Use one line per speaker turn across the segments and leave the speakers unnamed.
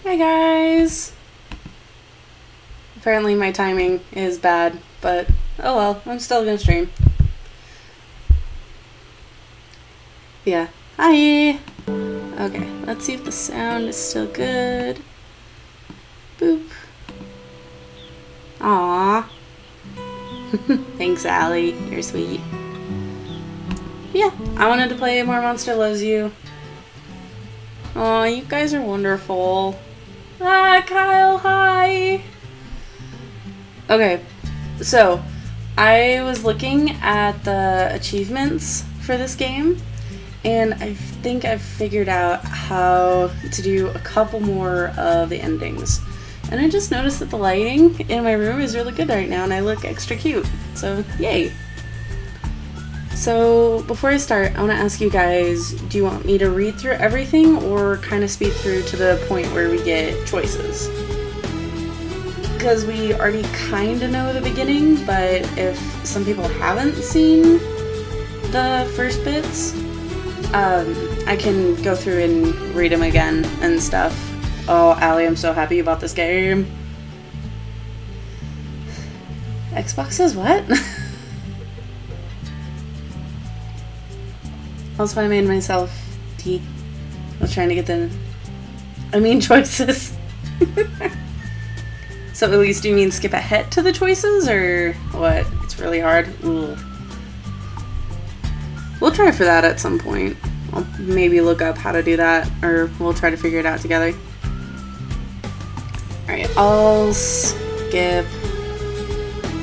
Hi guys! Apparently my timing is bad, but oh well, I'm still gonna stream. Yeah. Hi! Okay, let's see if the sound is still good. Boop. Aww. Thanks, Allie. You're sweet. Yeah, I wanted to play more Monster Loves You. Aw, you guys are wonderful. Ah, Kyle, hi! Okay, so I was looking at the achievements for this game, and I think I've figured out how to do a couple more of the endings. And I just noticed that the lighting in my room is really good right now, and I look extra cute. So, yay! So, before I start, I want to ask you guys, do you want me to read through everything or kind of speed through to the point where we get choices? Because we already kind of know the beginning, but if some people haven't seen the first bits, I can go through and read them again and stuff. Oh, Allie, I'm so happy about this game. Xbox says what? That's why I made myself tea. I was trying to get choices. So at least you mean skip ahead to the choices, or what? It's really hard. Ooh. We'll try for that at some point. I'll maybe look up how to do that, or we'll try to figure it out together. Alright, I'll skip.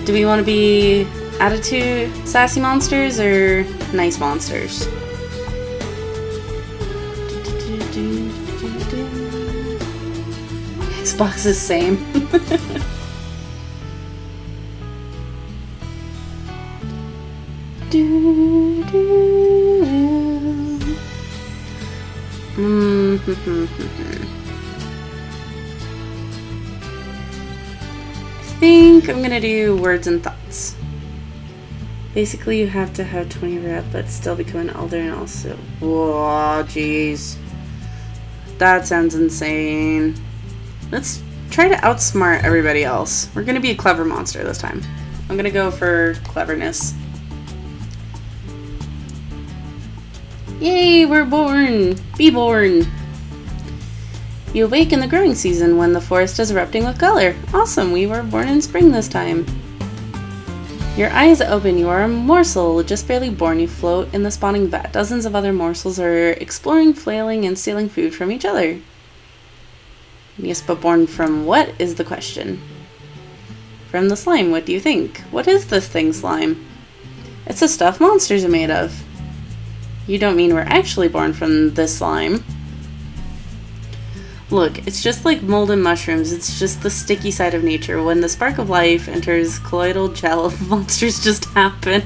Do we want to be attitude sassy monsters or nice monsters? Xbox is same. I think I'm gonna do words and thoughts. Basically, you have to have 20 rep, but still become an elder and also. Whoa, jeez. That sounds insane. Let's try to outsmart everybody else. We're gonna be a clever monster this time. I'm gonna go for cleverness. Yay, we're born! Be born! You awake in the growing season when the forest is erupting with color. Awesome, we were born in spring this time. Your eyes open, you are a morsel, just barely born. You float in the spawning vat. Dozens of other morsels are exploring, flailing, and stealing food from each other. Yes, but born from what is the question? From the slime, what do you think? What is this thing, slime? It's the stuff monsters are made of. You don't mean we're actually born from this slime. Look, it's just like mold and mushrooms. It's just the sticky side of nature. When the spark of life enters colloidal gel, monsters just happen.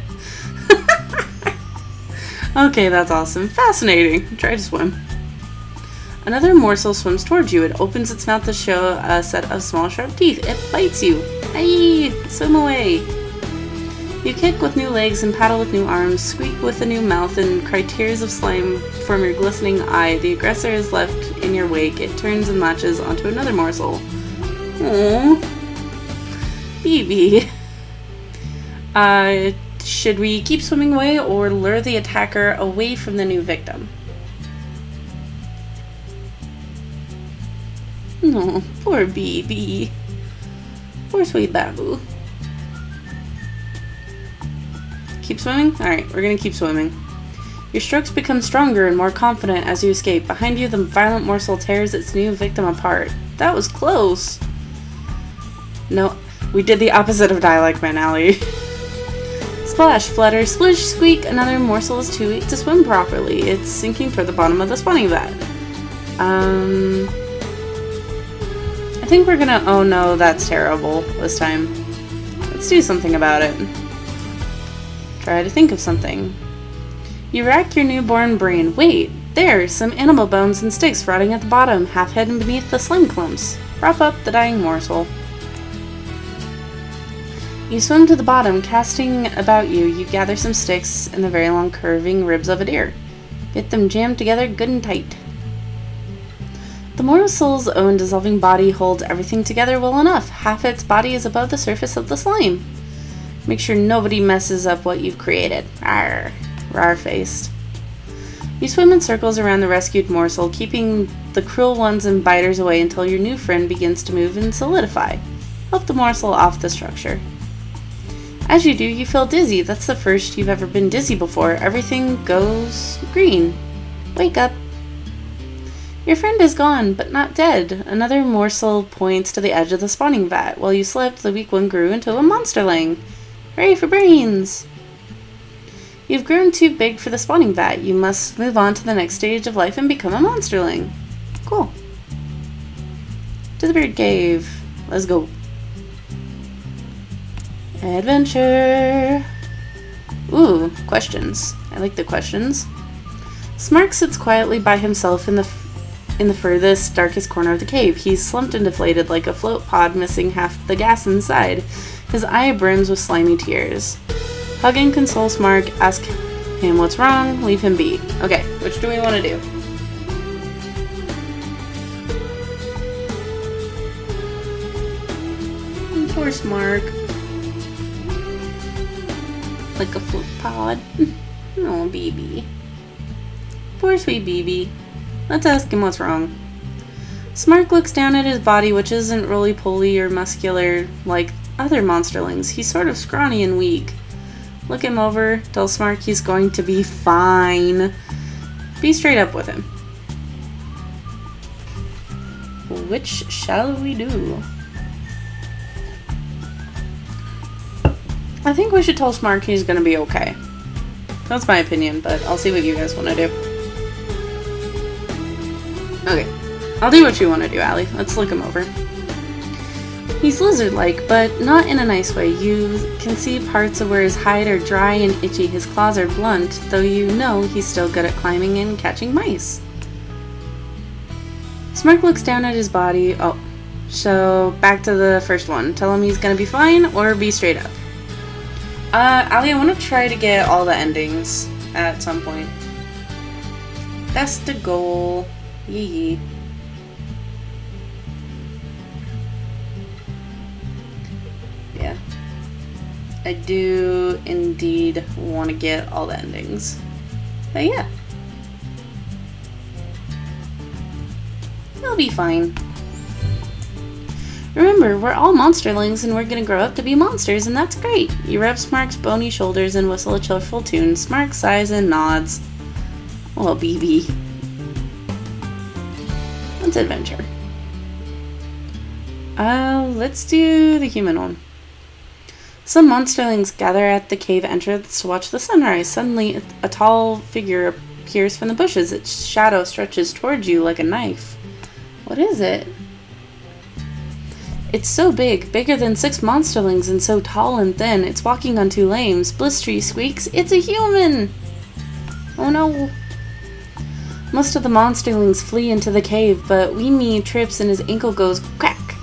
Okay, that's awesome. Fascinating. Try to swim. Another morsel swims towards you. It opens its mouth to show a set of small sharp teeth. It bites you. Aye! Swim away. You kick with new legs and paddle with new arms, squeak with a new mouth, and cry tears of slime from your glistening eye. The aggressor is left in your wake. It turns and latches onto another morsel. Aww. BB. Should we keep swimming away or lure the attacker away from the new victim? No, poor BB. Poor sweet Babu. Keep swimming? Alright, we're gonna keep swimming. Your strokes become stronger and more confident as you escape. Behind you, the violent morsel tears its new victim apart. That was close. No, we did the opposite of dialect man, Allie. Splash, flutter, splish, squeak. Another morsel is too weak to swim properly. It's sinking toward the bottom of the spawning vat. I think we're gonna. Oh no, that's terrible this time. Let's do something about it. Try to think of something. You rack your newborn brain. Wait, there! Some animal bones and sticks rotting at the bottom, half hidden beneath the slime clumps. Prop up the dying morsel. You swim to the bottom, casting about you. You gather some sticks and the very long curving ribs of a deer. Get them jammed together good and tight. The Mortal Soul's own dissolving body holds everything together well enough. Half its body is above the surface of the slime. Make sure nobody messes up what you've created. Arr. Rar-faced. You swim in circles around the rescued morsel, keeping the cruel ones and biters away until your new friend begins to move and solidify. Help the morsel off the structure. As you do, you feel dizzy. That's the first you've ever been dizzy before. Everything goes green. Wake up. Your friend is gone, but not dead. Another morsel points to the edge of the spawning vat. While you slept, the weak one grew into a monsterling. Hooray for brains! You've grown too big for the spawning vat. You must move on to the next stage of life and become a monsterling. Cool. To the bird cave. Let's go. Adventure. Ooh, questions. I like the questions. Smark sits quietly by himself in the furthest, darkest corner of the cave. He's slumped and deflated like a float pod, missing half the gas inside. His eye brims with slimy tears. Hug and console Smark, ask him what's wrong, leave him be. Okay, which do we want to do? Poor Smark. Like a float pod. Oh, baby. Poor sweet baby. Let's ask him what's wrong. Smark looks down at his body, which isn't roly-poly or muscular like other monsterlings. He's sort of scrawny and weak. Look him over, tell Smark he's going to be fine. Be straight up with him. Which shall we do? I think we should tell Smark he's gonna be okay. That's my opinion, but I'll see what you guys want to do. Okay, I'll do what you want to do, Allie. Let's look him over. He's lizard-like, but not in a nice way. You can see parts of where his hide are dry and itchy. His claws are blunt, though you know he's still good at climbing and catching mice. Smark looks down at his body. Oh, so back to the first one. Tell him he's gonna be fine, or be straight up. Allie, I want to try to get all the endings at some point. That's the goal. Yee. Yeah. I do indeed want to get all the endings. But yeah. You'll be fine. Remember, we're all monsterlings and we're gonna grow up to be monsters, and that's great. You rub Smark's bony shoulders and whistle a cheerful tune. Smark sighs and nods. Oh, BB. Let's adventure. Let's do the human one. Some monsterlings gather at the cave entrance to watch the sunrise. Suddenly, a tall figure appears from the bushes. Its shadow stretches towards you like a knife. What is it? It's so big, bigger than 6 monsterlings, and so tall and thin. It's walking on 2 legs. Blizz Tree squeaks, "It's a human!" Oh no. Most of the monsterlings flee into the cave, but Weemy trips and his ankle goes crack.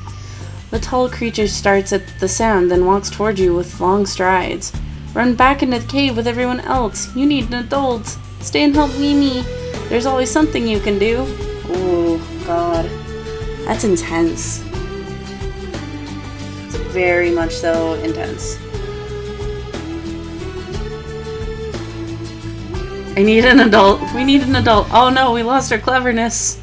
The tall creature starts at the sound, then walks toward you with long strides. Run back into the cave with everyone else. You need an adult. Stay and help Weemy. There's always something you can do. Oh, God. That's intense. It's very much so intense. I need an adult. We need an adult. Oh no, we lost our cleverness.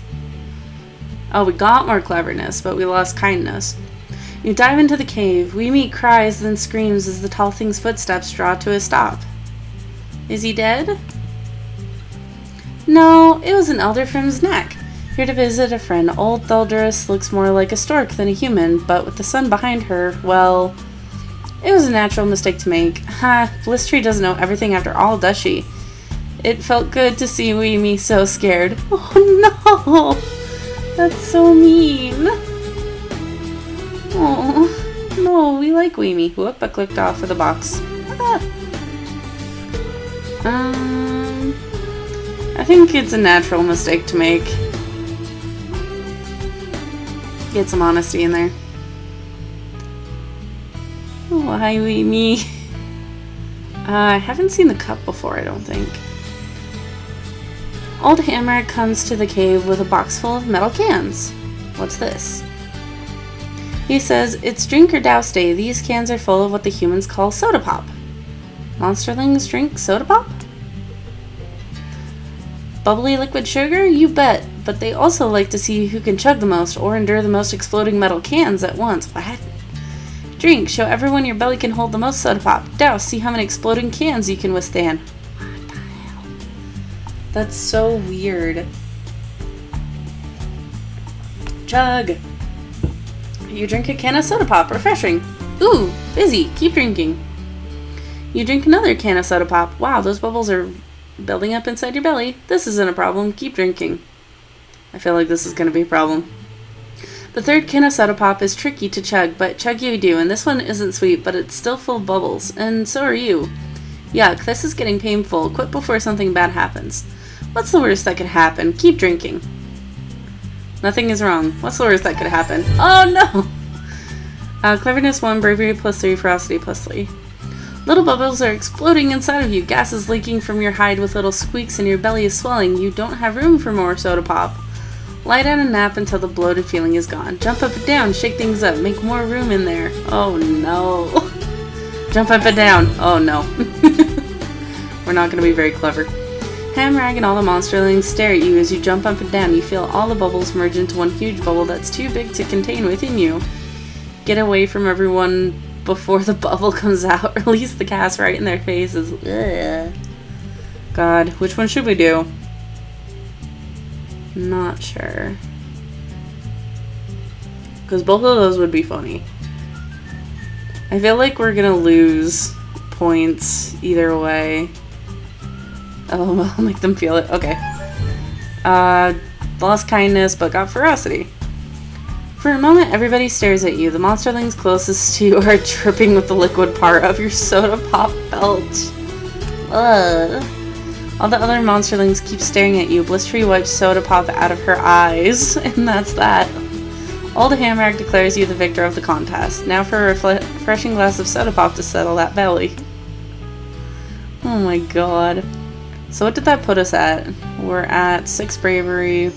Oh, we got more cleverness, but we lost kindness. You dive into the cave. Weemy cries, then screams as the tall thing's footsteps draw to a stop. Is he dead? No, it was an elder from his neck. Here to visit a friend. Old Theldrus looks more like a stork than a human, but with the sun behind her, well, it was a natural mistake to make. Ha, Blizz Tree doesn't know everything after all, does she? It felt good to see Weemy so scared. Oh no! That's so mean. Oh, no, we like Weemy. Whoop, I clicked off of the box. Ah. I think it's a natural mistake to make. Get some honesty in there. Oh, hi, Weemy. I haven't seen the cup before, I don't think. Old Hammer comes to the cave with a box full of metal cans. What's this? He says, it's drink or douse day. These cans are full of what the humans call soda pop. Monsterlings drink soda pop? Bubbly liquid sugar? You bet. But they also like to see who can chug the most or endure the most exploding metal cans at once. What? Drink. Show everyone your belly can hold the most soda pop. Douse. See how many exploding cans you can withstand. What the hell? That's so weird. Chug. You drink a can of soda pop. Refreshing. Ooh, fizzy. Keep drinking. You drink another can of soda pop. Wow, those bubbles are building up inside your belly. This isn't a problem. Keep drinking. I feel like this is going to be a problem. The third can of soda pop is tricky to chug, but chug you do, and this one isn't sweet, but it's still full of bubbles, and so are you. Yuck, this is getting painful. Quit before something bad happens. What's the worst that could happen? Keep drinking. Nothing is wrong. What's the worst that could happen? Oh no! Cleverness 1, bravery +3, ferocity +3. Little bubbles are exploding inside of you. Gas is leaking from your hide with little squeaks and your belly is swelling. You don't have room for more soda pop. Lie down and nap until the bloated feeling is gone. Jump up and down, shake things up, make more room in there. Oh no. Jump up and down. Oh no. We're not going to be very clever. Hamrag and all the monsterlings stare at you as you jump up and down. You feel all the bubbles merge into one huge bubble that's too big to contain within you. Get away from everyone before the bubble comes out. Release the gas right in their faces. Ugh. God, which one should we do? Not sure. Because both of those would be funny. I feel like we're gonna lose points either way. Oh, I'll make them feel it. Okay. Lost kindness, but got ferocity. For a moment, everybody stares at you. The monsterlings closest to you are dripping with the liquid part of your soda pop belt. Ugh. All the other monsterlings keep staring at you. Blizz Tree wipes soda pop out of her eyes, and that's that. Old Hamrag declares you the victor of the contest. Now for a refreshing glass of soda pop to settle that belly. Oh my god. So what did that put us at? We're at 6 bravery,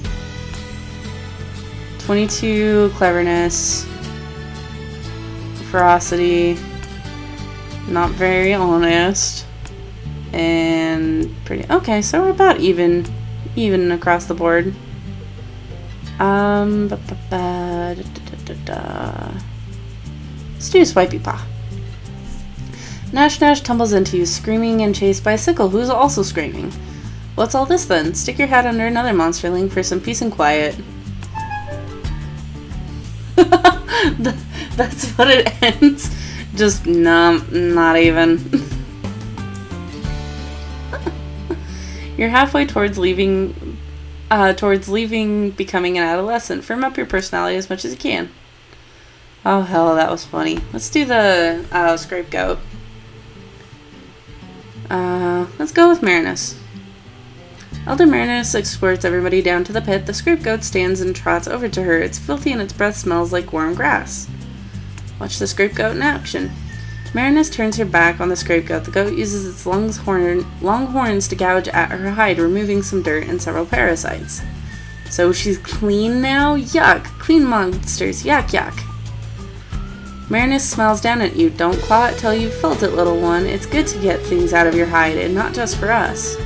22 cleverness, ferocity, not very honest, and pretty okay, so we're about even across the board. Let's do Swipey Paw. Nash Nash tumbles into you, screaming and chased by Sickle, who's also screaming. What's all this then? Stick your head under another monsterling for some peace and quiet. That's what it ends. Just not even. You're halfway towards leaving, becoming an adolescent. Firm up your personality as much as you can. Oh hell, that was funny. Let's do the scapegoat. Let's go with Marinus. Elder Marinus escorts everybody down to the pit. The scapegoat stands and trots over to her. It's filthy and its breath smells like warm grass. Watch the scapegoat in action. Marinus turns her back on the scapegoat. The goat uses its long horns to gouge at her hide, removing some dirt and several parasites. So she's clean now? Yuck! Clean monsters. Yuck, yuck. Marinus smiles down at you. Don't claw it till you've felt it, little one. It's good to get things out of your hide, and not just for us.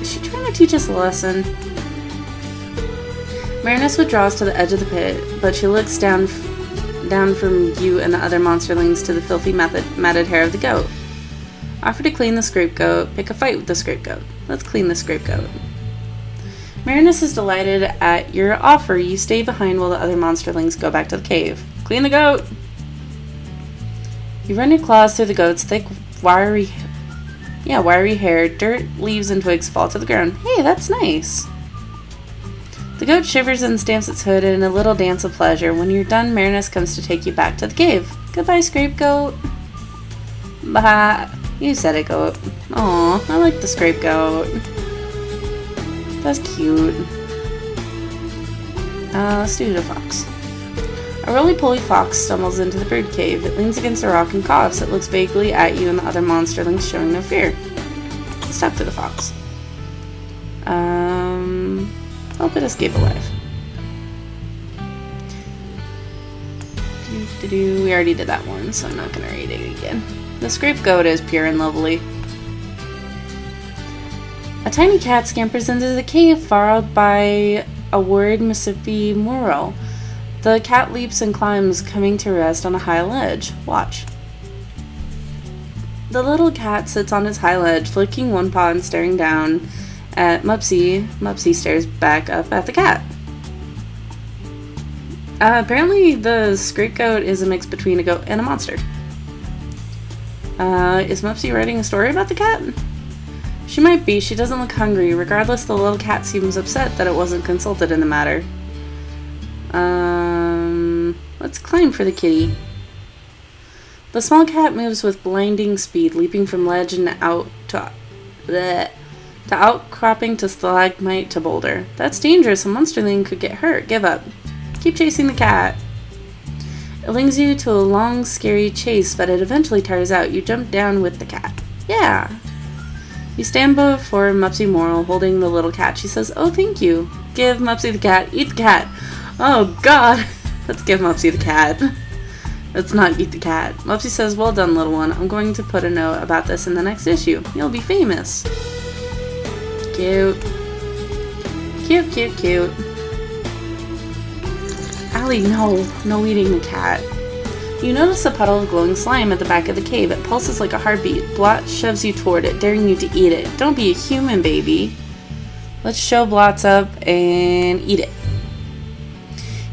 Is she trying to teach us a lesson? Marinus withdraws to the edge of the pit, but she looks down from you and the other monsterlings to the filthy matted hair of the goat. Offer to clean the scapegoat. Pick a fight with the scapegoat. Let's clean the scapegoat. Marinus is delighted at your offer. You stay behind while the other monsterlings go back to the cave. Clean the goat! You run your claws through the goat's thick, wiry hair. Dirt, leaves, and twigs fall to the ground. Hey, that's nice. The goat shivers and stamps its hood in a little dance of pleasure. When you're done, Marinus comes to take you back to the cave. Goodbye, scapegoat. Bah. You said it, goat. Aw, I like the scapegoat. That's cute. Let's do the fox. A roly-poly fox stumbles into the bird cave. It leans against a rock and coughs. It looks vaguely at you and the other monsterlings, showing no fear. Let's talk to the fox. Help it escape alive. We already did that one, so I'm not gonna read it again. The scapegoat is pure and lovely. A tiny cat scampers into the cave, followed by a worried Mississippi mural. The cat leaps and climbs, coming to rest on a high ledge. Watch. The little cat sits on its high ledge, licking one paw and staring down at Mupsy. Mupsy stares back up at the cat. Apparently the scapegoat is a mix between a goat and a monster. Is Mupsy writing a story about the cat? She might be. She doesn't look hungry. Regardless, the little cat seems upset that it wasn't consulted in the matter. Let's climb for the kitty. The small cat moves with blinding speed, leaping from ledge and out to outcropping to stalagmite to boulder. That's dangerous. A monsterling could get hurt. Give up. Keep chasing the cat. It links you to a long, scary chase, but it eventually tires out. You jump down with the cat. Yeah. You stand before Mupsy Moral, holding the little cat. She says, "Oh, thank you." Give Mupsy the cat. Eat the cat. Oh, God. Let's give Mupsy the cat. Let's not eat the cat. Mupsy says, "Well done, little one. I'm going to put a note about this in the next issue. You'll be famous." Cute. Cute, cute, cute. Allie, no. No eating the cat. You notice a puddle of glowing slime at the back of the cave. It pulses like a heartbeat. Blot shoves you toward it, daring you to eat it. Don't be a human, baby. Let's show Blots up and eat it.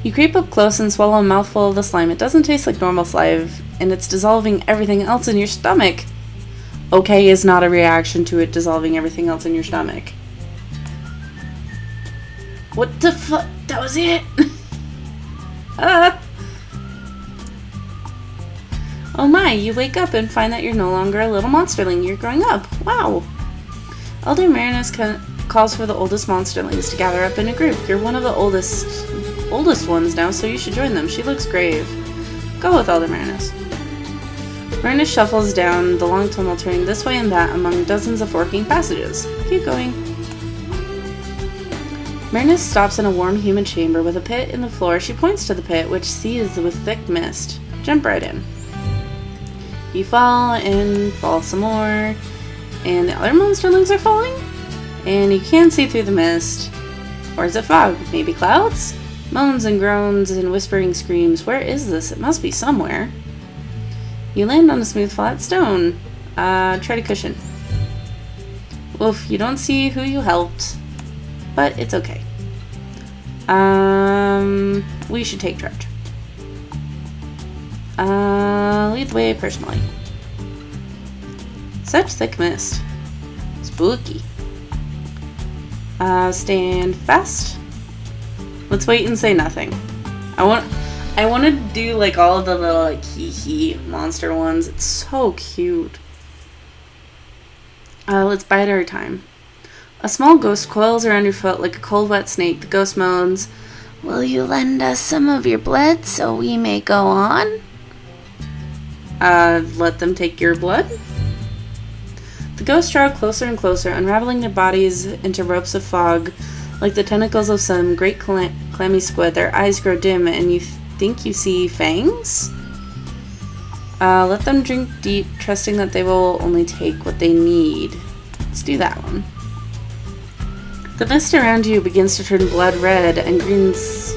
You creep up close and swallow a mouthful of the slime. It doesn't taste like normal slime, and it's dissolving everything else in your stomach. Okay is not a reaction to it dissolving everything else in your stomach. What the fuck? That was it? Oh my, you wake up and find that you're no longer a little monsterling. You're growing up. Wow. Elder Marinus calls for the oldest monsterlings to gather up in a group. You're one of the oldest ones now, so you should join them. She looks grave. Go with Elder Marinus. Marinus shuffles down the long tunnel, turning this way and that among dozens of forking passages. Keep going. Marinus stops in a warm, humid chamber with a pit in the floor. She points to the pit, which seethes with thick mist. Jump right in. You fall and fall some more, and the other monsterlings are falling, and you can't see through the mist. Or is it fog? Maybe clouds? Moans and groans and whispering screams. Where is this? It must be somewhere. You land on a smooth, flat stone. Try to cushion. Oof, you don't see who you helped, but it's okay. We should take charge. Lead the way personally. Such thick mist. Spooky. Stand fast. Let's wait and say nothing. I want to do like all of the little like hee monster ones. It's so cute. Let's bide our time. A small ghost coils around your foot like a cold wet snake. The ghost moans, "Will you lend us some of your blood so we may go on?" Let them take your blood? The ghosts draw closer and closer, unraveling their bodies into ropes of fog, like the tentacles of some great clammy squid. Their eyes grow dim, and you think you see fangs? Let them drink deep, trusting that they will only take what they need. Let's do that one. The mist around you begins to turn blood red, and greens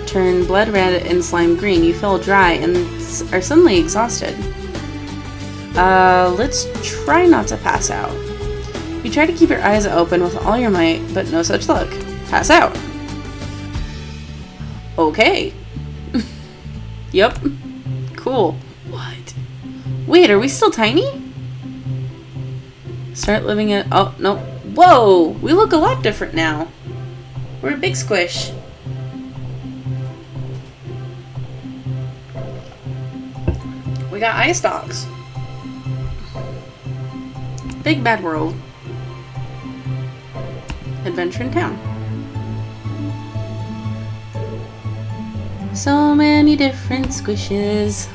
turn blood red and slime green. You feel dry and are suddenly exhausted. Let's try not to pass out. You try to keep your eyes open with all your might, but no such luck. Pass out. Okay. Yep. Cool. What? Wait, are we still tiny? Start living in... Oh, no. Whoa! We look a lot different now. We're a big squish. We got eye stalks. Big bad world. Adventure in town. So many different squishes.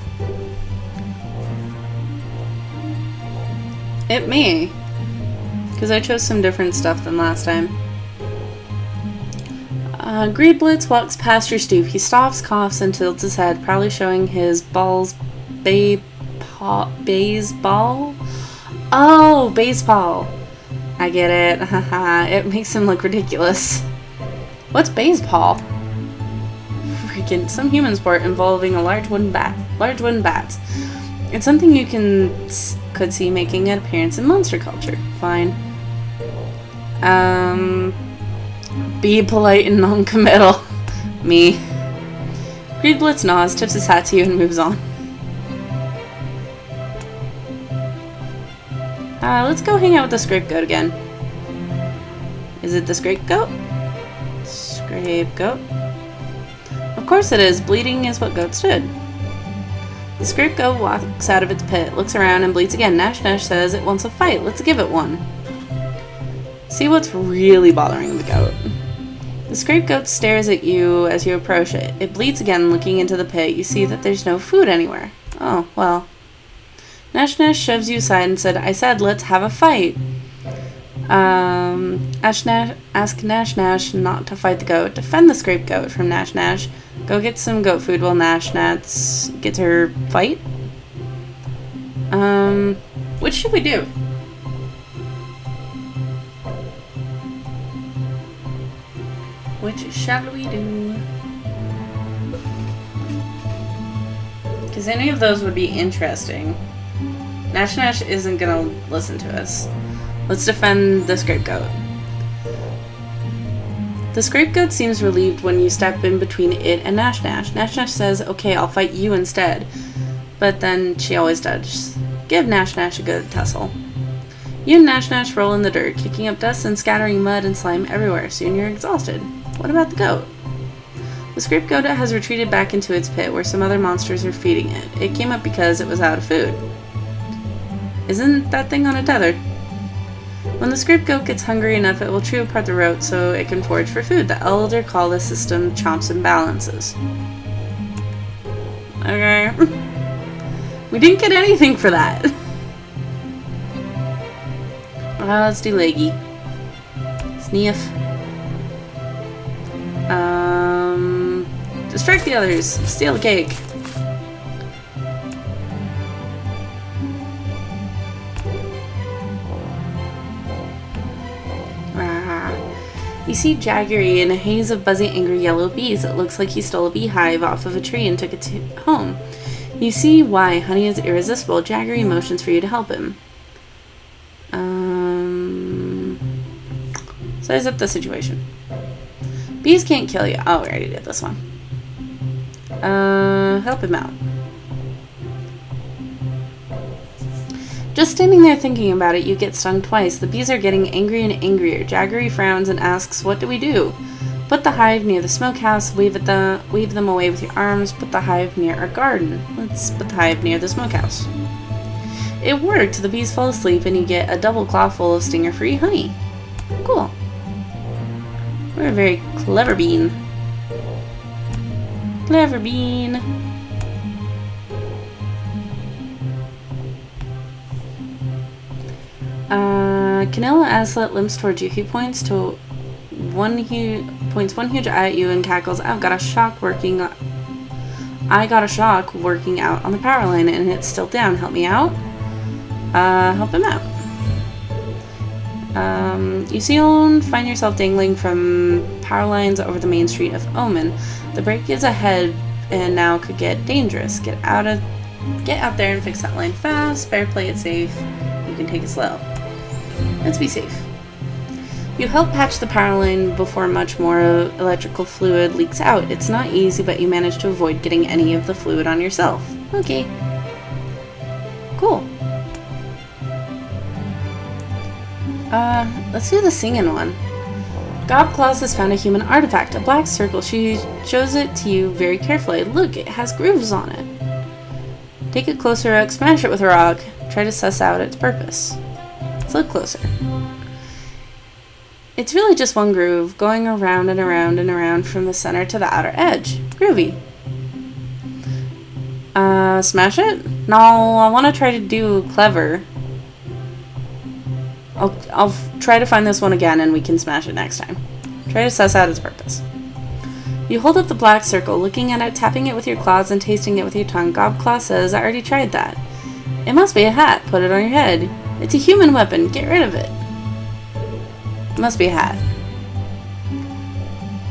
It may. Because I chose some different stuff than last time. Greedblitz walks past your stoop. He stops, coughs, and tilts his head, proudly showing his balls. Baseball? Oh, baseball. I get it. Haha. It makes him look ridiculous. What's baseball? Freaking some human sport involving a large wooden bat. It's something you could see making an appearance in monster culture. Fine. Be polite and non-committal. Me. Greedblitz nods, tips his hat to you, and moves on. Let's go hang out with the scapegoat again. Is it the scapegoat? Scapegoat? Of course it is. Bleeding is what goats did. The scapegoat walks out of its pit, looks around, and bleeds again. Nash Nash says it wants a fight. Let's give it one. See what's really bothering the goat. The scapegoat stares at you as you approach it. It bleeds again, looking into the pit. You see that there's no food anywhere. Oh, well. Nash Nash shoves you aside and said, I said, let's have a fight. Ask Nash Nash not to fight the goat. Defend the scapegoat from Nash Nash. Go get some goat food while Nash Nash gets her fight. What should we do? Which shall we do? Because any of those would be interesting. Nash Nash isn't gonna listen to us. Let's defend the scapegoat. The scapegoat seems relieved when you step in between it and Nash Nash. Nash Nash says, okay, I'll fight you instead. But then she always does. Give Nash Nash a good tussle. You and Nash Nash roll in the dirt, kicking up dust and scattering mud and slime everywhere. Soon you're exhausted. What about the goat? The scapegoat has retreated back into its pit where some other monsters are feeding it. It came up because it was out of food. Isn't that thing on a tether? When the scapegoat gets hungry enough, it will chew apart the rope so it can forage for food. The elder call this system chomps and balances. Okay. We didn't get anything for that. Let's do leggy. Sniff. Distract the others. Steal the cake. You see Jaggery in a haze of buzzy, angry yellow bees. It looks like he stole a beehive off of a tree and took it home. You see why Honey is irresistible. Jaggery motions for you to help him. Size up the situation. Bees can't kill you. Oh, we already did this one. Help him out. Just standing there thinking about it, you get stung twice. The bees are getting angry and angrier. Jaggery frowns and asks, what do we do? Put the hive near the smokehouse, wave them away with your arms, put the hive near our garden. Let's put the hive near the smokehouse. It worked. The bees fall asleep and you get a double claw full of stinger-free honey. Cool. We're a very clever bean. Clever bean. Canilla Aslet limps towards you. He points one huge eye at you and cackles, I got a shock working out on the power line and it's still down. Help me out? Help him out. You soon find yourself dangling from power lines over the main street of Omen. The break is ahead and now could get dangerous. Get out there and fix that line fast. Better play it safe. You can take it slow. Let's be safe. You help patch the power line before much more electrical fluid leaks out. It's not easy, but you manage to avoid getting any of the fluid on yourself. Okay. Cool. Let's do the singing one. Gobclaws has found a human artifact, a black circle. She shows it to you very carefully. Look, it has grooves on it. Take it closer, Rook. Smash it with a rock. Try to suss out its purpose. Let's look closer. It's really just one groove, going around and around and around from the center to the outer edge. Groovy. Smash it? No, I want to try to do clever. I'll try to find this one again and we can smash it next time. Try to suss out its purpose. You hold up the black circle, looking at it, tapping it with your claws, and tasting it with your tongue. Gobclaw says, I already tried that. It must be a hat. Put it on your head. It's a human weapon. Get rid of it. It must be a hat.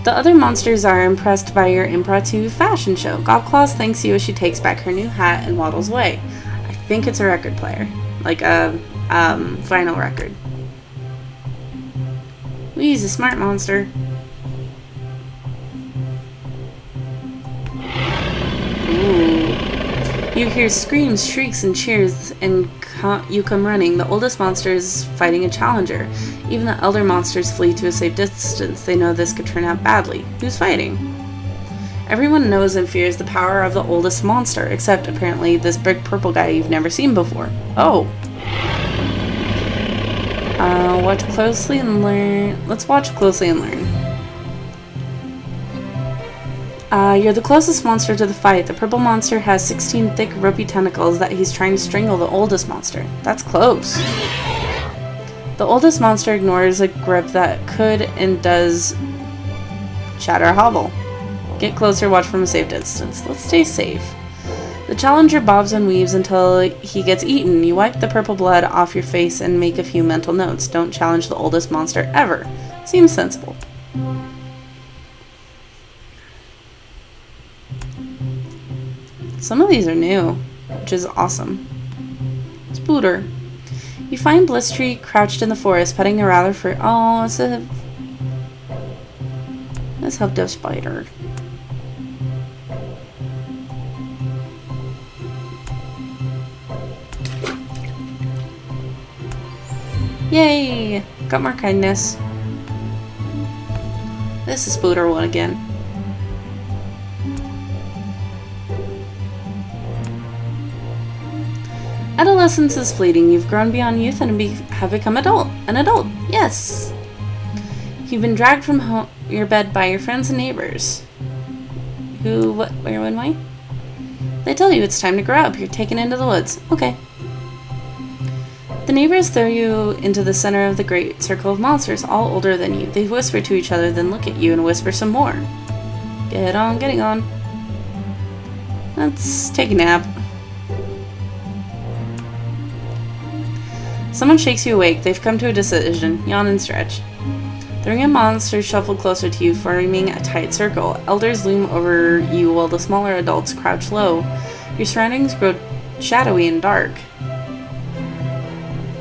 The other monsters are impressed by your impromptu fashion show. Gobclaw thanks you as she takes back her new hat and waddles away. I think it's a record player. Like a vinyl record. He's a smart monster. Ooh. You hear screams, shrieks, and cheers, and you come running. The oldest monster is fighting a challenger. Even the elder monsters flee to a safe distance. They know this could turn out badly. Who's fighting? Everyone knows and fears the power of the oldest monster, except apparently this big purple guy you've never seen before. Oh. Watch closely and learn. Let's watch closely and learn. You're the closest monster to the fight. The purple monster has 16 thick, ropey tentacles that he's trying to strangle the oldest monster. That's close. The oldest monster ignores a grip that could and does shatter a hovel. Get closer, watch from a safe distance. Let's stay safe. The challenger bobs and weaves until he gets eaten. You wipe the purple blood off your face and make a few mental notes. Don't challenge the oldest monster ever. Seems sensible. Some of these are new, which is awesome. Spooter. You find Blizz Tree crouched in the forest, petting a rather for. Oh, it's a. Let's hope the spider. Yay! Got more kindness. This is Spooter one again. Adolescence is fleeting. You've grown beyond youth and have become an adult. Yes. You've been dragged from your bed by your friends and neighbors. Who, what, where, when, why? They tell you it's time to grow up. You're taken into the woods. Okay. The neighbors throw you into the center of the great circle of monsters, all older than you. They whisper to each other, then look at you and whisper some more. Get on, getting on. Let's take a nap. Someone shakes you awake. They've come to a decision. Yawn and stretch. The ring of monsters shuffle closer to you, forming a tight circle. Elders loom over you while the smaller adults crouch low. Your surroundings grow shadowy and dark.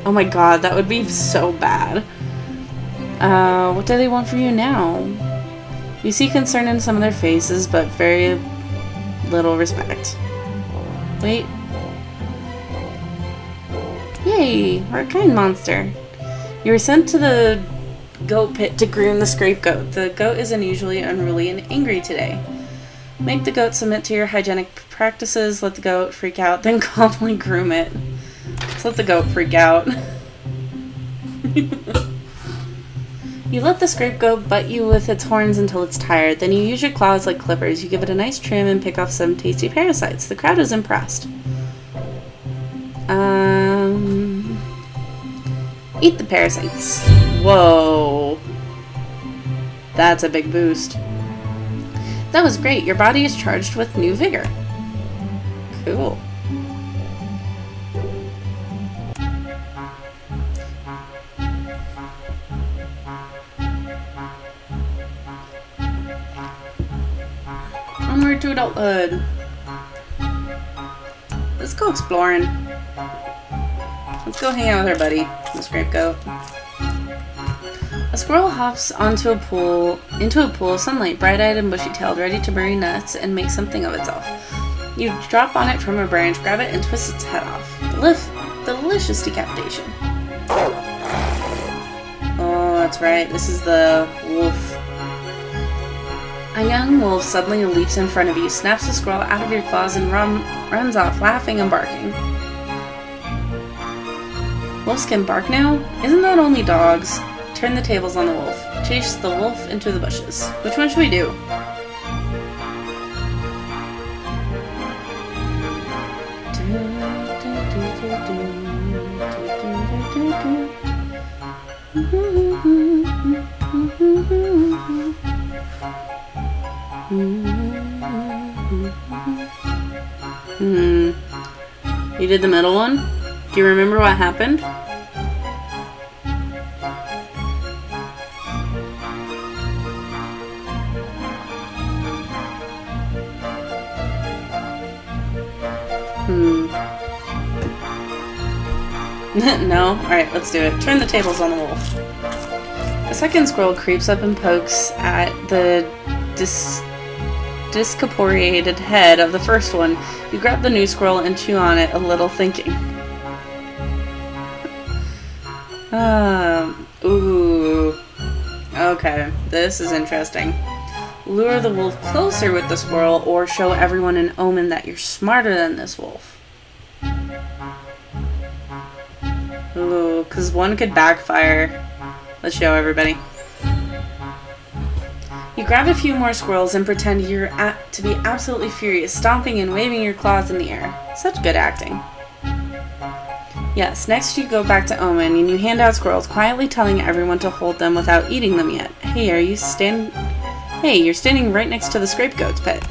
Oh my god, that would be so bad. What do they want from you now? You see concern in some of their faces, but very little respect. Wait. Yay, we're a kind monster. You were sent to the goat pit to groom the scapegoat. The goat is unusually unruly and angry today. Make the goat submit to your hygienic practices, let the goat freak out, then calmly groom it. Let's let the goat freak out. You let the scapegoat butt you with its horns until it's tired. Then you use your claws like clippers. You give it a nice trim and pick off some tasty parasites. The crowd is impressed. Eat the parasites. Whoa. That's a big boost. That was great. Your body is charged with new vigor. Cool. Onward to adulthood. Let's go exploring. Let's go hang out with our buddy, the scapegoat. A squirrel hops into a pool of sunlight, bright-eyed and bushy-tailed, ready to bury nuts and make something of itself. You drop on it from a branch, grab it, and twist its head off. Delicious decapitation. Oh, that's right. This is the wolf. A young wolf suddenly leaps in front of you, snaps the squirrel out of your claws, and runs off, laughing and barking. Wolves can bark now? Isn't that only dogs? Turn the tables on the wolf. Chase the wolf into the bushes. Which one should we do? You did the middle one? Do you remember what happened? No? Alright, let's do it. Turn the tables on the wolf. A second squirrel creeps up and pokes at the discorporeated head of the first one. You grab the new squirrel and chew on it, a little thinking. Ooh. Okay, this is interesting. Lure the wolf closer with the squirrel or show everyone in Omen that you're smarter than this wolf. Ooh, because one could backfire. Let's show everybody. You grab a few more squirrels and pretend you're to be absolutely furious, stomping and waving your claws in the air. Such good acting. Yes, next you go back to Omen and you hand out squirrels, quietly telling everyone to hold them without eating them yet. Hey, you're standing right next to the scapegoat's pit.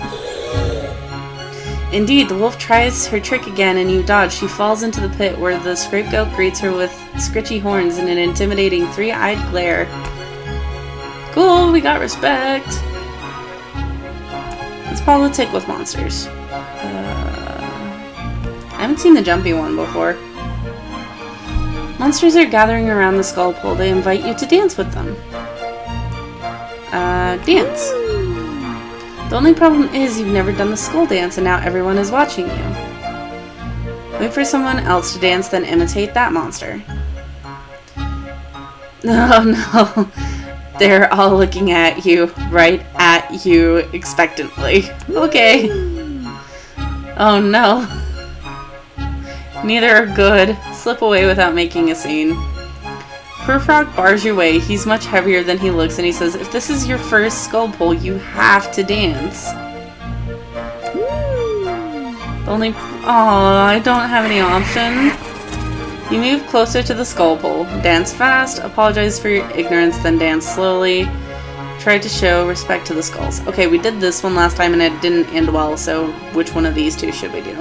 Indeed, the wolf tries her trick again and you dodge. She falls into the pit where the scapegoat greets her with scritchy horns and an intimidating three-eyed glare. Cool, we got respect. It's politic with monsters. I haven't seen the jumpy one before. Monsters are gathering around the skull pole. They invite you to dance with them. Dance. The only problem is you've never done the skull dance and now everyone is watching you. Wait for someone else to dance, then imitate that monster. Oh no. They're all looking at you, right at you, expectantly. Okay. Oh no. Neither are good. Slip away without making a scene. Frog bars your way. He's much heavier than he looks, and he says, if this is your first skull pull, you have to dance. I don't have any option. You move closer to the skull pole. Dance fast, apologize for your ignorance, then dance slowly. Try to show respect to the skulls. Okay, we did this one last time and it didn't end well, so which one of these two should we do?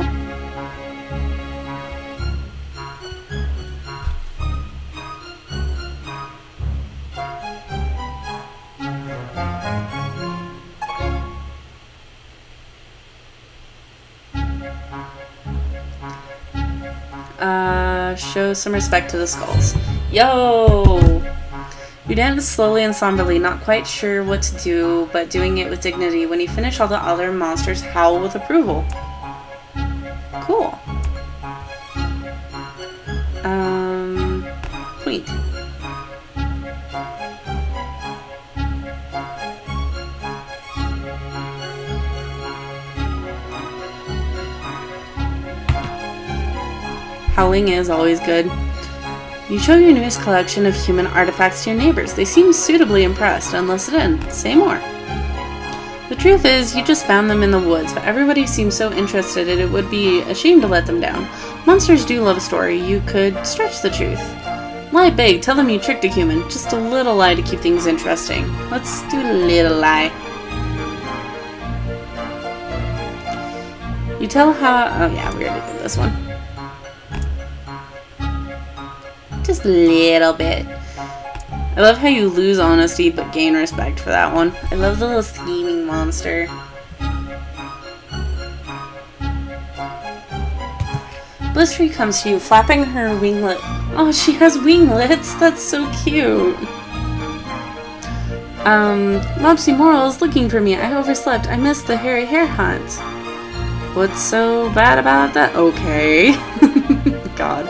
Show some respect to the skulls. Yo! You dance slowly and somberly, not quite sure what to do, but doing it with dignity. When you finish, all the other monsters howl with approval. Cool. Point. Howling is always good. You show your newest collection of human artifacts to your neighbors. They seem suitably impressed and listen in. Say more. The truth is, you just found them in the woods, but everybody seems so interested it would be a shame to let them down. Monsters do love a story. You could stretch the truth. Lie big. Tell them you tricked a human. Just a little lie to keep things interesting. Let's do a little lie. You tell how... Oh yeah, we already did this one. Just a little bit. I love how you lose honesty but gain respect for that one. I love the little scheming monster. Blizz Tree comes to you, flapping her winglet. Oh, she has winglets? That's so cute. Mopsy Moral is looking for me. I overslept. I missed the hairy hare hunt. What's so bad about that? Okay. God.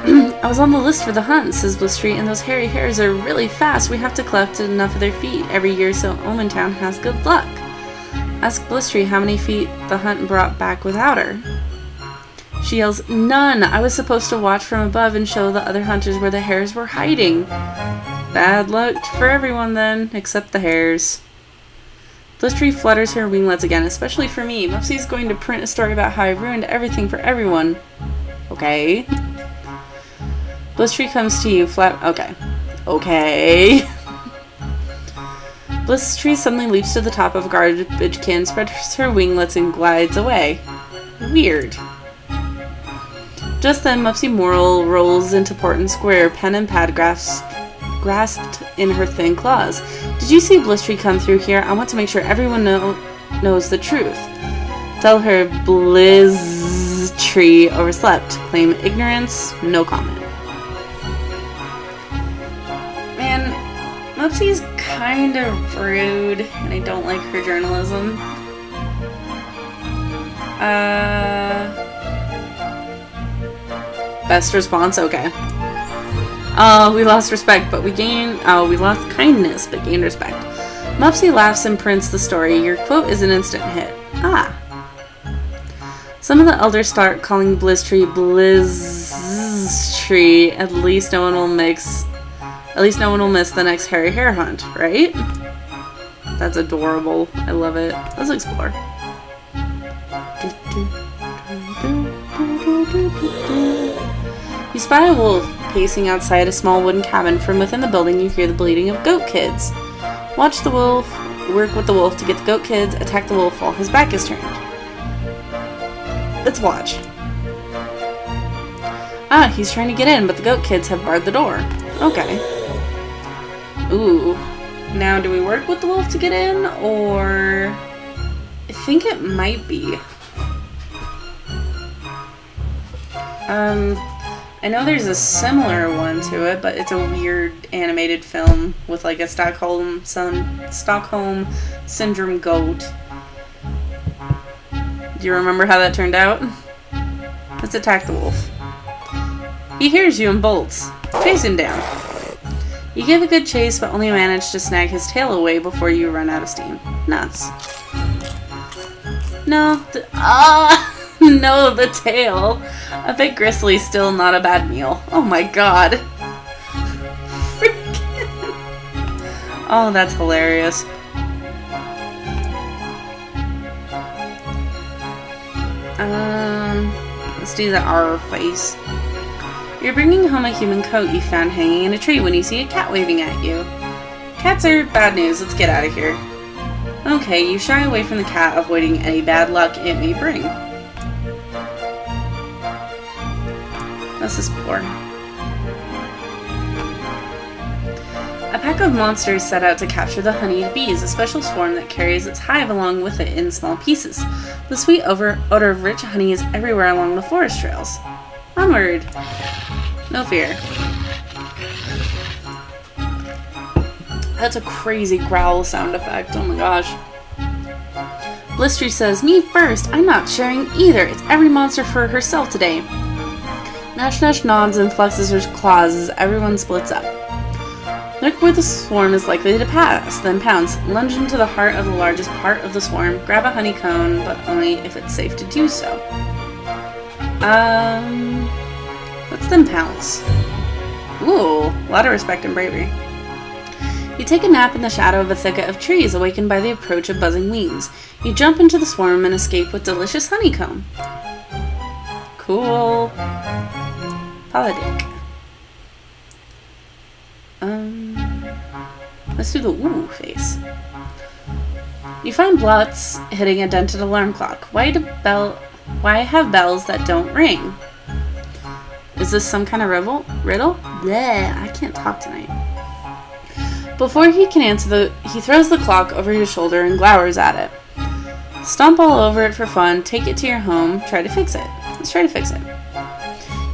I was on the list for the hunt, says Blizz Tree, and those hairy hares are really fast. We have to collect enough of their feet every year so Omen Town has good luck. Ask Blizz Tree how many feet the hunt brought back without her. She yells, none! I was supposed to watch from above and show the other hunters where the hares were hiding. Bad luck for everyone then, except the hares. Blizz Tree flutters her winglets again, especially for me. Mopsy's going to print a story about how I ruined everything for everyone. Okay. Blizz Tree comes to you, Okay. Okay. Blizz Tree suddenly leaps to the top of a garbage can, spreads her winglets, and glides away. Weird. Just then, Mupsy Moral rolls into Portland Square, pen and pad grasped in her thin claws. Did you see Blizz Tree come through here? I want to make sure everyone knows the truth. Tell her Blizz Tree overslept. Claim ignorance, no comment. Man, Mupsy's kind of rude, and I don't like her journalism. Best response? Okay. We lost respect, but we lost kindness, but gained respect. Mupsy laughs and prints the story. Your quote is an instant hit. Ah. Some of the elders start calling Blizz Tree Blizz Tree. At least no one will miss the next hairy hare hunt, right? That's adorable. I love it. Let's explore. You spy a wolf pacing outside a small wooden cabin. From within the building, you hear the bleating of goat kids. Watch the wolf, work with the wolf to get the goat kids, attack the wolf while his back is turned. Let's watch. Ah, he's trying to get in, but the goat kids have barred the door. Okay. Ooh. Now, do we work with the wolf to get in, or... I think it might be. I know there's a similar one to it, but it's a weird animated film with like a Stockholm Syndrome goat. Do you remember how that turned out? Let's attack the wolf. He hears you and bolts. Chase him down. You give a good chase, but only manage to snag his tail away before you run out of steam. Nuts. No, no, the tail. A bit gristly, still not a bad meal. Oh my god. Freaking. Oh, that's hilarious. Let's do the R face. You're bringing home a human coat you found hanging in a tree when you see a cat waving at you. Cats are bad news. Let's get out of here. Okay, you shy away from the cat, avoiding any bad luck it may bring. Let's explore. A pack of monsters set out to capture the honeyed bees, a special swarm that carries its hive along with it in small pieces. The sweet odor of rich honey is everywhere along the forest trails. Onward! No fear. That's a crazy growl sound effect, oh my gosh. Blizz Tree says, me first! I'm not sharing either! It's every monster for herself today! Nash Nash nods and flexes her claws as everyone splits up. Look where the swarm is likely to pass, then pounce. Lunge into the heart of the largest part of the swarm. Grab a honey cone, but only if it's safe to do so. Let's then pounce. Ooh, a lot of respect and bravery. You take a nap in the shadow of a thicket of trees, awakened by the approach of buzzing wings. You jump into the swarm and escape with delicious honeycomb. Cool. Paladic. Let's do the ooh face. You find blots hitting a dented alarm clock. Why have bells that don't ring? Is this some kind of riddle? Bleh, I can't talk tonight. Before he can answer, he throws the clock over his shoulder and glowers at it. Stomp all over it for fun, take it to your home, try to fix it. Let's try to fix it.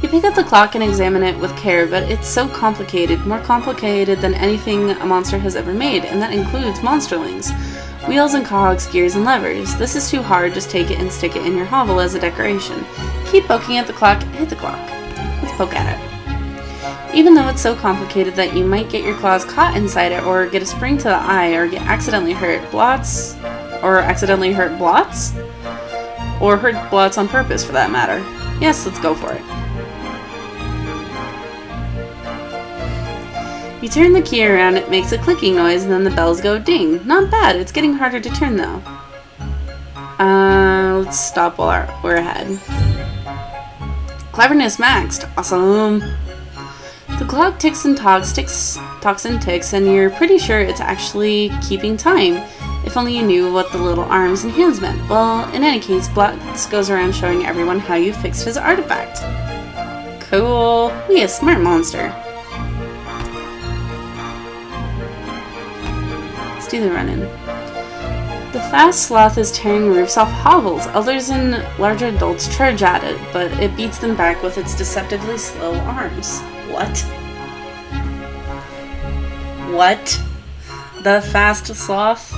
You pick up the clock and examine it with care, but it's so complicated, more complicated than anything a monster has ever made, and that includes monsterlings. Wheels and cogs, gears and levers. This is too hard, just take it and stick it in your hovel as a decoration. Keep poking at the clock, hit the clock. Let's poke at it. Even though it's so complicated that you might get your claws caught inside it, or get a spring to the eye, or accidentally hurt blots, or hurt blots on purpose for that matter. Yes, let's go for it. You turn the key around, it makes a clicking noise, and then the bells go ding. Not bad, it's getting harder to turn though. Let's stop while we're ahead. Cleverness maxed. Awesome. The clock ticks and talks clocks and ticks, and you're pretty sure it's actually keeping time. If only you knew what the little arms and hands meant. Well, in any case, Blizz goes around showing everyone how you fixed his artifact. Cool. We a smart monster. Let's do the run-in. The fast sloth is tearing roofs off hovels. Elders and larger adults charge at it, but it beats them back with its deceptively slow arms. What? What? The fast sloth?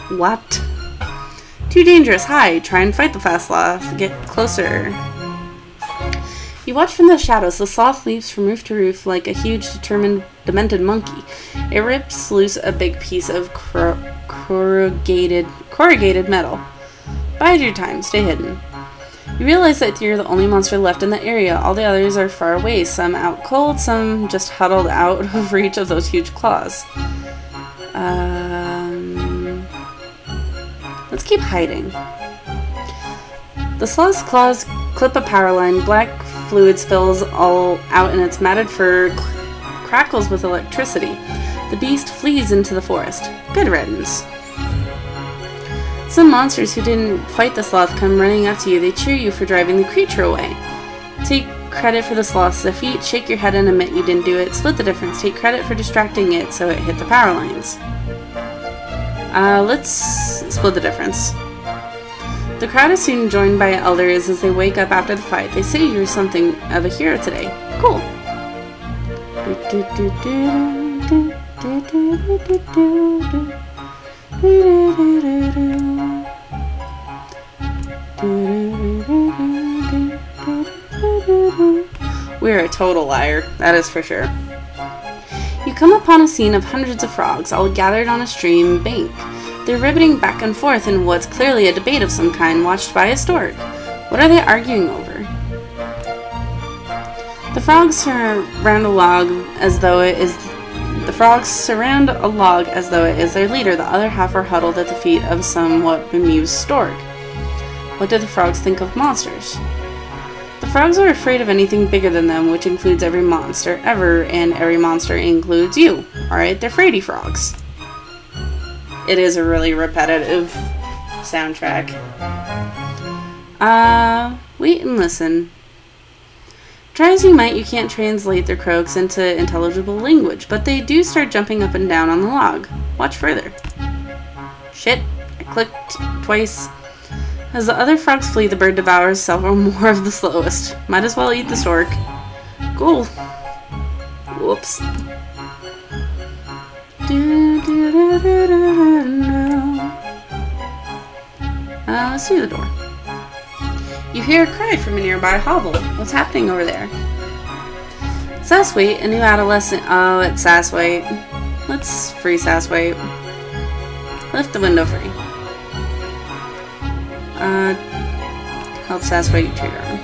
What? Too dangerous. Hi. Try and fight the fast sloth. Get closer. You watch from the shadows. The sloth leaps from roof to roof like a huge, demented monkey. It rips loose a big piece of corrugated metal. Bide your time. Stay hidden. You realize that you're the only monster left in the area. All the others are far away. Some out cold, some just huddled out of reach of those huge claws. Let's keep hiding. The sloth's claws clip a power line. Black fluid spills all out and its matted fur crackles with electricity. The beast flees into the forest. Good riddance. Some monsters who didn't fight the sloth come running up to you. They cheer you for driving the creature away. Take credit for the sloth's defeat. Shake your head and admit you didn't do it. Split the difference. Take credit for distracting it so it hit the power lines. Let's split the difference. The crowd is soon joined by elders as they wake up after the fight. They say you're something of a hero today. Cool. We're a total liar, that is for sure. You come upon a scene of hundreds of frogs, all gathered on a stream bank. They're ribbiting back and forth in what's clearly a debate of some kind, watched by a stork. What are they arguing over? The frogs surround a log as though it is their leader. The other half are huddled at the feet of a somewhat bemused stork. What do the frogs think of monsters? The frogs are afraid of anything bigger than them, which includes every monster ever, and every monster includes you. Alright, they're fraidy frogs. It is a really repetitive soundtrack. Wait and listen. Try as you might, you can't translate their croaks into intelligible language, but they do start jumping up and down on the log. Watch further. Shit, I clicked twice. As the other frogs flee, the bird devours several more of the slowest. Might as well eat the stork. Cool. Whoops. Let's do the door. You hear a cry from a nearby hovel. What's happening over there? Sasswaite, a new adolescent. Oh, it's Sasswaite. Let's free Sasswaite. Lift the window free. Help Sasswaite treat her.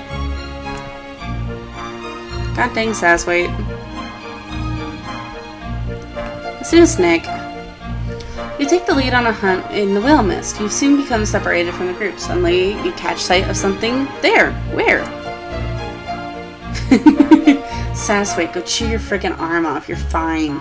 God dang Sasswaite. Let's do a snake. You take the lead on a hunt in the whale mist. You soon become separated from the group. Suddenly, you catch sight of something there. Where? Sasswaite, go chew your freaking arm off. You're fine.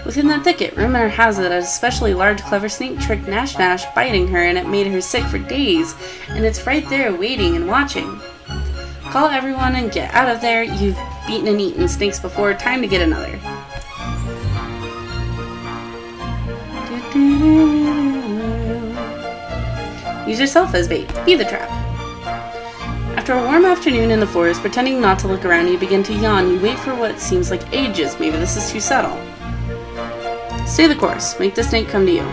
Within the thicket, rumor has it that a especially large, clever snake tricked Nash Nash, biting her, and it made her sick for days. And it's right there, waiting and watching. Call everyone and get out of there. You've beaten and eaten snakes before. Time to get another. Use yourself as bait. Be the trap. After a warm afternoon in the forest, pretending not to look around, you begin to yawn. You wait for what seems like ages. Maybe this is too subtle. Stay the course. Make the snake come to you.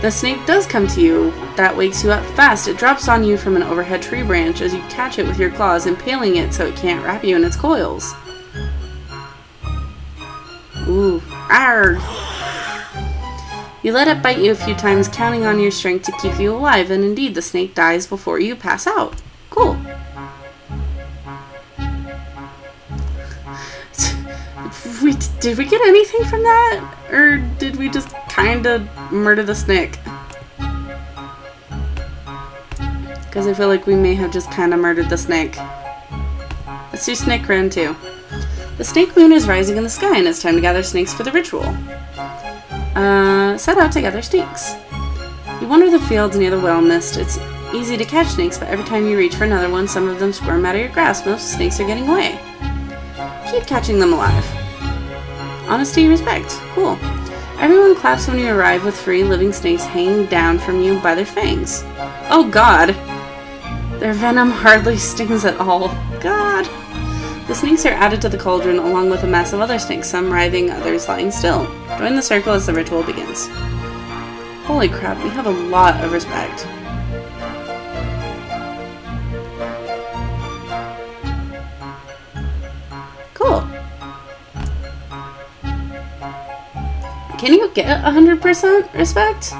The snake does come to you. That wakes you up fast. It drops on you from an overhead tree branch as you catch it with your claws, impaling it so it can't wrap you in its coils. Ooh. Arr! You let it bite you a few times, counting on your strength to keep you alive, and indeed, the snake dies before you pass out. Cool. Did we get anything from that? Or did we just kinda murder the snake? Because I feel like we may have just kinda murdered the snake. Let's do snake round 2. The snake moon is rising in the sky and it's time to gather snakes for the ritual. Set out to gather snakes. You wander the fields near the well mist. It's easy to catch snakes, but every time you reach for another one, some of them squirm out of your grasp. Most snakes are getting away. Keep catching them alive. Honesty and respect. Cool. Everyone claps when you arrive with free living snakes hanging down from you by their fangs. Oh god! Their venom hardly stings at all. God! The snakes are added to the cauldron along with a mass of other snakes, some writhing, others lying still. Join the circle as the ritual begins. Holy crap, we have a lot of respect. Cool. Can you get 100% respect?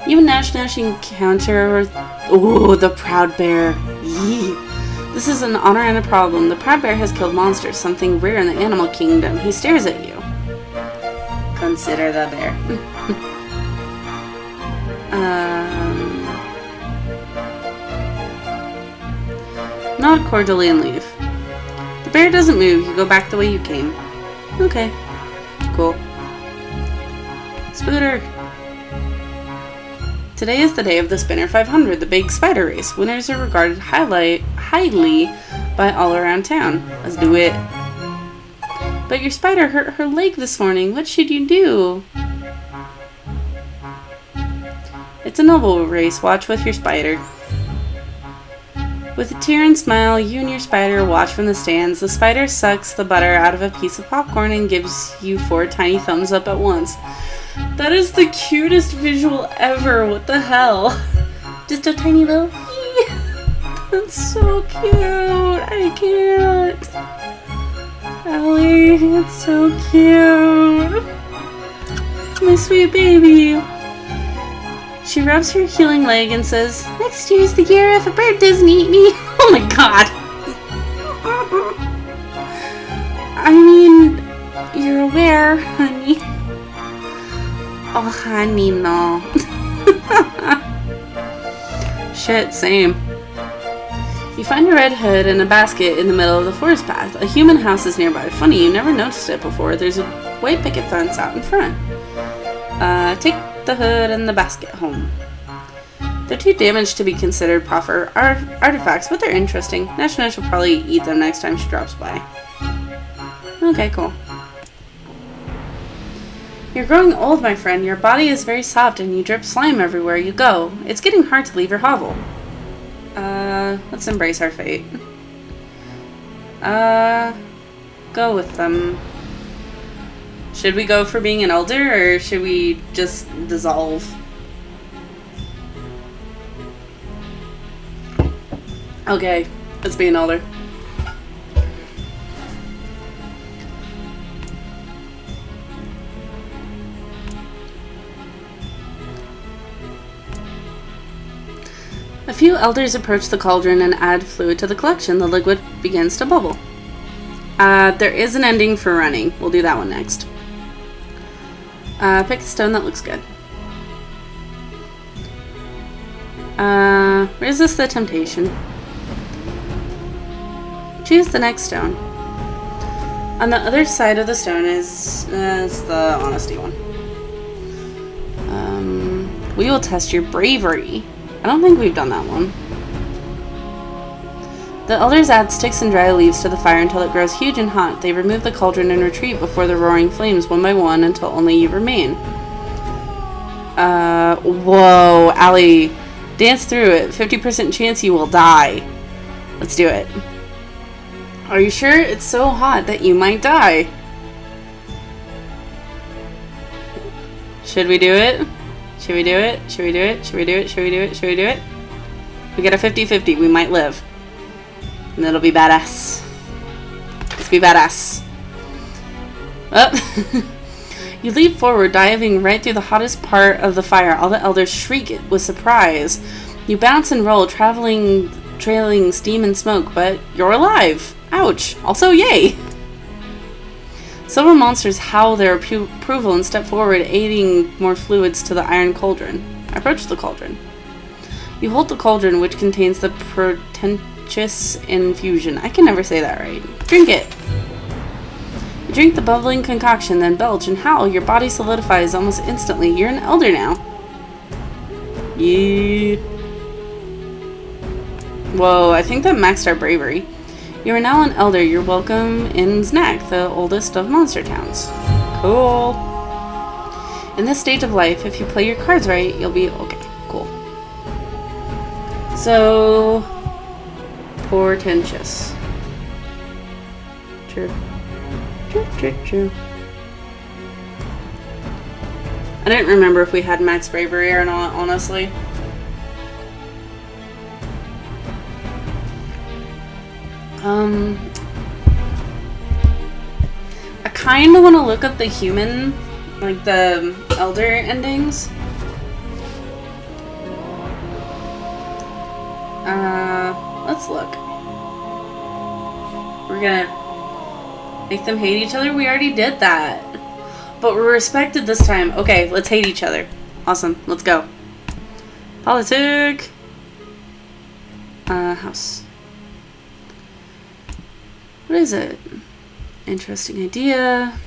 You and Nash Nash encounter... Ooh, the Proud Bear. Yee. This is an honor and a problem. The Proud Bear has killed monsters, something rare in the animal kingdom. He stares at you. Consider the bear. Nod cordially and leave. The bear doesn't move. You go back the way you came. Okay. Cool. Spooter. Today is the day of the Spinner 500, the big spider race. Winners are regarded highly by all around town. Let's do it. But your spider hurt her leg this morning. What should you do? It's a noble race. Watch with your spider. With a tear and smile, you and your spider watch from the stands. The spider sucks the butter out of a piece of popcorn and gives you 4 tiny thumbs up at once. That is the cutest visual ever. What the hell? Just a tiny little... That's so cute. I can't. Allie, it's so cute. My sweet baby. She rubs her healing leg and says, "Next year's the year if a bird doesn't eat me." Oh my god. I mean, you're aware, honey. Oh, honey, no. Shit, same. You find a red hood and a basket in the middle of the forest path. A human house is nearby. Funny, you never noticed it before. There's a white picket fence out in front. Take the hood and the basket home. They're too damaged to be considered proper artifacts, but they're interesting. Nash Nash will probably eat them next time she drops by. Okay, cool. You're growing old, my friend. Your body is very soft and you drip slime everywhere you go. It's getting hard to leave your hovel. Let's embrace our fate. Go with them. Should we go for being an elder, or should we just dissolve? Okay, let's be an elder. A few elders approach the cauldron and add fluid to the collection. The liquid begins to bubble. There is an ending for running. We'll do that one next. Pick a stone that looks good. Resist the temptation. Choose the next stone. On the other side of the stone is the honesty one. We will test your bravery. I don't think we've done that one. The elders add sticks and dry leaves to the fire until it grows huge and hot. They remove the cauldron and retreat before the roaring flames one by one until only you remain. Whoa, Allie. Dance through it. 50% chance you will die. Let's do it. Are you sure? It's so hot that you might die. Should we do it? Should we do it? Should we do it? Should we do it? Should we do it? Should we do it? We get a 50-50. We might live. And it'll be badass. Let's be badass. Oh. You leap forward, diving right through the hottest part of the fire. All the elders shriek with surprise. You bounce and roll, trailing steam and smoke, but you're alive. Ouch. Also, yay. Silver monsters howl their approval and step forward, aiding more fluids to the iron cauldron. Approach the cauldron. You hold the cauldron, which contains the pretentious infusion. I can never say that right. Drink it. You drink the bubbling concoction, then belch and howl. Your body solidifies almost instantly. You're an elder now. Yeah. Whoa, I think that maxed our bravery. You are now an elder. You're welcome in Znak, the oldest of monster towns. Cool. In this stage of life, if you play your cards right, you'll be okay. Cool. So, portentous. True. True. I didn't remember if we had max bravery or not, honestly. I kind of want to look up the human, like the elder endings. Let's look. We're gonna make them hate each other? We already did that. But we're respected this time. Okay, let's hate each other. Awesome, let's go. Politic. House. What is it? Interesting idea.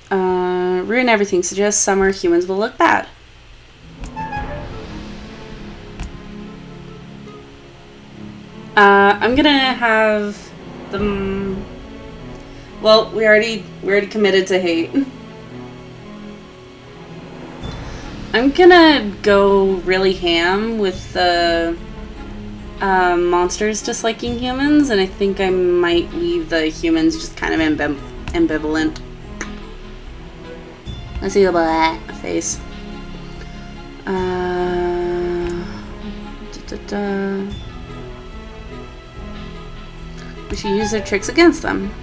Ruin everything. Suggest summer humans will look bad. I'm gonna have them. Well, we already committed to hate. I'm gonna go really ham with the monsters disliking humans, and I think I might leave the humans just kind of ambivalent. Let's see about that face. We should use their tricks against them.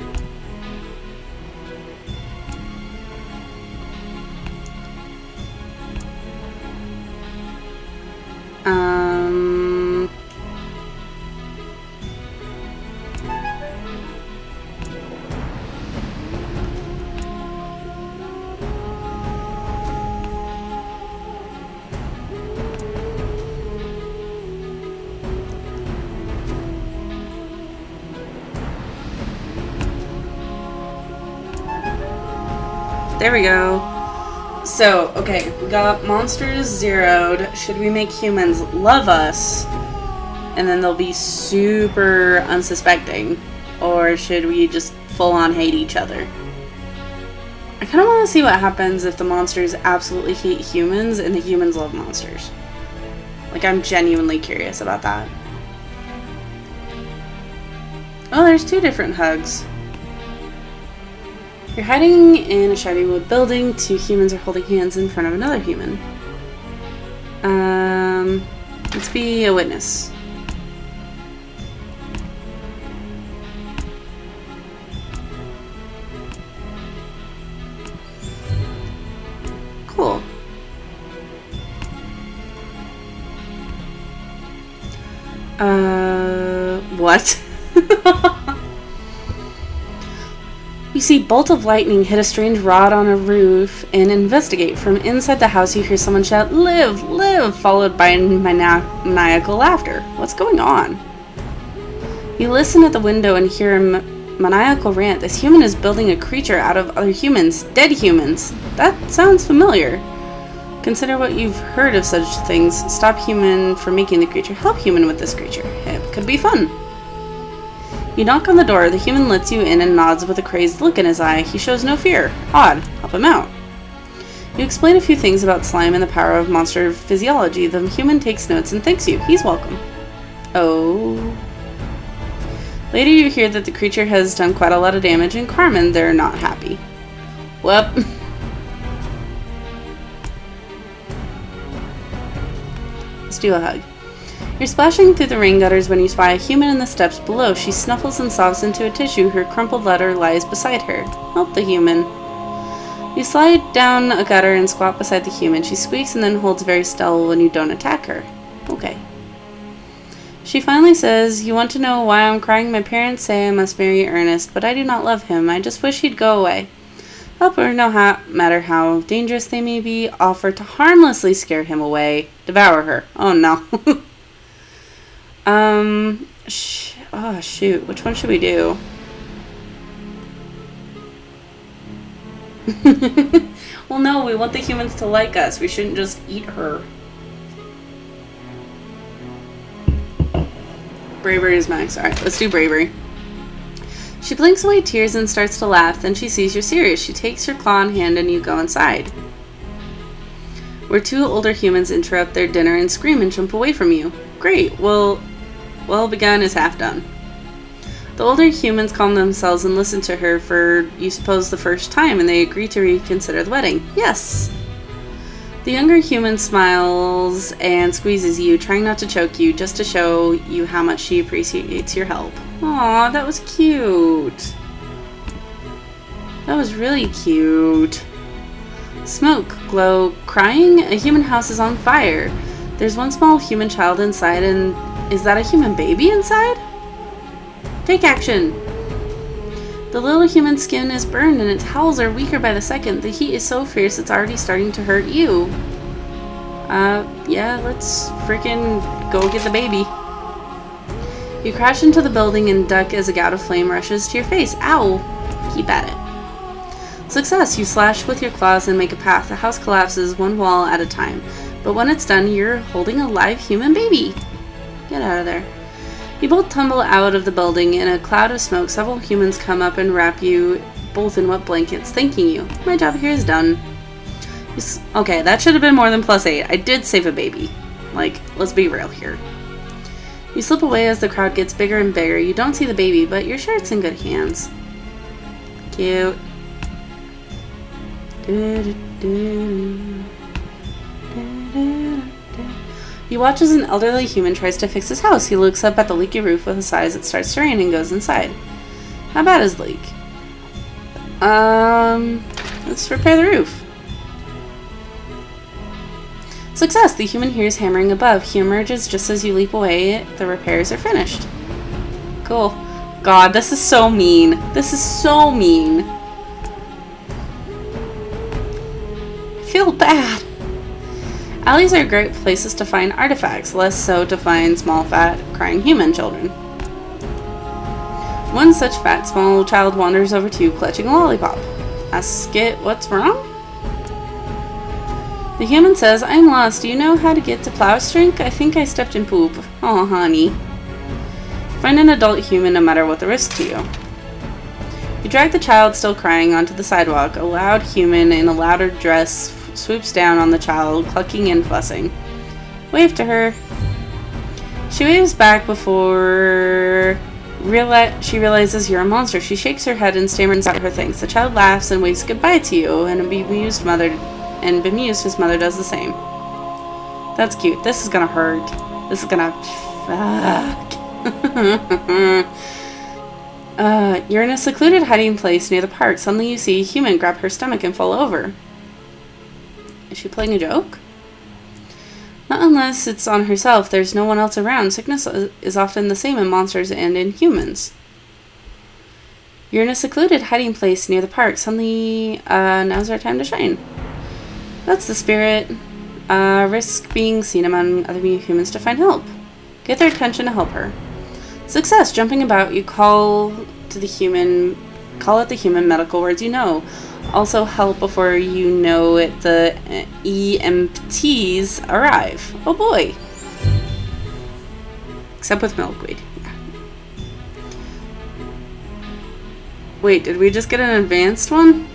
There we go. So, okay, we got monsters zeroed. Should we make humans love us? And then they'll be super unsuspecting? Or should we just full on hate each other? I kind of want to see what happens if the monsters absolutely hate humans and the humans love monsters. Like, I'm genuinely curious about that. Oh, there's two different hugs. You're hiding in a shiny wood building. Two humans are holding hands in front of another human. Let's be a witness. Cool. What? You see bolt of lightning hit a strange rod on a roof and investigate. From inside the house you hear someone shout, "Live! Live!" followed by maniacal laughter. What's going on? You listen at the window and hear a maniacal rant. This human is building a creature out of other humans. Dead humans. That sounds familiar. Consider what you've heard of such things. Stop human from making the creature. Help human with this creature. It could be fun. You knock on the door. The human lets you in and nods with a crazed look in his eye. He shows no fear. Odd. Help him out. You explain a few things about slime and the power of monster physiology. The human takes notes and thanks you. He's welcome. Oh. Later you hear that the creature has done quite a lot of damage in Carmen. They're not happy. Well. Let's do a hug. You're splashing through the rain gutters when you spy a human in the steps below. She snuffles and sobs into a tissue. Her crumpled letter lies beside her. Help the human. You slide down a gutter and squat beside the human. She squeaks and then holds very still when you don't attack her. Okay. She finally says, "You want to know why I'm crying? My parents say I must marry Ernest, but I do not love him. I just wish he'd go away. Help or no matter how dangerous they may be, offer to harmlessly scare him away. Devour her. Oh no. Oh shoot. Which one should we do? Well, no, we want the humans to like us. We shouldn't just eat her. Bravery is max. Alright, let's do bravery. She blinks away tears and starts to laugh. Then she sees you're serious. She takes your claw in hand and you go inside. Where two older humans interrupt their dinner and scream and jump away from you. Great. Well begun is half done. The older humans calm themselves and listen to her for, you suppose, the first time, and they agree to reconsider the wedding. Yes. The younger human smiles and squeezes you, trying not to choke you, just to show you how much she appreciates your help. Aw, that was cute. That was really cute. Smoke, glow, crying? A human house is on fire. There's one small human child inside, and is that a human baby inside? Take action! The little human skin is burned and its howls are weaker by the second. The heat is so fierce it's already starting to hurt you. Yeah, let's freaking go get the baby. You crash into the building and duck as a gout of flame rushes to your face. Ow! Keep at it. Success! You slash with your claws and make a path. The house collapses one wall at a time. But when it's done, you're holding a live human baby. Get out of there. You both tumble out of the building. In a cloud of smoke, several humans come up and wrap you both in wet blankets, thanking you. My job here is done. Okay, that should have been more than +8. I did save a baby. Like, let's be real here. You slip away as the crowd gets bigger and bigger. You don't see the baby, but you're sure it's in good hands. Cute. You watch as an elderly human tries to fix his house. He looks up at the leaky roof with a sigh as it starts to rain and goes inside. How bad is the leak? Let's repair the roof. Success! The human hears hammering above. He emerges just as you leap away. The repairs are finished. Cool. God, this is so mean. This is so mean. I feel bad. Alleys are great places to find artifacts, less so to find small, fat, crying human children. One such fat, small child wanders over to you, clutching a lollipop. Ask it what's wrong? The human says, I'm lost. Do you know how to get to Plowstrink? I think I stepped in poop. Oh, honey. Find an adult human no matter what the risk to you. You drag the child, still crying, onto the sidewalk. A loud human in a louder dress swoops down on the child, clucking and fussing. Wave to her. She waves back before she realizes you're a monster. She shakes her head and stammers out her thanks. The child laughs and waves goodbye to you, and bemused his mother does the same. That's cute. This is gonna hurt. This is gonna fuck. You're in a secluded hiding place near the park. Suddenly you see a human grab her stomach and fall over. Is she playing a joke? Not unless it's on herself. There's no one else around. Sickness is often the same in monsters and in humans. You're in a secluded hiding place near the park. Suddenly, now's our time to shine. That's the spirit. Risk being seen among other humans to find help. Get their attention to help her. Success! Jumping about, you call at the human medical words you know. Also help before you know it, the EMTs arrive. Oh boy. Except with milkweed. Yeah. Wait, did we just get an advanced one?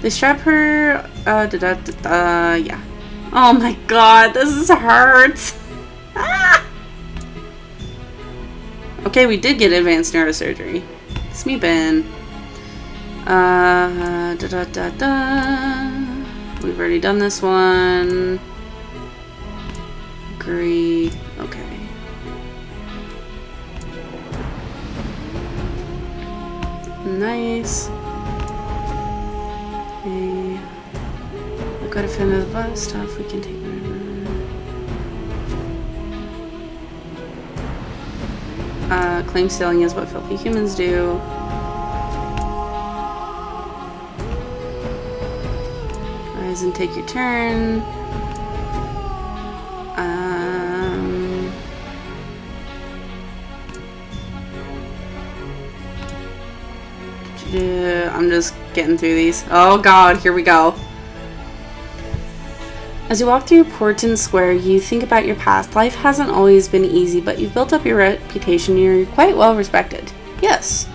They strap her, yeah. Oh my god, this hurts. Ah! Okay, we did get advanced neurosurgery. It's me, Ben. We've already done this one. Agree. Okay. Nice. Okay. I've got a fin of the butt stuff. We can take whatever. Claim stealing is what filthy humans do. Pause and take your turn. I'm just getting through these. Oh god, here we go. As you walk through Porton Square, you think about your past. Life hasn't always been easy, but you've built up your reputation and you're quite well respected. Yes.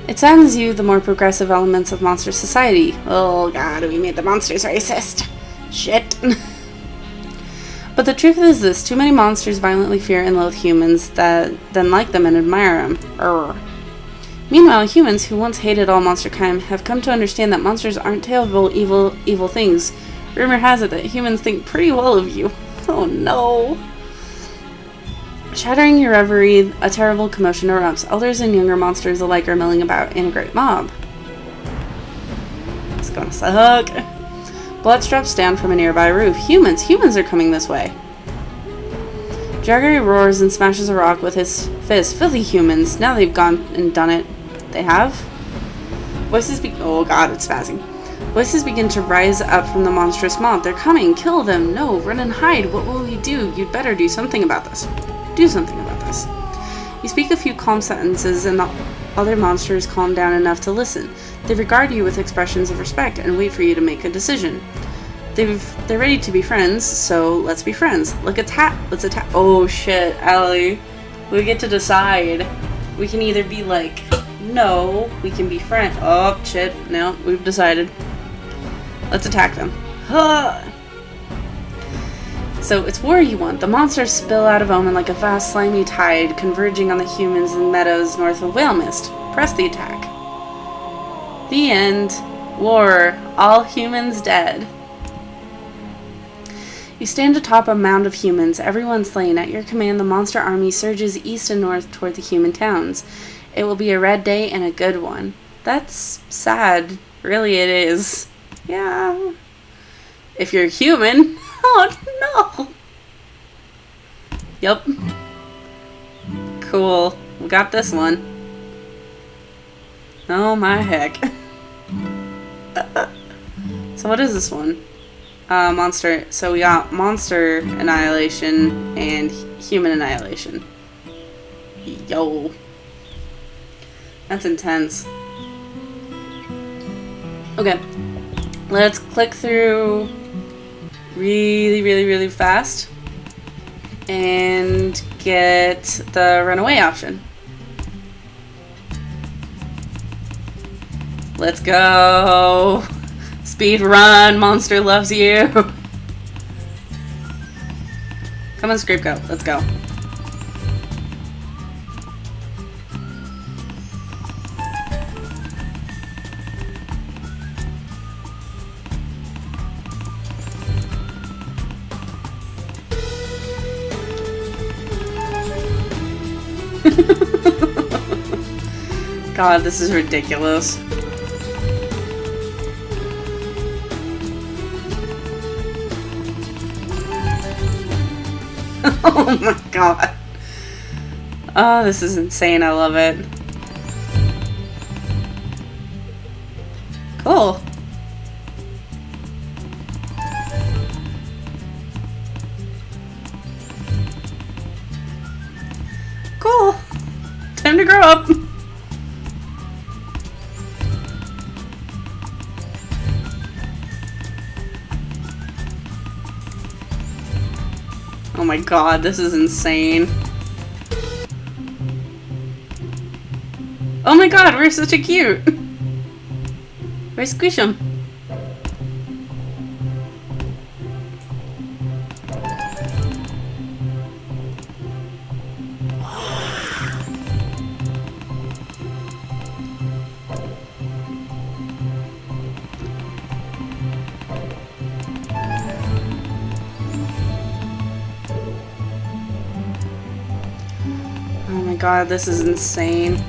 It saddens you the more progressive elements of monster society. Oh god, we made the monsters racist. Shit. But the truth is this, too many monsters violently fear and loathe humans that then like them and admire them. Meanwhile, humans who once hated all monster kind have come to understand that monsters aren't terrible, evil things. Rumor has it that humans think pretty well of you. Oh no. Shattering your reverie, a terrible commotion erupts. Elders and younger monsters alike are milling about in a great mob. It's gonna suck. Blood drops down from a nearby roof. Humans are coming this way. Jaggery roars and smashes a rock with his fist. Filthy humans. Now they've gone and done it. They have? Voices oh god, it's spazzing. Voices begin to rise up from the monstrous mob. They're coming. Kill them. No, run and hide. What will we do? You'd better do something about this. Do something about this. You speak a few calm sentences and the other monsters calm down enough to listen. They regard you with expressions of respect and wait for you to make a decision. They're ready to be friends, so let's be friends. Let's attack. Oh shit, Allie. We get to decide. We can either be like, no, we can be friends. Oh shit, no, we've decided. Let's attack them. So it's war you want. The monsters spill out of Omen like a vast slimy tide, converging on the humans in meadows north of Whale Mist. Press the attack. The end. War. All humans dead. You stand atop a mound of humans, everyone slain. At your command, the monster army surges east and north toward the human towns. It will be a red day and a good one. That's sad. Really, it is. Yeah. If you're human. Oh, no. Yep. Cool. We got this one. Oh, my heck. So what is this one? Monster. So we got monster annihilation and human annihilation. Yo. That's intense. Okay. Let's click through really fast and get the runaway option. Let's go. Speed run, monster loves you. Come on, Scrape Go. Let's go. God, this is ridiculous. Oh my god. Oh, this is insane. I love it. Cool. Cool. Time to grow up. Oh my god, this is insane. Oh my god, we're such a cute. Where's Squish'em? Oh my god, this is insane.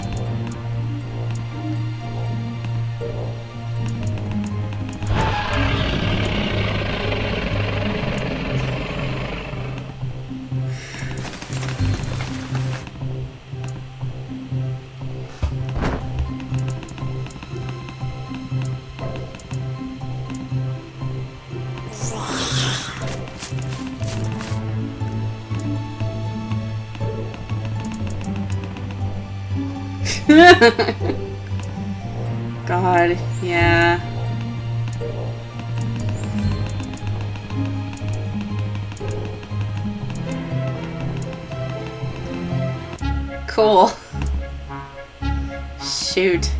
God, yeah. Cool. Shoot.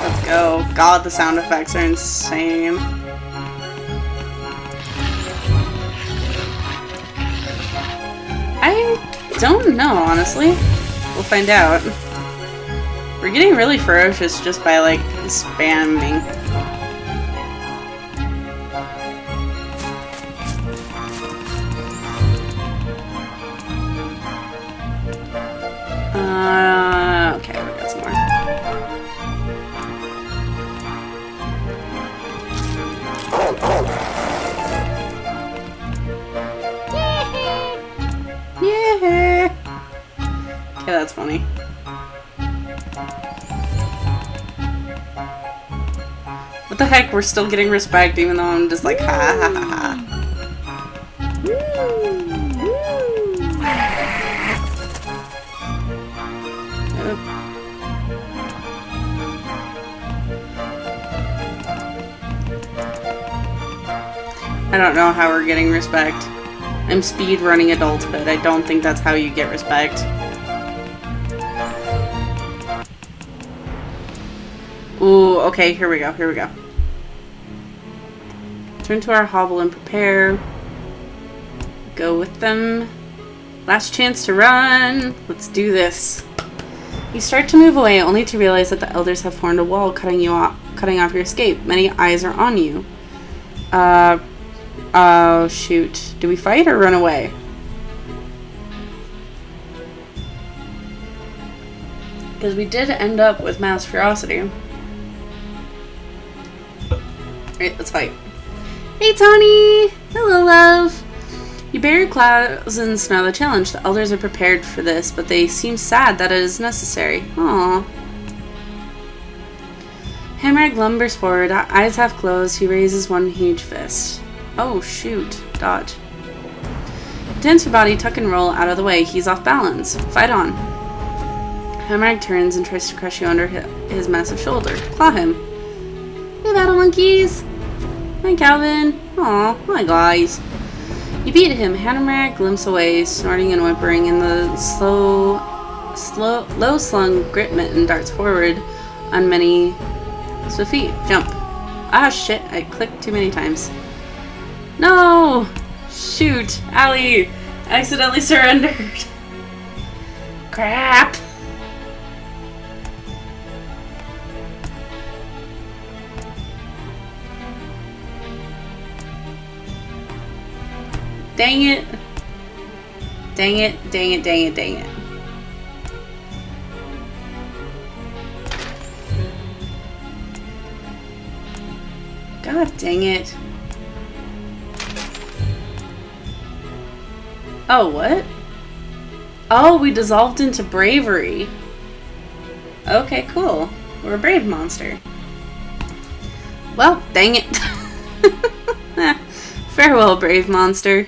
Let's go. God, the sound effects are insane. I don't know, honestly. We'll find out. We're getting really ferocious just by, like, spamming. Okay, we got some more. Yeah. Okay, that's funny. What the heck? We're still getting respect even though I'm just like ha ha ha ha. I don't know how we're getting respect. I'm speed running adulthood. I don't think that's how you get respect. Ooh, okay, here we go, here we go. Turn to our hovel and prepare. Go with them. Last chance to run. Let's do this. You start to move away only to realize that the elders have formed a wall cutting off your escape. Many eyes are on you. Oh, shoot. Do we fight or run away? Because we did end up with mass ferocity. Alright, let's fight. Hey, Tony! Hello, love! You bare your claws and smell the challenge. The elders are prepared for this, but they seem sad that it is necessary. Aww. Hammerhead lumbers forward, eyes half closed. He raises one huge fist. Oh, shoot. Dodge. Dance your body, tuck and roll out of the way. He's off balance. Fight on. Hammerhead turns and tries to crush you under his massive shoulder. Claw him. Hey, battle monkeys. Hi, Calvin. Aw, hi, guys. You beat him. Hammerhead limps away, snorting and whimpering, and the low-slung grit mitten darts forward on many swift feet. Jump. Ah, shit. I clicked too many times. No! Shoot! Allie! I accidentally surrendered. Crap! Dang it. Dang it, dang it, dang it, dang it. God dang it. Oh, what? Oh, we dissolved into Bravery. Okay, cool. We're a brave monster. Well, dang it. Farewell, brave monster.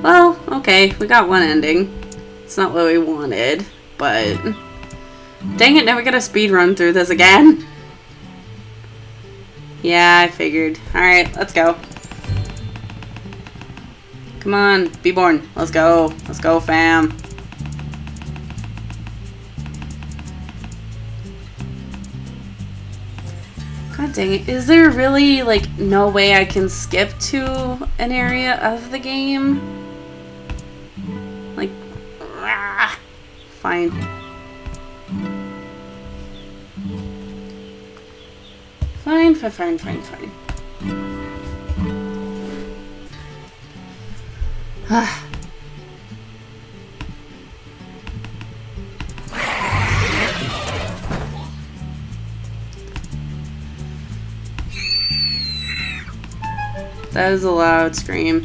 Well, okay, we got one ending. It's not what we wanted, but... Dang it, now we gotta speed run through this again. Yeah, I figured. Alright, let's go. Come on, be born. Let's go. Let's go, fam. God dang it. Is there really, like, no way I can skip to an area of the game? Like, rah. Fine. Fine, fine, fine, fine, fine. That is a loud scream.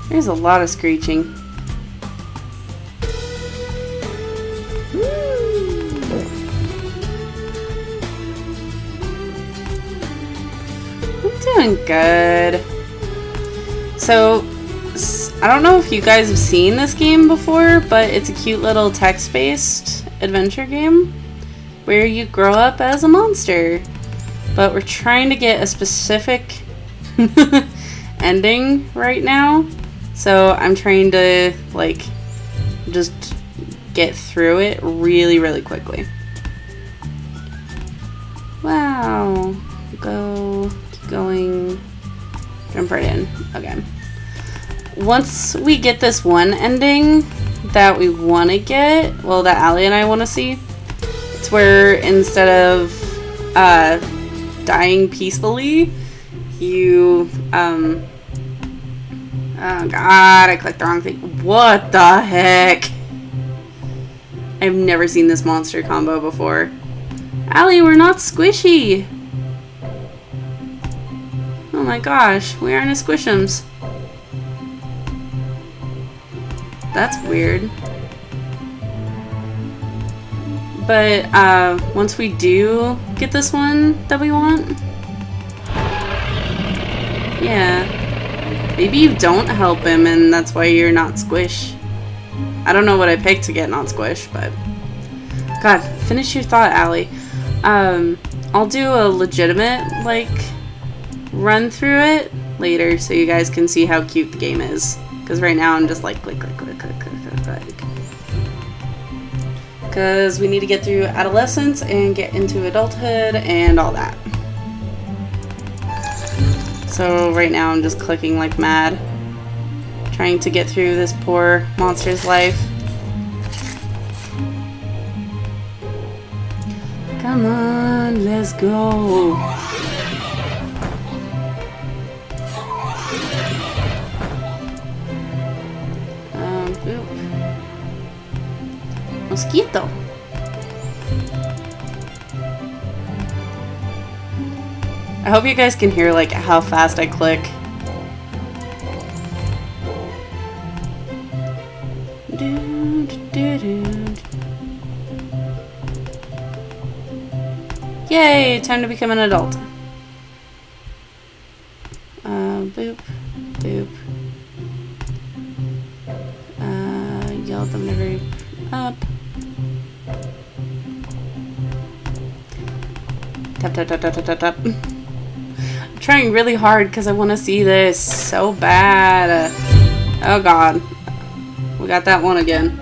There's a lot of screeching. I'm doing good. So, I don't know if you guys have seen this game before, but it's a cute little text-based adventure game where you grow up as a monster. But we're trying to get a specific ending right now. So I'm trying to, like, just get through it really, really quickly. Wow. Go. Keep going. Jump right in. Okay. Once we get this one ending that we want to get, well, that Allie and I want to see, it's where instead of dying peacefully, you, oh god, I clicked the wrong thing. What the heck? I've never seen this monster combo before. Allie, we're not squishy. Oh my gosh, we aren't a squishums. That's weird. But once we do get this one that we want, yeah, maybe you don't help him and that's why you're not squish. I don't know what I picked to get not squish, but god, finish your thought, Allie. I'll do a legitimate, like, run through it later so you guys can see how cute the game is. Because right now I'm just like click, click, click, click, click, click, click. Because we need to get through adolescence and get into adulthood and all that. So right now I'm just clicking like mad. Trying to get through this poor monster's life. Come on, let's go. Mosquito. I hope you guys can hear like how fast I click. Yay, time to become an adult. Boop, boop. Yell them never up. Tap, tap, tap, tap, tap, tap, tap. I'm trying really hard because I want to see this so bad. Oh god. We got that one again.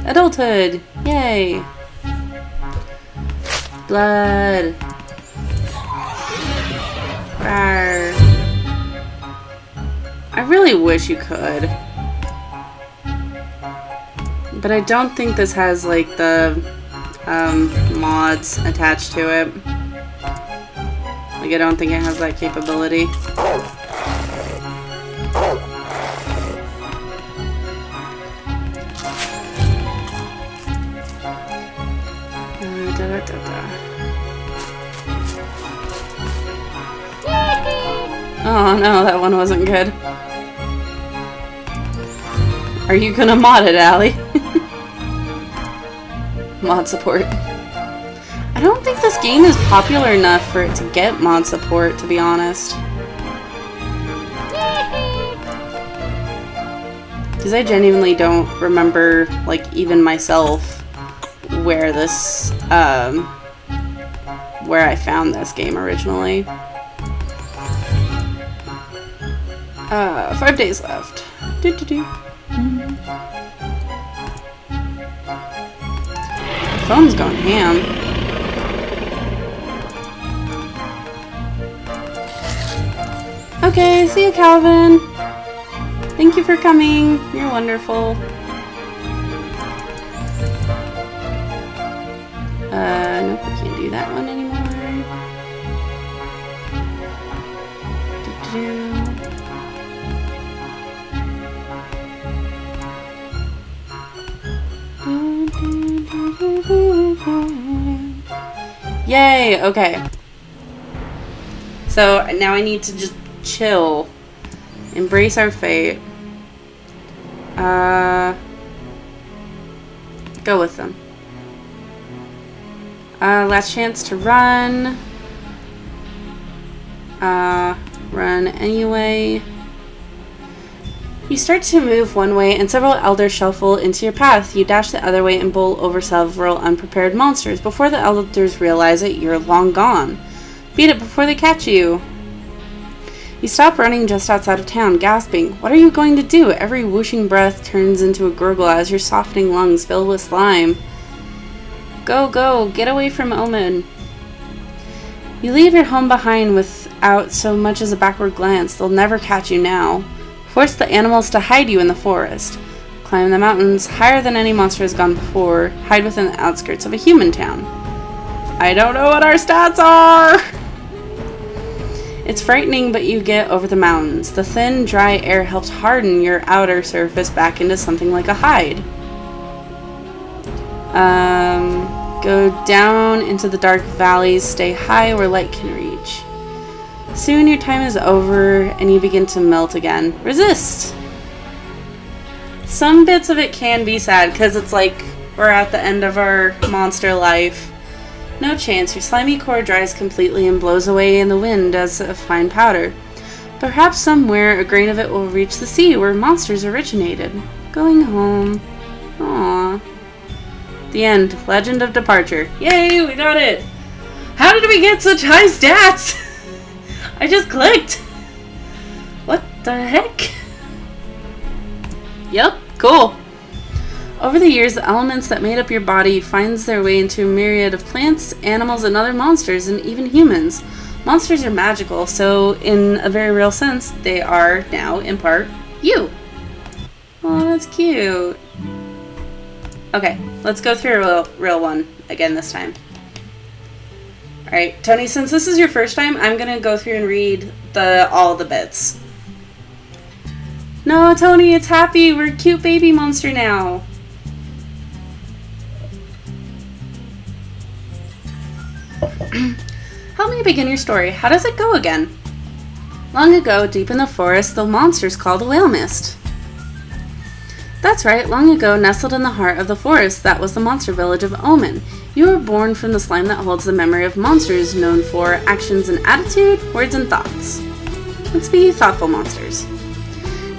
Adulthood. Yay. Blood. Rawr. I really wish you could. But I don't think this has like the mods attached to it. Like I don't think it has that capability. Oh no, that one wasn't good. Are you gonna mod it, Allie? Mod support. I don't think this game is popular enough for it to get mod support, to be honest. Because I genuinely don't remember, like, even myself, where this, where I found this game originally. 5 days left. Phone's going ham. Okay, see you, Calvin. Thank you for coming. You're wonderful. Nope, we can't do that one anymore. Yay, okay. So now I need to just chill. Embrace our fate. Go with them. Last chance to run. Run anyway. You start to move one way and several elders shuffle into your path. You dash the other way and bowl over several unprepared monsters. Before the elders realize it, you're long gone. Beat it before they catch you. You stop running just outside of town, gasping. What are you going to do? Every whooshing breath turns into a gurgle as your softening lungs fill with slime. Go, go, get away from Omen. You leave your home behind without so much as a backward glance. They'll never catch you now. Force the animals to hide you in the forest. Climb the mountains higher than any monster has gone before. Hide within the outskirts of a human town. I don't know what our stats are! It's frightening, but you get over the mountains. The thin, dry air helps harden your outer surface back into something like a hide. Go down into the dark valleys. Stay high where light can reach. Soon your time is over and you begin to melt again. Resist! Some bits of it can be sad because it's like we're at the end of our monster life. No chance. Your slimy core dries completely and blows away in the wind as a fine powder. Perhaps somewhere a grain of it will reach the sea where monsters originated. Going home. Aww. The end. Legend of Departure. Yay, we got it! How did we get such high stats? I just clicked! What the heck? Yep, cool. Over the years, the elements that made up your body finds their way into a myriad of plants, animals, and other monsters, and even humans. Monsters are magical, so in a very real sense, they are now, in part, you. Oh, that's cute. Okay, let's go through a real one again this time. Alright, Tony, since this is your first time, I'm going to go through and read all the bits. No, Tony, it's happy. We're a cute baby monster now. Help me begin your story. How does it go again? Long ago, deep in the forest, the monsters called a whale mist. That's right, long ago, nestled in the heart of the forest, that was the monster village of Omen. You were born from the slime that holds the memory of monsters, known for actions and attitude, words and thoughts. Let's be thoughtful monsters.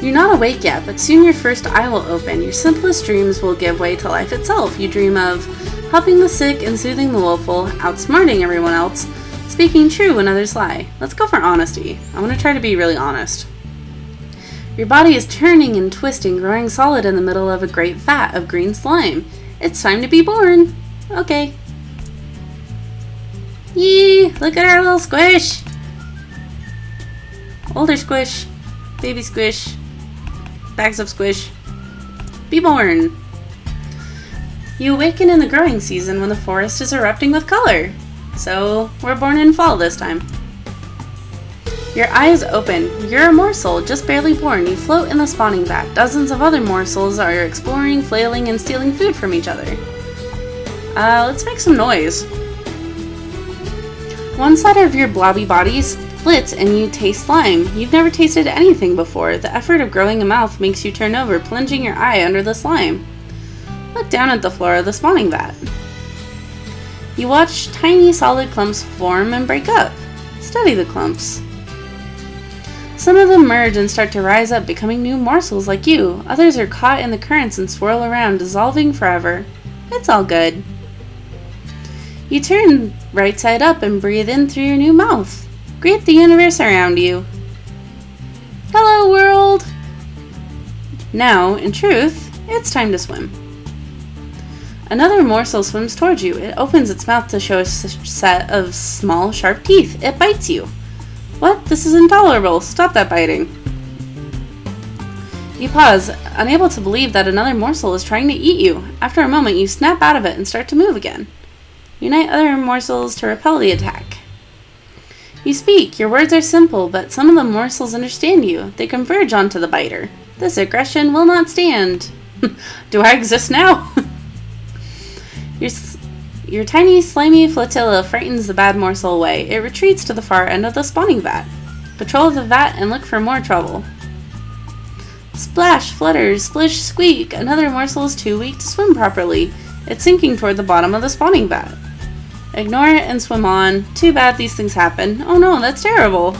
You're not awake yet, but soon your first eye will open. Your simplest dreams will give way to life itself. You dream of helping the sick and soothing the willful, outsmarting everyone else, speaking true when others lie. Let's go for honesty. I want to try to be really honest. Your body is turning and twisting, growing solid in the middle of a great vat of green slime. It's time to be born. Okay. Yee! Look at our little squish! Older squish. Baby squish. Bags of squish. Be born! You awaken in the growing season when the forest is erupting with color. So, we're born in fall this time. Your eyes open. You're a morsel, just barely born. You float in the spawning vat. Dozens of other morsels are exploring, flailing, and stealing food from each other. Let's make some noise. One side of your blobby body splits and you taste slime. You've never tasted anything before. The effort of growing a mouth makes you turn over, plunging your eye under the slime. Look down at the floor of the spawning vat. You watch tiny solid clumps form and break up. Study the clumps. Some of them merge and start to rise up, becoming new morsels like you. Others are caught in the currents and swirl around, dissolving forever. It's all good. You turn right side up and breathe in through your new mouth. Greet the universe around you. Hello, world! Now, in truth, it's time to swim. Another morsel swims towards you. It opens its mouth to show a set of small, sharp teeth. It bites you. What? This is intolerable. Stop that biting. You pause, unable to believe that another morsel is trying to eat you. After a moment, you snap out of it and start to move again. Unite other morsels to repel the attack. You speak. Your words are simple, but some of the morsels understand you. They converge onto the biter. This aggression will not stand. Do I exist now? Your tiny, slimy flotilla frightens the bad morsel away. It retreats to the far end of the spawning vat. Patrol the vat and look for more trouble. Splash, flutter, splish, squeak. Another morsel is too weak to swim properly. It's sinking toward the bottom of the spawning vat. Ignore it and swim on. Too bad these things happen. Oh no, that's terrible.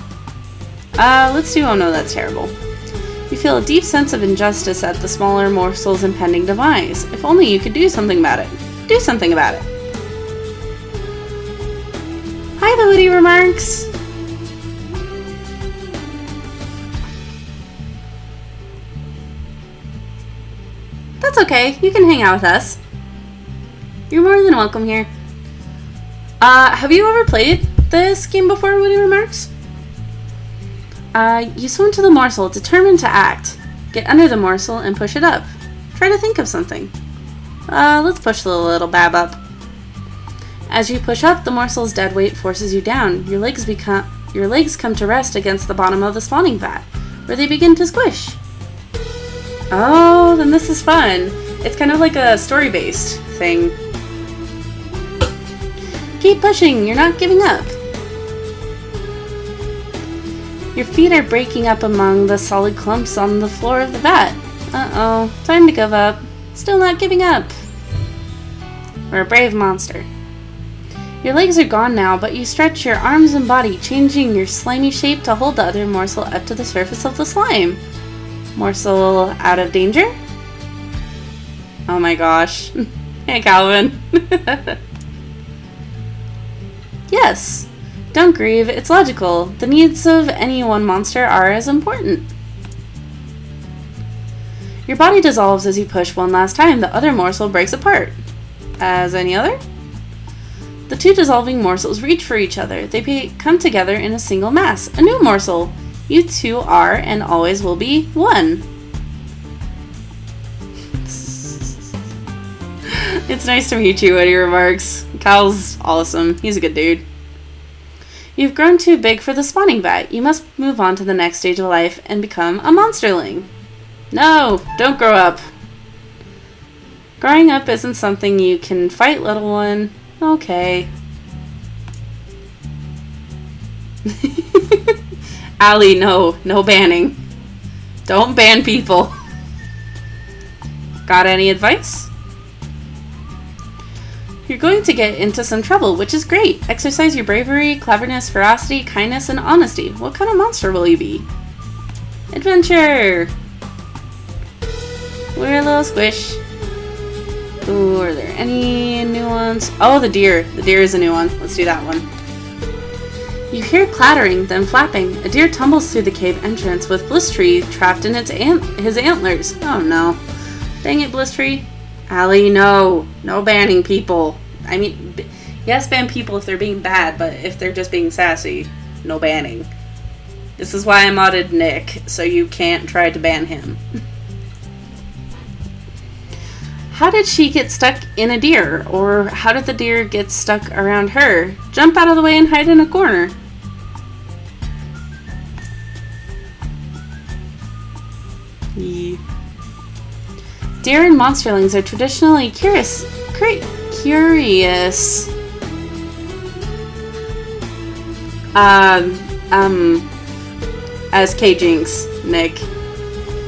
Let's do oh no, that's terrible. You feel a deep sense of injustice at the smaller morsel's impending demise. If only you could do something about it. Do something about it. Hi, the witty remarks. That's okay. You can hang out with us. You're more than welcome here. Have you ever played this game before, Witty Remarks? You swim to the morsel, determined to act. Get under the morsel and push it up. Try to think of something. Let's push the little bab up. As you push up, the morsel's dead weight forces you down. Your legs come to rest against the bottom of the spawning vat, where they begin to squish. Oh, then this is fun. It's kind of like a story-based thing. Keep pushing, you're not giving up. Your feet are breaking up among the solid clumps on the floor of the vat. Uh-oh, time to give up. Still not giving up. We're a brave monster. Your legs are gone now, but you stretch your arms and body, changing your slimy shape to hold the other morsel up to the surface of the slime. Morsel out of danger? Oh my gosh. Hey, Calvin. Yes. Don't grieve, it's logical. The needs of any one monster are as important. Your body dissolves as you push one last time. The other morsel breaks apart. As any other? The two dissolving morsels reach for each other. They come together in a single mass. A new morsel. You two are and always will be one. It's nice to meet you, Witty Remarks. Cal's awesome. He's a good dude. You've grown too big for the spawning vat. You must move on to the next stage of life and become a monsterling. No, don't grow up. Growing up isn't something you can fight, little one. Okay. Allie, no banning. Don't ban people. Got any advice? You're going to get into some trouble, which is great. Exercise your bravery, cleverness, ferocity, kindness, and honesty. What kind of monster will you be? Adventure! We're a little squish. Ooh, are there any new ones? Oh, the deer. The deer is a new one. Let's do that one. You hear clattering, then flapping. A deer tumbles through the cave entrance with Blizz Tree trapped in his antlers. Oh no. Dang it, Blizz Tree. Allie, no. No banning people. I mean, yes, ban people if they're being bad, but if they're just being sassy, no banning. This is why I modded Nick, so you can't try to ban him. How did she get stuck in a deer? Or how did the deer get stuck around her? Jump out of the way and hide in a corner. Yeah. Deer and monsterlings are traditionally curious. As K-Jinx, Nick.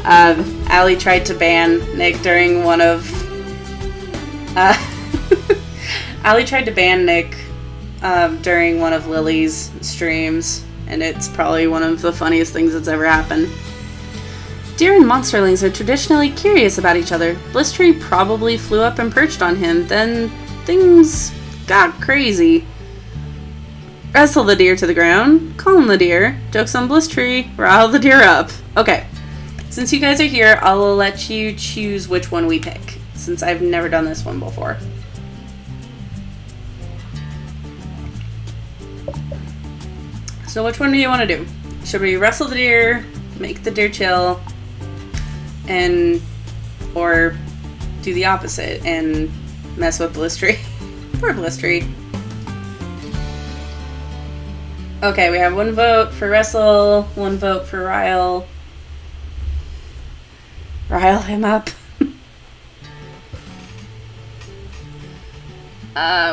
Allie tried to ban Nick during one of Allie tried to ban Nick during one of Lily's streams, and it's probably one of the funniest things that's ever happened. Deer and monsterlings are traditionally curious about each other. Blizz Tree probably flew up and perched on him, then things got crazy. Wrestle the deer to the ground, calm the deer, jokes on Blizz Tree, rile the deer up. Okay, since you guys are here, I'll let you choose which one we pick, since I've never done this one before. So which one do you want to do? Should we wrestle the deer, make the deer chill, or do the opposite and mess with Blizz Tree? Poor Blizz Tree. Okay, we have one vote for wrestle, one vote for rile. Rile him up.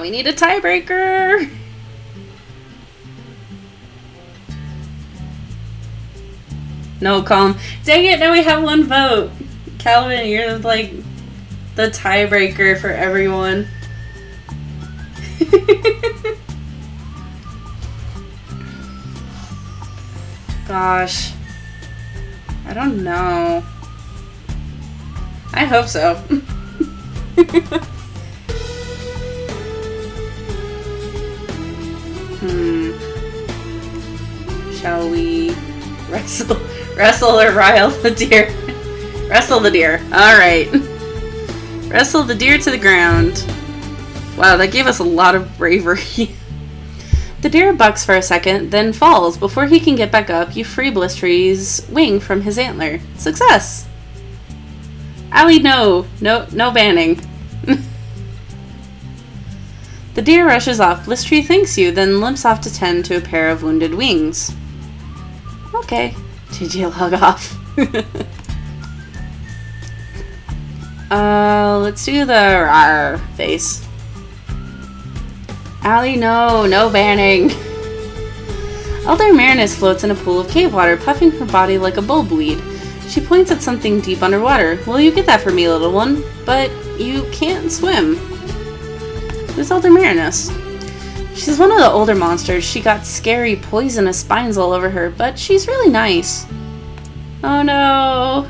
We need a tiebreaker. No, calm. Dang it, now we have one vote. Calvin, you're like the tiebreaker for everyone. Gosh. I don't know. I hope so. Shall we wrestle or rile the deer? Wrestle the deer. Alright. Wrestle the deer to the ground. Wow, that gave us a lot of bravery. The deer bucks for a second, then falls. Before he can get back up, you free Blizz Tree's wing from his antler. Success! Allie, no banning. The deer rushes off. Blizz Tree thanks you, then limps off to tend to a pair of wounded wings. Okay. GG, log off. Let's do the rawr face. Allie, no banning. Elder Marinus floats in a pool of cave water, puffing her body like a bulbweed. She points at something deep underwater. Will you get that for me, little one? But you can't swim. Who's Elder Marinus? She's one of the older monsters. She got scary, poisonous spines all over her, but she's really nice. Oh no.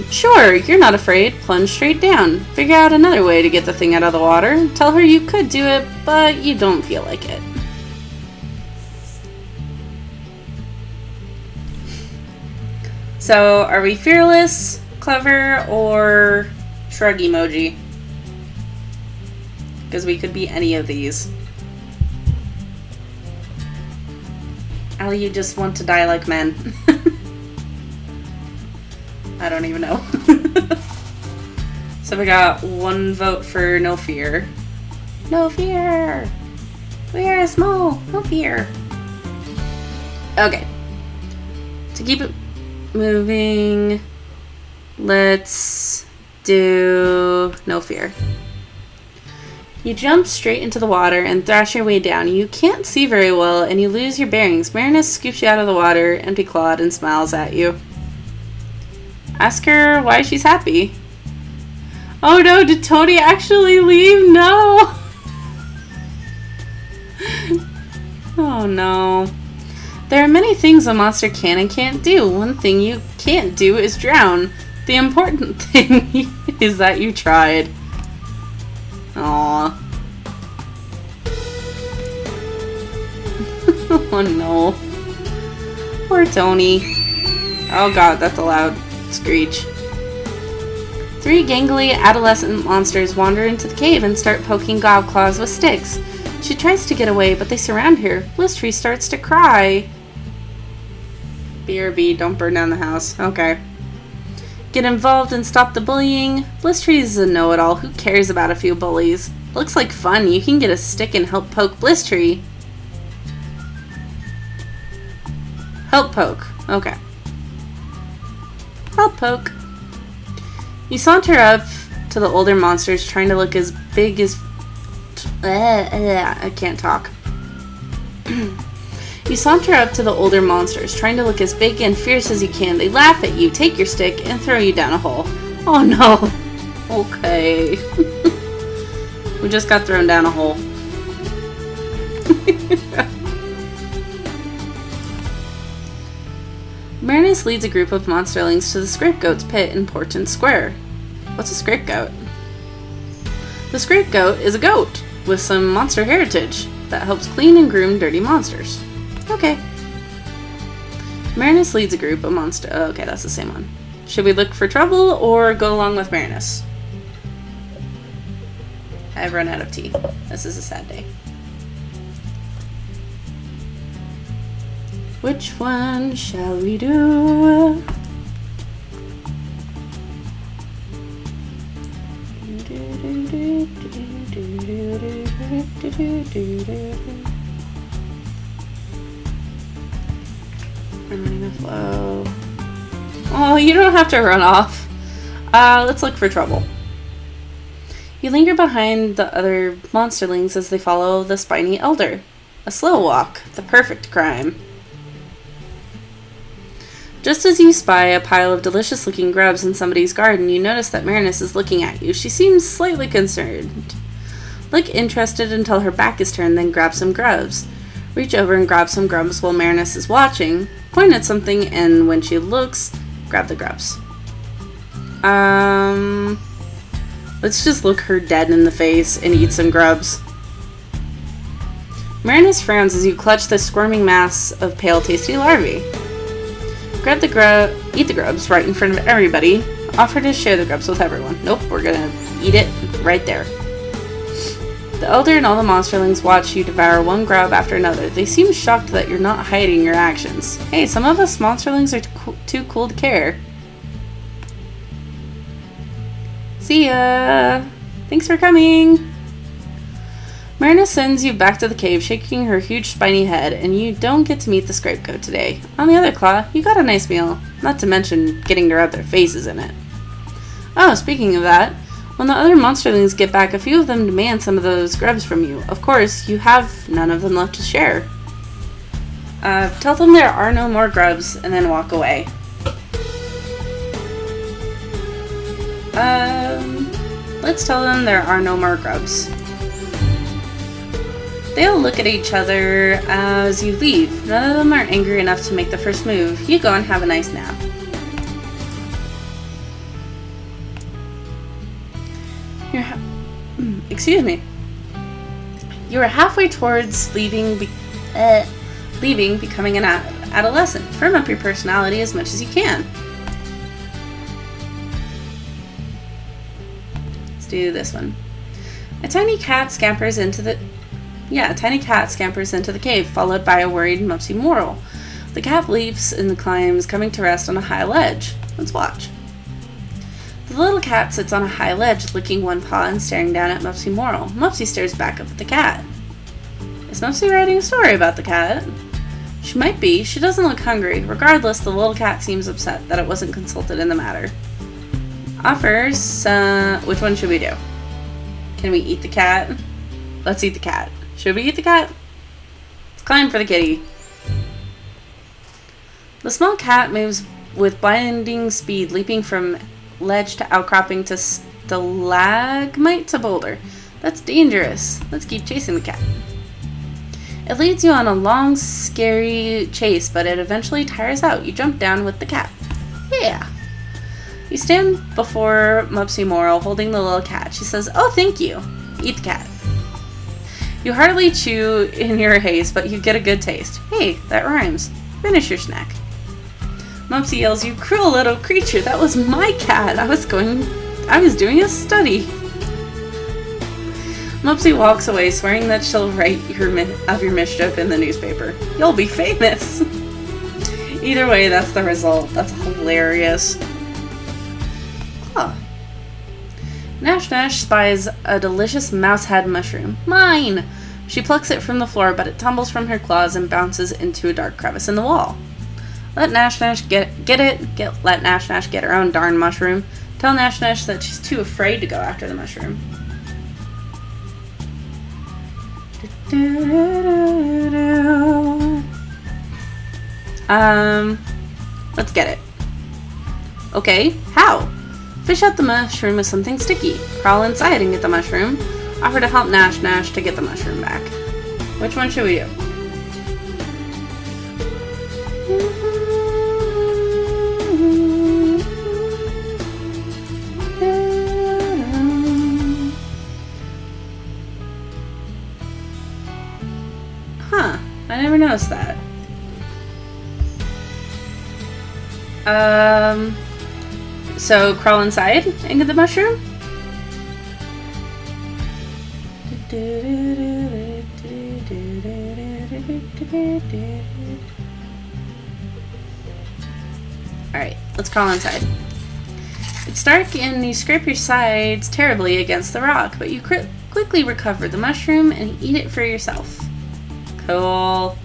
Sure, you're not afraid. Plunge straight down. Figure out another way to get the thing out of the water. Tell her you could do it, but you don't feel like it. So, are we fearless, clever, or shrug emoji? Because we could be any of these. Allie, you just want to die like men. I don't even know. So we got one vote for no fear. No fear! We are small. No fear. Okay. To keep it moving, let's do no fear. You jump straight into the water and thrash your way down. You can't see very well and you lose your bearings. Marinus scoops you out of the water, empty-clawed, and smiles at you. Ask her why she's happy. Oh no, did Tony actually leave? No! Oh no. There are many things a monster can and can't do. One thing you can't do is drown. The important thing is that you tried. Aww. Oh no. Poor Tony. Oh god, that's a loud screech. 3 gangly adolescent monsters wander into the cave and start poking Gobclaws with sticks. She tries to get away, but they surround her. Blizz Tree starts to cry. BRB, don't burn down the house. Okay. Get involved and stop the bullying. Blizz Tree is a know-it-all. Who cares about a few bullies? Looks like fun. You can get a stick and help poke Blizz Tree. Help poke. Okay. Help poke. You saunter up to the older monsters, trying to look as big as... I can't talk. You saunter up to the older monsters, trying to look as big and fierce as you can. They laugh at you, take your stick, and throw you down a hole. Oh no. Okay. We just got thrown down a hole. Marinus leads a group of monsterlings to the Scapegoat's pit in Portland Square. What's a scapegoat? The scapegoat is a goat with some monster heritage that helps clean and groom dirty monsters. Okay. Marinus leads a group of monster... Oh, okay, that's the same one. Should we look for trouble or go along with Marinus? I've run out of tea. This is a sad day. Which one shall we do? Running the flow. Oh, you don't have to run off. Let's look for trouble. You linger behind the other monsterlings as they follow the spiny elder. A slow walk, the perfect crime. Just as you spy a pile of delicious-looking grubs in somebody's garden, you notice that Marinus is looking at you. She seems slightly concerned. Look interested until her back is turned, then grab some grubs. Reach over and grab some grubs while Marinus is watching. Point at something, and when she looks, grab the grubs. Let's just look her dead in the face and eat some grubs. Marinus frowns as you clutch the squirming mass of pale, tasty larvae. Grab the eat the grubs right in front of everybody. Offer to share the grubs with everyone. Nope, we're gonna eat it right there. The elder and all the monsterlings watch you devour one grub after another. They seem shocked that you're not hiding your actions. Hey, some of us monsterlings are too cool to care. See ya! Thanks for coming! Marina sends you back to the cave, shaking her huge spiny head, and you don't get to meet the scapegoat today. On the other claw, you got a nice meal, not to mention getting to rub their faces in it. Oh, speaking of that, when the other monsterlings get back, a few of them demand some of those grubs from you. Of course, you have none of them left to share. Tell them there are no more grubs, and then walk away. Let's tell them there are no more grubs. They all look at each other as you leave. None of them are angry enough to make the first move. You go and have a nice nap. Excuse me. You are halfway towards leaving, becoming an adolescent. Firm up your personality as much as you can. Let's do this one. A tiny cat scampers into the cave, followed by a worried Mopsy Mortal. The cat leaps and climbs, coming to rest on a high ledge. Let's watch. The little cat sits on a high ledge, licking one paw and staring down at Mopsy Mortal. Mopsy stares back up at the cat. Is Mopsy writing a story about the cat? She might be. She doesn't look hungry. Regardless, the little cat seems upset that it wasn't consulted in the matter. Offers, which one should we do? Can we eat the cat? Let's eat the cat. Should we eat the cat? Let's climb for the kitty. The small cat moves with blinding speed, leaping from ledge to outcropping to stalagmite to boulder. That's dangerous. Let's keep chasing the cat. It leads you on a long, scary chase, but it eventually tires out. You jump down with the cat. Yeah. You stand before Mopsy Mortal, holding the little cat. She says, "Oh, thank you." Eat the cat. You heartily chew in your haste, but you get a good taste. Hey, that rhymes. Finish your snack. Mopsy yells, "You cruel little creature, that was my cat. I was doing a study." Mopsy walks away, swearing that she'll write of your mischief in the newspaper. You'll be famous. Either way, that's the result. That's hilarious. Huh. Nash Nash spies a delicious mouse head mushroom. Mine! She plucks it from the floor, but it tumbles from her claws and bounces into a dark crevice in the wall. Let Nash Nash let Nash Nash get her own darn mushroom. Tell Nash Nash that she's too afraid to go after the mushroom. Let's get it. Okay, how? Fish out the mushroom with something sticky. Crawl inside and get the mushroom. Offer to help Nash Nash to get the mushroom back. Which one should we do? Huh, I never noticed that. So crawl inside and get the mushroom? Alright, let's crawl inside. It's dark and you scrape your sides terribly against the rock, but you quickly recover the mushroom and eat it for yourself. Cool.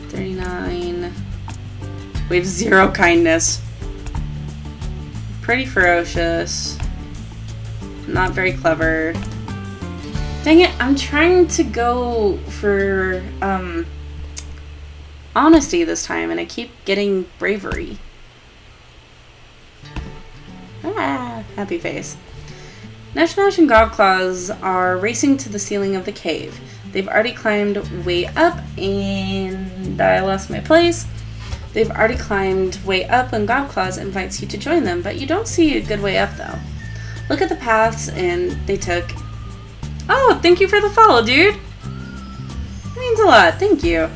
39. We have 0 kindness. Pretty ferocious. Not very clever. Dang it, I'm trying to go for honesty this time, and I keep getting bravery. Ah, happy face. Nash Nash and Gobclaws are racing to the ceiling of the cave. They've already climbed way up, and I lost my place. They've already climbed way up when Gobclaws invites you to join them, but you don't see a good way up though. Look at the paths and they took... Oh, thank you for the follow, dude! That means a lot, thank you.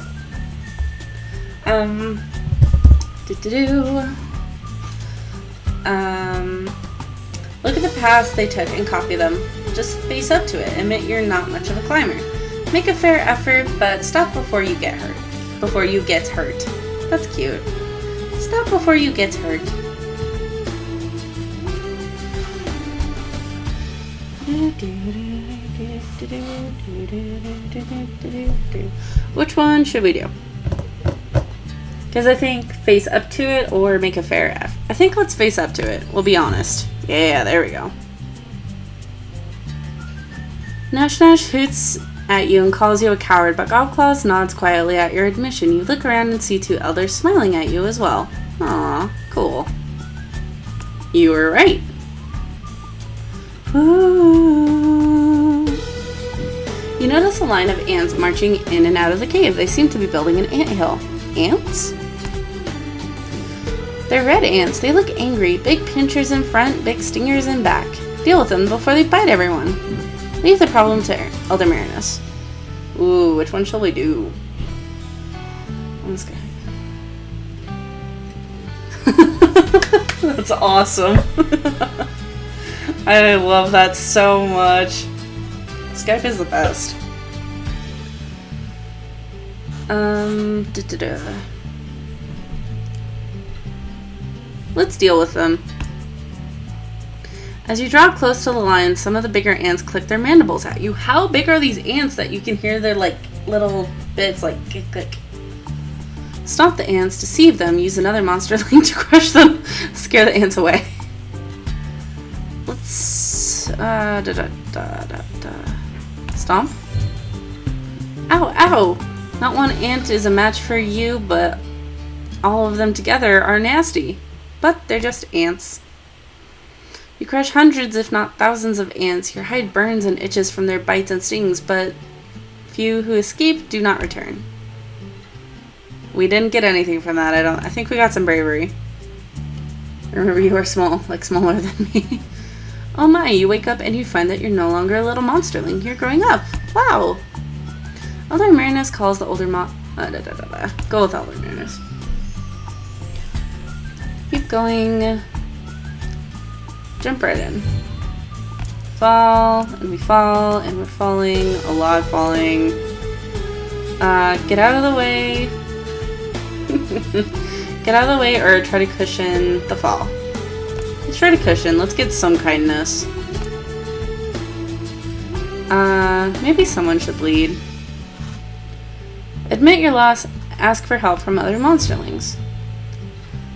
Look at the paths they took and copy them. Just face up to it. Admit you're not much of a climber. Make a fair effort, but stop before you get hurt. Before you get hurt. That's cute. Stop before you get hurt. Which one should we do? Because I think face up to it or make a fair F. I think let's face up to it. We'll be honest. Yeah, there we go. Nash Nash hoots at you and calls you a coward, but Gobclaws nods quietly at your admission. You look around and see two elders smiling at you as well. Aw, cool. You were right. Ooh. You notice a line of ants marching in and out of the cave. They seem to be building an anthill. Ants? They're red ants. They look angry. Big pinchers in front, big stingers in back. Deal with them before they bite everyone. Leave the problem to Elder Marinus. Ooh, which one shall we do? Let's go. That's awesome. I love that so much. Skype is the best. Let's deal with them. As you draw close to the line, some of the bigger ants click their mandibles at you. How big are these ants that you can hear their like little bits like click click? Stop the ants, deceive them, use another monster link to crush them, scare the ants away. Let's stomp. Ow, ow! Not one ant is a match for you, but all of them together are nasty. But they're just ants. You crush hundreds, if not thousands of ants. Your hide burns and itches from their bites and stings, but few who escape do not return. We didn't get anything from that. I think we got some bravery. Remember, you are small, like smaller than me. Oh my, you wake up and you find that you're no longer a little monsterling. You're growing up. Wow. Elder Marinus calls the older Go with Elder Marinus. Keep going. Jump right in. Fall, and we fall, and we're falling. A lot of falling. Get out of the way. Get out of the way or try to cushion the fall. Let's try to cushion. Let's get some kindness. Maybe someone should lead. Admit your loss. Ask for help from other monsterlings.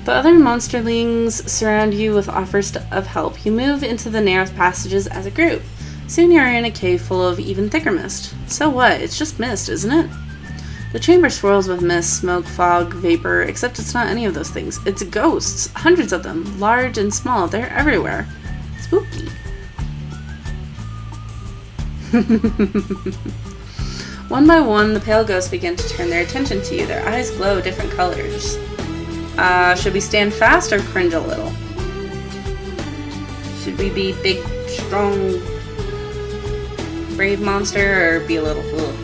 The other monsterlings surround you with offers of help. You move into the narrow passages as a group. Soon you are in a cave full of even thicker mist. So what? It's just mist, isn't it? The chamber swirls with mist, smoke, fog, vapor, except it's not any of those things. It's ghosts. Hundreds of them, large and small. They're everywhere. Spooky. One by one, the pale ghosts begin to turn their attention to you. Their eyes glow different colors. Should we stand fast or cringe a little? Should we be big, strong, brave monster or be a little ugh?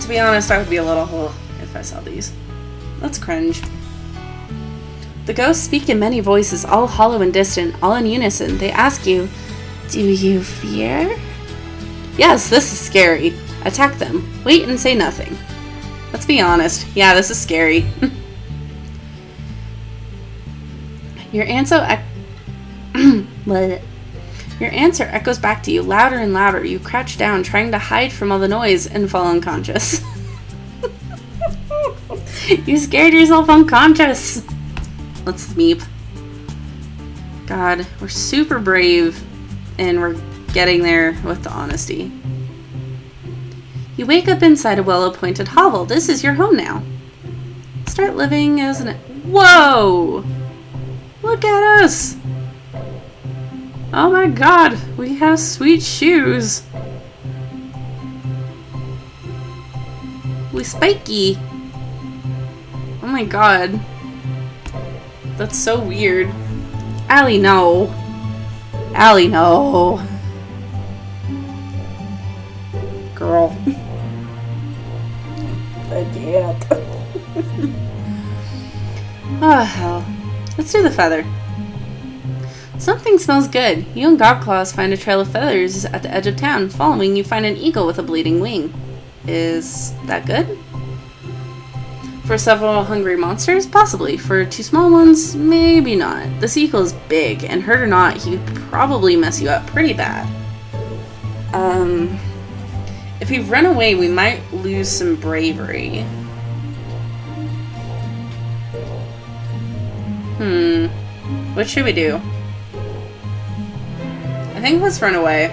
To be honest, I would be a little ugh if I saw these. Let's cringe. The ghosts speak in many voices, all hollow and distant, all in unison. They ask you, do you fear? Yes, this is scary. Attack them. Wait and say nothing. Let's be honest. Yeah, this is scary. Your answer echoes back to you, louder and louder. You crouch down, trying to hide from all the noise, and fall unconscious. You scared yourself unconscious. Let's meep. God, we're super brave, and we're getting there with the honesty. You wake up inside a well-appointed hovel. This is your home now. Start living as an... Whoa! Look at us! Oh my god, we have sweet shoes. We spiky. Oh my god. That's so weird. Allie, no. Allie, no. Girl. I can't. Oh, hell. Let's do the feather. Something smells good. You and Gobclaws find a trail of feathers at the edge of town. Following, you find an eagle with a bleeding wing. Is that good? For several hungry monsters? Possibly. For 2 small ones? Maybe not. This eagle is big, and hurt or not, he could probably mess you up pretty bad. If we run away, we might lose some bravery. What should we do? I think let's run away.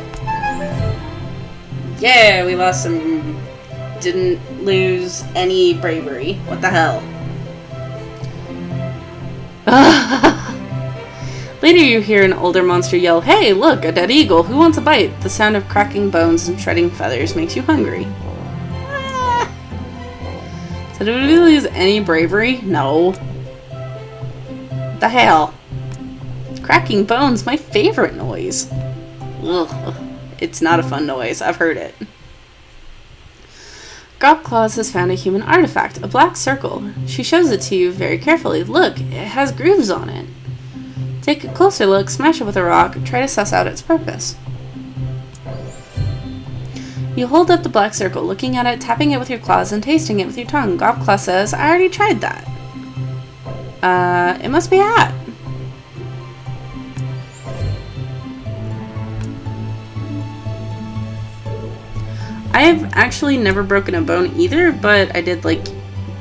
Yeah, we lost some... Didn't lose any bravery. What the hell? Later you hear an older monster yell, "Hey, look, a dead eagle. Who wants a bite?" The sound of cracking bones and shredding feathers makes you hungry. So did we lose any bravery? No. What the hell? Cracking bones, my favorite noise. Ugh. It's not a fun noise. I've heard it. Gobclaws has found a human artifact, a black circle. She shows it to you very carefully. Look, it has grooves on it. Take a closer look, smash it with a rock, try to suss out its purpose. You hold up the black circle, looking at it, tapping it with your claws, and tasting it with your tongue. Gobclaw says, "I already tried that." It must be a hat. I've actually never broken a bone either, but I did like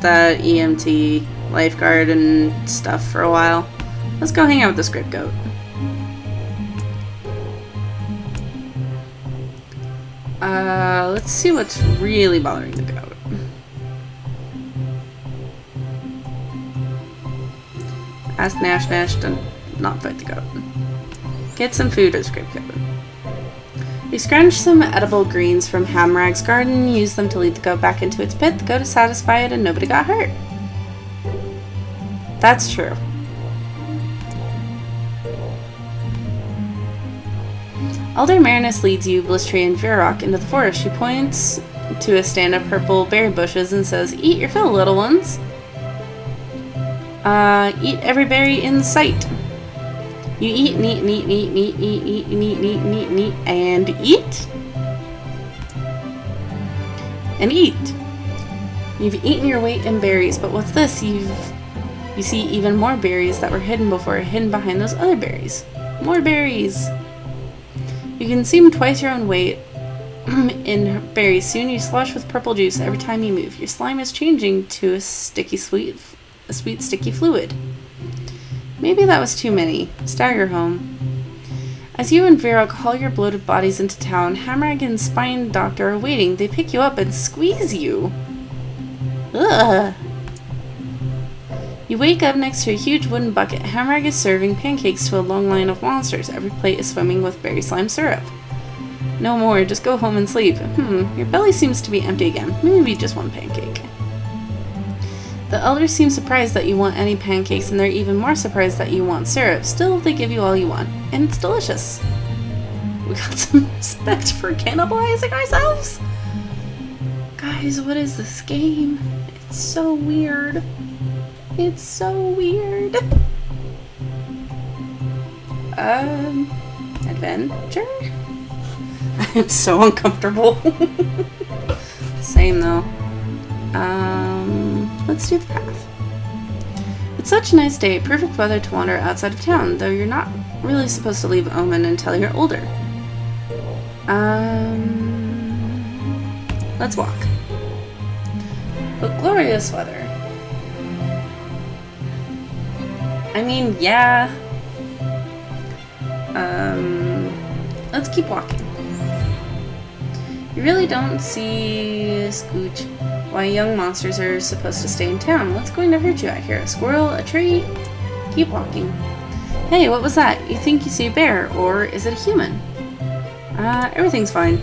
the EMT lifeguard and stuff for a while. Let's go hang out with the script goat. Let's see what's really bothering the goat. Ask Nash Nash to not fight the goat. Get some food for the script goat. You scrounge some edible greens from Hamrag's garden, use them to lead the goat back into its pit. The goat is satisfied and nobody got hurt. That's true. Elder Marinus leads you, Blizz Tree, and Virok into the forest. She points to a stand of purple berry bushes and says, "Eat your fill, little ones. Eat every berry in sight." You eat, and eat, and eat, and eat, and eat, and eat, and eat, and eat, and eat, and eat, and eat. And eat. You've eaten your weight in berries, but what's this? You see even more berries that were hidden before, hidden behind those other berries. More berries. You consume twice your own weight in berries. Soon you slosh with purple juice every time you move. Your slime is changing to a sweet, sticky fluid. Maybe that was too many. Stagger home. As you and Virok haul your bloated bodies into town, Hamrag and Spine Doctor are waiting. They pick you up and squeeze you. Ugh. You wake up next to a huge wooden bucket. Hamrag is serving pancakes to a long line of monsters. Every plate is swimming with berry slime syrup. No more, just go home and sleep. Your belly seems to be empty again. Maybe just one pancake. The elders seem surprised that you want any pancakes, and they're even more surprised that you want syrup. Still, they give you all you want, and it's delicious. We got some respect for cannibalizing ourselves? Guys, what is this game? It's so weird. It's so weird. Adventure? I am so uncomfortable. Same though. Let's do the path. It's such a nice day, perfect weather to wander outside of town, though you're not really supposed to leave Omen until you're older. Let's walk. But glorious weather. I mean, yeah. Let's keep walking. You really don't see, Scooch, why young monsters are supposed to stay in town. What's going to hurt you out here? A squirrel? A tree? Keep walking. Hey, what was that? You think you see a bear, or is it a human? Everything's fine.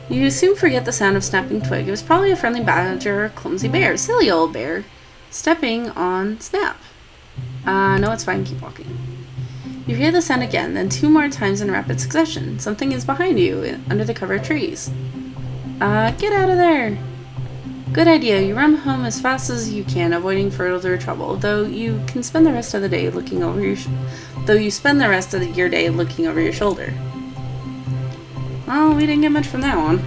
You soon forget the sound of snapping twig. It was probably a friendly badger or a clumsy bear. Silly old bear. Stepping on Snap. No, it's fine. Keep walking. You hear the sound again, then 2 more times in rapid succession. Something is behind you, under the cover of trees. Get out of there! Good idea. You run home as fast as you can, avoiding further trouble. Though you spend the rest of your day looking over your shoulder. Well, we didn't get much from that one.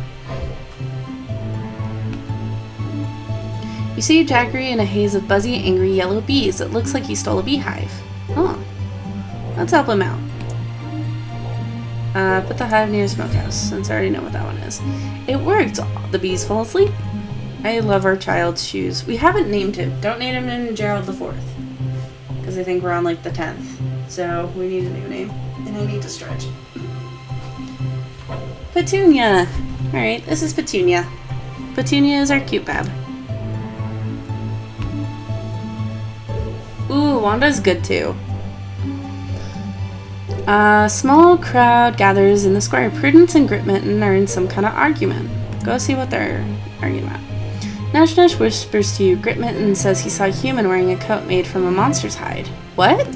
You see Jackery in a haze of buzzy, angry yellow bees. It looks like he stole a beehive. Oh. Let's help him out. Put the hive near smokehouse, since I already know what that one is. It worked! The bees fall asleep. I love our child's shoes. We haven't named him. Don't name him in Gerald the 4th. Because I think we're on like the 10th. So we need a new name. And I need to stretch. Petunia! Alright, this is Petunia. Petunia is our cute bab. Ooh, Wanda's good too. A small crowd gathers in the square. Prudence and Gritmitten are in some kind of argument. Go see what they're arguing about. Nash Nash whispers to you. Gritmitten says he saw a human wearing a coat made from a monster's hide. What?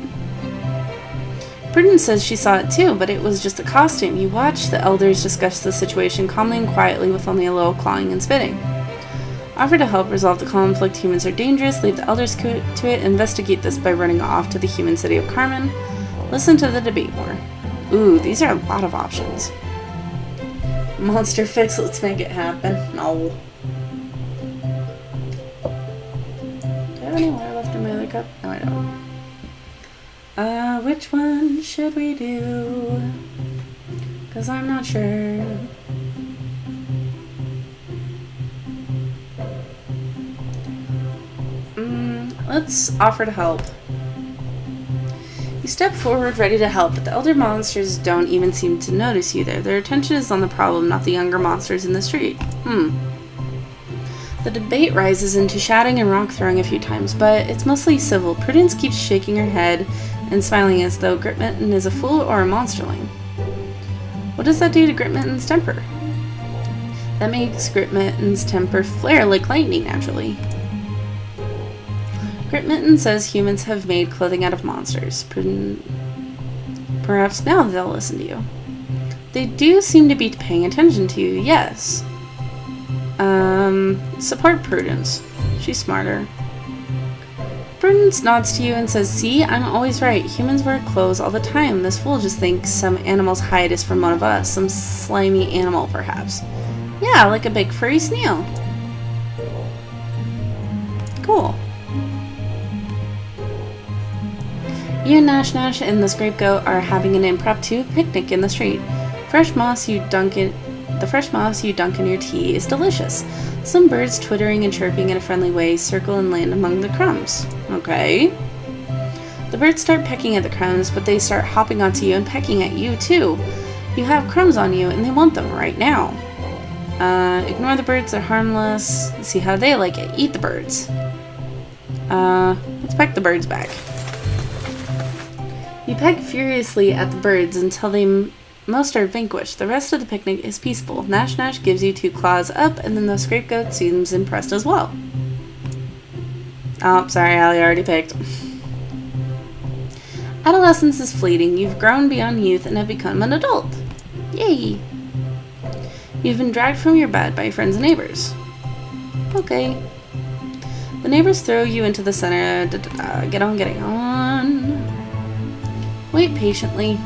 Prudence says she saw it too, but it was just a costume. You watch the elders discuss the situation calmly and quietly with only a little clawing and spitting. Offer to help resolve the conflict. Humans are dangerous. Leave the elders to it. Investigate this by running off to the human city of Carmen. Listen to the debate more. Ooh, these are a lot of options. Monster fix, let's make it happen. No. Do I have any water left in my other cup? No, I don't. Which one should we do? Because I'm not sure. Let's offer to help. You step forward, ready to help, but the elder monsters don't even seem to notice you there. Their attention is on the problem, not the younger monsters in the street. The debate rises into shouting and rock throwing a few times, but it's mostly civil. Prudence keeps shaking her head and smiling as though Gritmitten is a fool or a monsterling. What does that do to Gritmitten's temper? That makes Gritmitten's temper flare like lightning, naturally. Gritmitten says humans have made clothing out of monsters. Perhaps now they'll listen to you. They do seem to be paying attention to you, yes. Support Prudence. She's smarter. Prudence nods to you and says, see, I'm always right. Humans wear clothes all the time. This fool just thinks some animal's hide is from one of us. Some slimy animal, perhaps. Yeah, like a big furry snail. Cool. You and Nash Nash and the scapegoat are having an impromptu picnic in the street. The fresh moss you dunk in your tea is delicious. Some birds twittering and chirping in a friendly way circle and land among the crumbs. Okay. The birds start pecking at the crumbs, but they start hopping onto you and pecking at you too. You have crumbs on you and they want them right now. Ignore the birds, they're harmless. See how they like it. Eat the birds. Let's peck the birds back. You peck furiously at the birds until most are vanquished. The rest of the picnic is peaceful. Nash Nash gives you 2 claws up, and then the scapegoat seems impressed as well. Oh, sorry, Allie already picked. Adolescence is fleeting. You've grown beyond youth and have become an adult. Yay! You've been dragged from your bed by your friends and neighbors. Okay. The neighbors throw you into the center. Get on getting on. Wait patiently.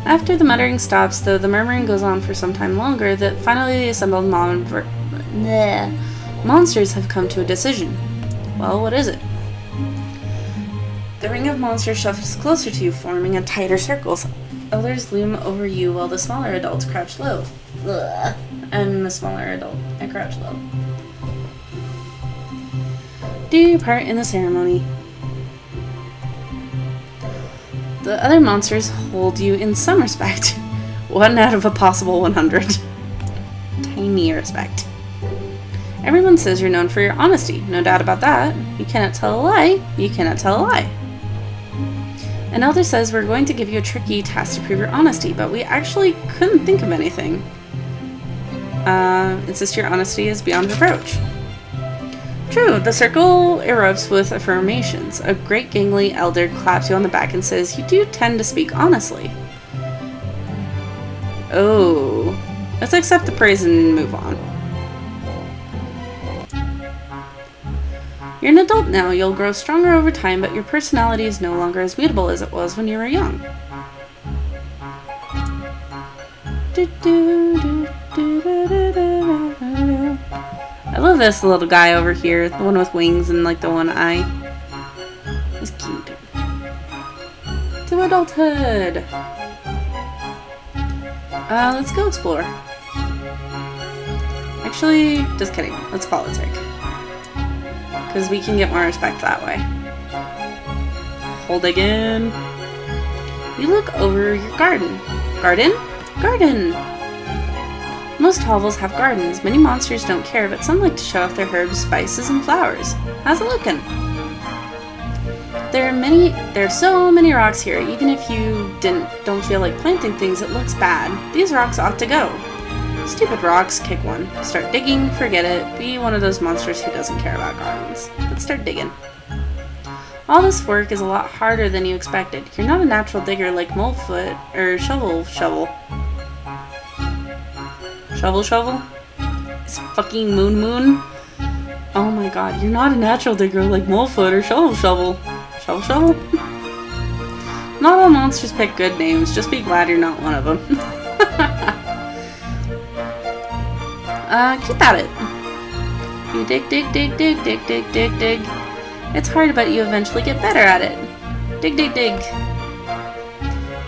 After the muttering stops, though the murmuring goes on for some time longer, that finally the assembled monsters have come to a decision. Well, what is it? The ring of monsters shuffles closer to you, forming a tighter circle. Elders loom over you while the smaller adults crouch low. Ugh. I'm a smaller adult. I crouch low. Do your part in the ceremony. The other monsters hold you in some respect. 1 out of a possible 100. Tiny respect. Everyone says you're known for your honesty. No doubt about that. You cannot tell a lie. You cannot tell a lie. An elder says we're going to give you a tricky task to prove your honesty, but we actually couldn't think of anything. Insist your honesty is beyond reproach. True, the circle erupts with affirmations. A great gangly elder claps you on the back and says, you do tend to speak honestly. Oh. Let's accept the praise and move on. You're an adult now. You'll grow stronger over time, but your personality is no longer as mutable as it was when you were young. I love this little guy over here, the one with wings and like the one eye. He's cute. To adulthood. Let's go explore. Actually, just kidding. Let's politic. Because we can get more respect that way. Hold again. You look over your garden. Garden? Garden! Most hovels have gardens. Many monsters don't care, but some like to show off their herbs, spices, and flowers. How's it looking? There are so many rocks here. Even if you don't feel like planting things, it looks bad. These rocks ought to go. Stupid rocks, kick one. Start digging, forget it. Be one of those monsters who doesn't care about gardens. Let's start digging. All this work is a lot harder than you expected. You're not a natural digger like Molefoot or Shovel. Shovel? It's fucking Moon. Oh my god, you're not a natural digger like Molefoot or Shovel. Shovel? Not all monsters pick good names. Just be glad you're not one of them. Keep at it. You dig. It's hard, but you eventually get better at it. Dig.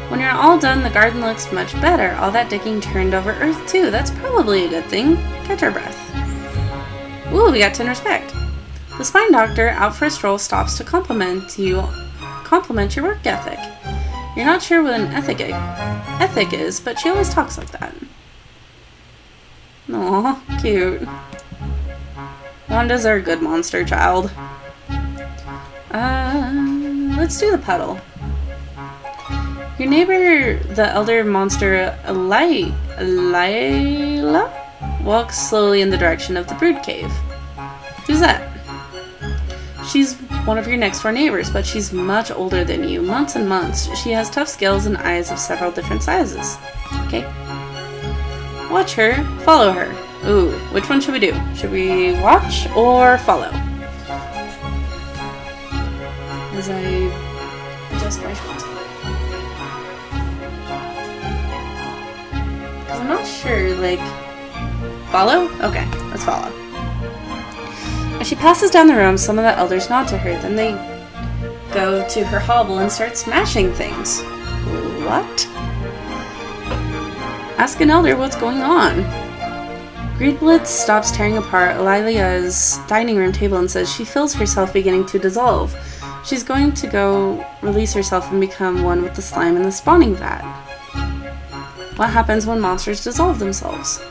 When you're all done, the garden looks much better. All that digging turned over earth, too. That's probably a good thing. Catch our breath. Ooh, we got 10 respect. The spine doctor, out for a stroll, stops to compliment your work ethic. You're not sure what an ethic is, but she always talks like that. Aw, cute. Wanda's our good monster child. Let's do the puddle. Your neighbor, the elder monster Lila, walks slowly in the direction of the brood cave. Who's that? She's one of your next door neighbors, but she's much older than you, months and months. She has tough scales and eyes of several different sizes. Okay. Watch her, follow her. Ooh, which one should we do? Should we watch or follow? As I adjust my shot. Because I'm not sure, like... Follow? Okay, let's follow. As she passes down the room, some of the elders nod to her. Then they go to her hovel and start smashing things. What? Ask an elder what's going on. Greedblitz stops tearing apart Lilia's dining room table and says she feels herself beginning to dissolve. She's going to go release herself and become one with the slime in the spawning vat. What happens when monsters dissolve themselves?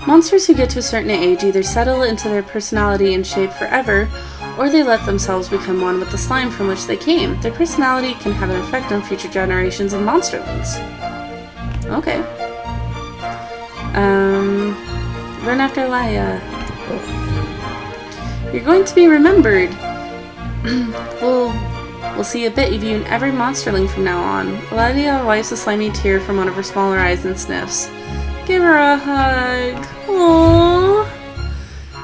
Monsters who get to a certain age either settle into their personality and shape forever, or they let themselves become one with the slime from which they came. Their personality can have an effect on future generations of monsterlings. Okay. Run after Laia. You're going to be remembered. We'll see a bit of you in every monsterling from now on. Laia wipes a slimy tear from one of her smaller eyes and sniffs. Give her a hug. Aww.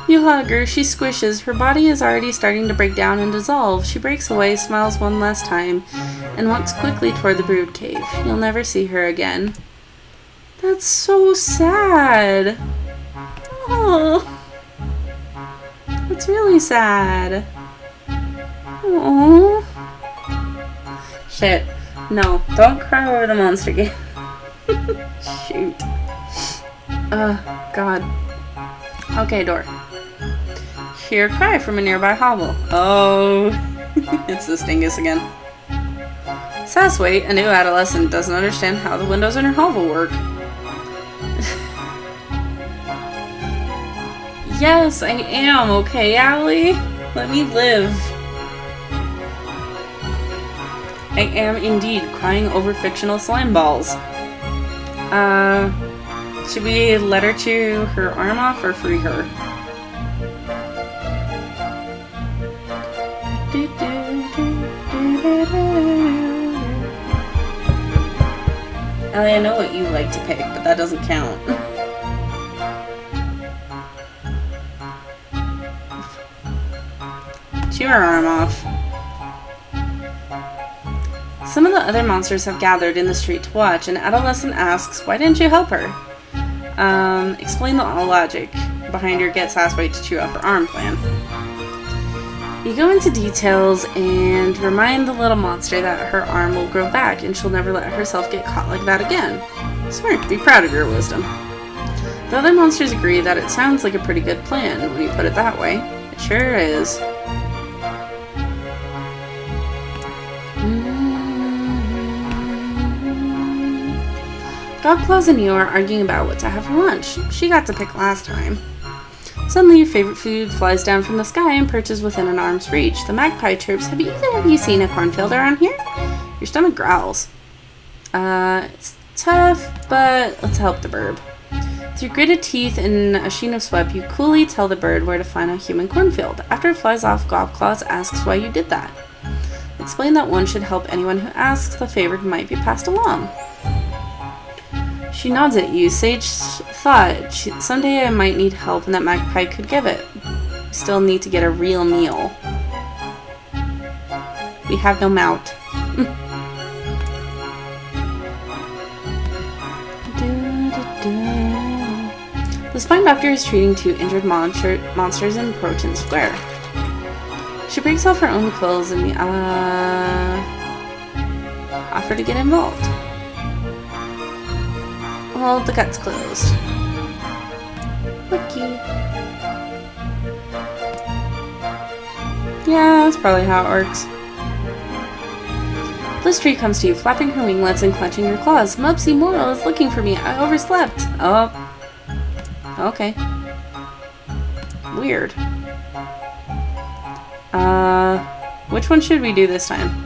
You hug her, she squishes. Her body is already starting to break down and dissolve. She breaks away, smiles one last time, and walks quickly toward the brood cave. You'll never see her again. That's so sad. Oh, that's really sad. Oh. Shit. No, don't cry over the monster game. Shoot. God. Okay, door. Hear a cry from a nearby hovel. Oh, it's the Stingus again. Sass, wait, a new adolescent doesn't understand how the windows in her hovel work. Yes, I am, okay, Allie? Let me live. I am indeed crying over fictional slime balls. Should we let her chew her arm off or free her? Allie, I know what you like to pick, but that doesn't count. Chew her arm off. Some of the other monsters have gathered in the street to watch, and adolescent asks, why didn't you help her? Explain the logic behind your get Sassway to chew off her arm plan. You go into details and remind the little monster that her arm will grow back and she'll never let herself get caught like that again. Smart, be proud of your wisdom. The other monsters agree that it sounds like a pretty good plan when you put it that way. It sure is. Godclaws and you are arguing about what to have for lunch. She got to pick last time. Suddenly your favorite food flies down from the sky and perches within an arm's reach. The magpie chirps, have either of you seen a cornfield around here? Your stomach growls. It's tough, but let's help the bird. Through gritted teeth and a sheen of sweat, you coolly tell the bird where to find a human cornfield. After it flies off, Godclaws asks why you did that. Explain that one should help anyone who asks. The favor might be passed along. She nods at you. Sage thought, someday I might need help and that magpie could give it. We still need to get a real meal. We have no mount. The spine doctor is treating 2 injured monsters in Proton Square. She breaks off her own quills and offer to get involved. Well, the gut's closed. Lucky. Yeah, that's probably how it works. Blizz Tree comes to you, flapping her winglets and clenching her claws. Mubsy Moral is looking for me. I overslept. Oh. Okay. Weird. Which one should we do this time?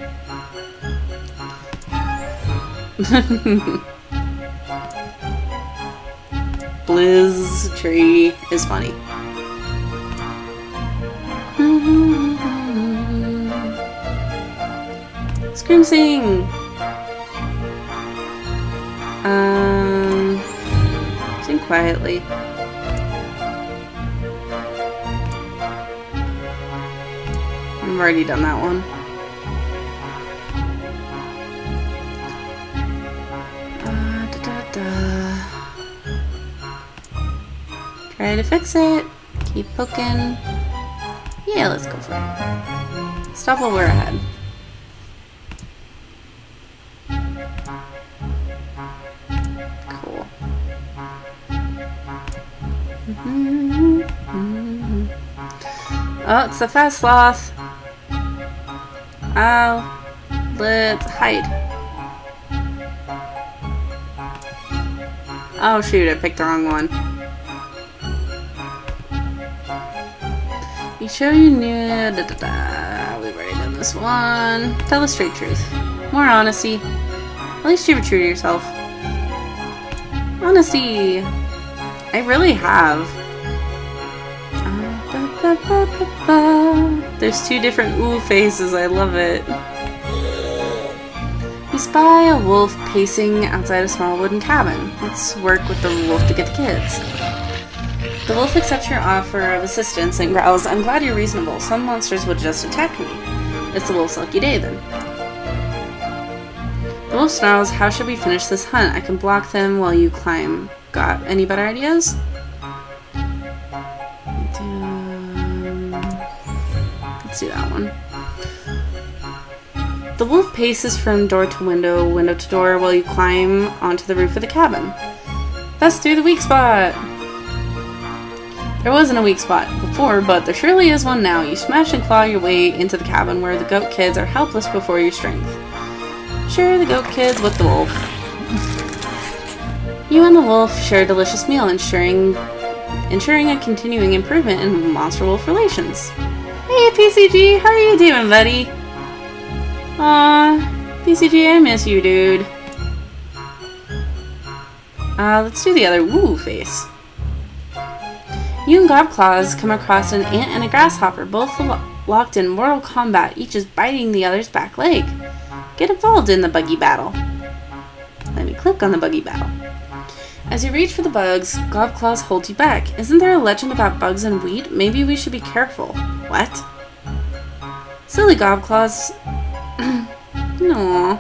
Blizz Tree is funny. Scream sing! Sing quietly. I've already done that one. Try to fix it. Keep poking. Yeah, let's go for it. Stop while we're ahead. Cool. Oh, it's the fast sloth. Oh, let's hide. Oh shoot, I picked the wrong one. You sure you knew? We've already done this one. Tell the straight truth. More honesty. At least you were true to yourself. Honesty. I really have. There's 2 different ooh faces. I love it. You spy a wolf pacing outside a small wooden cabin. Let's work with the wolf to get the kids. The wolf accepts your offer of assistance and growls, I'm glad you're reasonable. Some monsters would just attack me. It's the wolf's lucky day, then. The wolf snarls, how should we finish this hunt? I can block them while you climb. Got any better ideas? Let's do that one. The wolf paces from door to window, window to door, while you climb onto the roof of the cabin. That's through the weak spot! There wasn't a weak spot before, but there surely is one now. You smash and claw your way into the cabin where the goat kids are helpless before your strength. Sure, the goat kid's with the wolf. You and the wolf share a delicious meal, ensuring a continuing improvement in monster-wolf relations. Hey, PCG, how are you doing, buddy? Aw, PCG, I miss you, dude. Let's do the other woo face. You and Gobclaws come across an ant and a grasshopper, both locked in mortal combat, each is biting the other's back leg. Get involved in the buggy battle. Let me click on the buggy battle. As you reach for the bugs, Gobclaws holds you back. Isn't there a legend about bugs and wheat? Maybe we should be careful. What? Silly Gobclaws. No.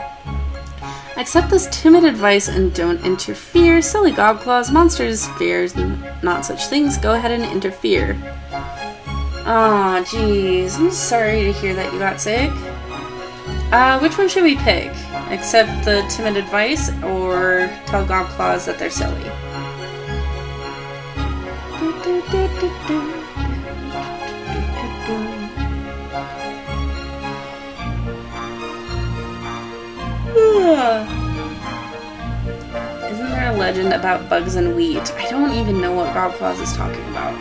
Accept this timid advice and don't interfere. Silly Gobclaws, monsters, fears, not such things. Go ahead and interfere. Aw, jeez. I'm sorry to hear that you got sick. Which one should we pick? Accept the timid advice or tell Gobclaws that they're silly? Isn't there a legend about bugs and wheat? I don't even know what Gobclaws is talking about.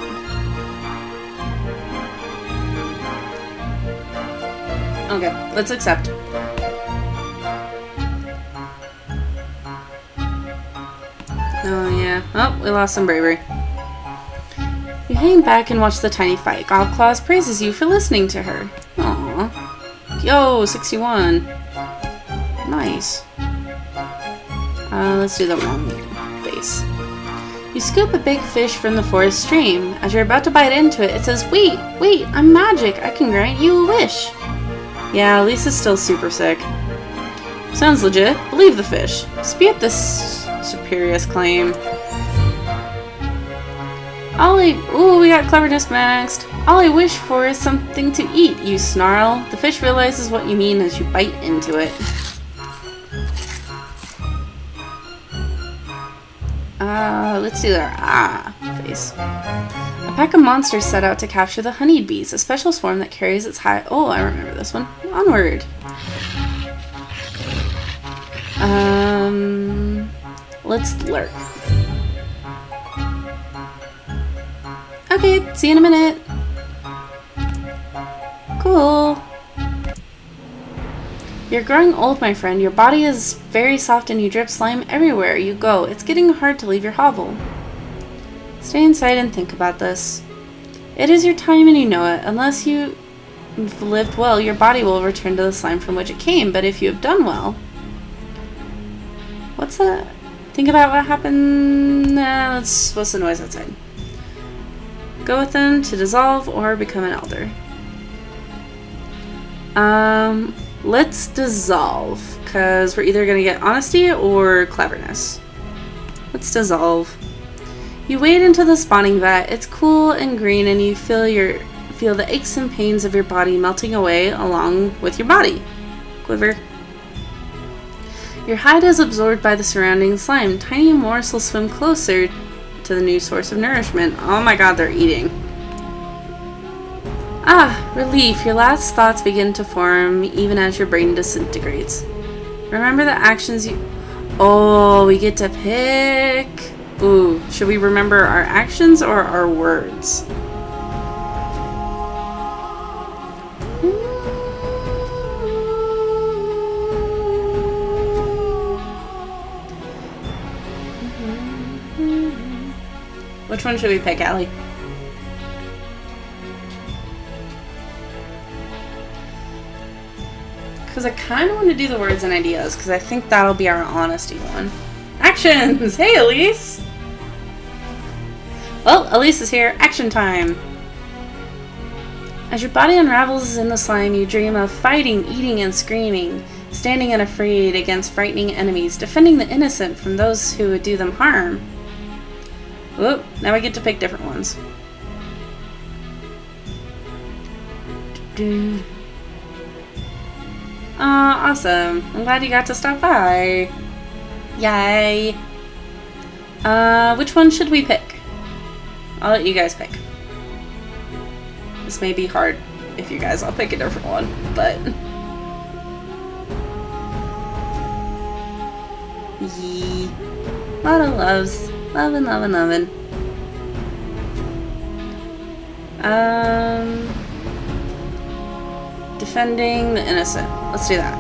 Okay, let's accept. Oh yeah. Oh, we lost some bravery. You hang back and watch the tiny fight. Gobclaws praises you for listening to her. Aww. Yo, 61. Nice. Let's do the wrong face. You scoop a big fish from the forest stream. As you're about to bite into it, it says, wait, I'm magic. I can grant you a wish. Yeah, Lisa's still super sick. Sounds legit. Believe the fish. Dispute this spurious claim. Ooh, we got cleverness maxed. All I wish for is something to eat, you snarl. The fish realizes what you mean as you bite into it. Let's do our face. A pack of monsters set out to capture the honeybees, a special swarm that carries its high... Oh, I remember this one. Onward. Let's lurk. Okay, see you in a minute. Cool. You're growing old, my friend. Your body is very soft and you drip slime everywhere you go. It's getting hard to leave your hovel. Stay inside and think about this. It is your time and you know it. Unless you've lived well, your body will return to the slime from which it came. But if you have done well... What's that? Think about what happened... what's the noise outside? Go with them to dissolve or become an elder. Let's dissolve, because we're either going to get honesty or cleverness. Let's dissolve. You wade into the spawning vat. It's cool and green, and you feel the aches and pains of your body melting away along with your body. Quiver. Your hide is absorbed by the surrounding slime. Tiny morsels swim closer to the new source of nourishment. Oh my god, they're eating. Ah, relief. Your last thoughts begin to form even as your brain disintegrates. Remember the actions you... Oh, we get to pick. Ooh, should we remember our actions or our words? Which one should we pick, Allie? Because I kind of want to do the words and ideas, because I think that'll be our honesty one. Actions! Hey, Elise! Well, Elise is here. Action time! As your body unravels in the slime, you dream of fighting, eating, and screaming, standing unafraid against frightening enemies, defending the innocent from those who would do them harm. Whoop, now we get to pick different ones. Awesome. I'm glad you got to stop by. Yay. Which one should we pick? I'll let you guys pick. This may be hard if you guys all pick a different one, but... Yee. Lot of loves. Lovin', lovin', lovin'. Defending the innocent. Let's do that.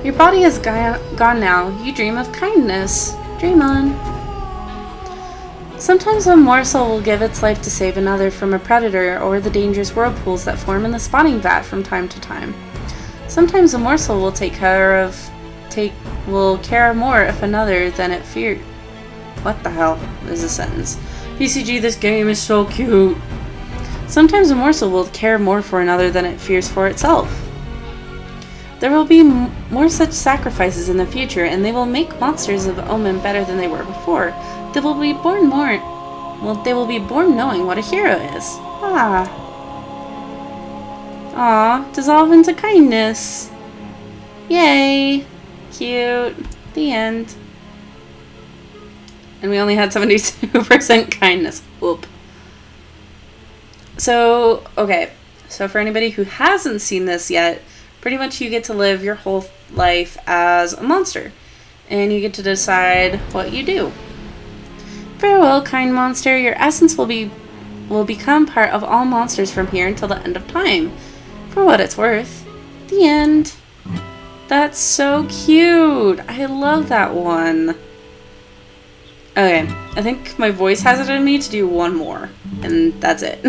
Your body is gone now. You dream of kindness. Dream on. Sometimes a morsel will give its life to save another from a predator or the dangerous whirlpools that form in the spawning vat from time to time. Sometimes a morsel will care more of another than it feared. What the hell is a sentence? PCG, this game is so cute. Sometimes a morsel will care more for another than it fears for itself. There will be more such sacrifices in the future, and they will make monsters of Omen better than they were before. They will be born knowing what a hero is. Dissolve into kindness. Yay. Cute. The end. And we only had 72% kindness. Whoop. So, okay. So for anybody who hasn't seen this yet, pretty much you get to live your whole life as a monster. And you get to decide what you do. Farewell, kind monster. Your essence will become part of all monsters from here until the end of time. For what it's worth. The end. That's so cute. I love that one. Okay, I think my voice has it in me to do one more. And that's it.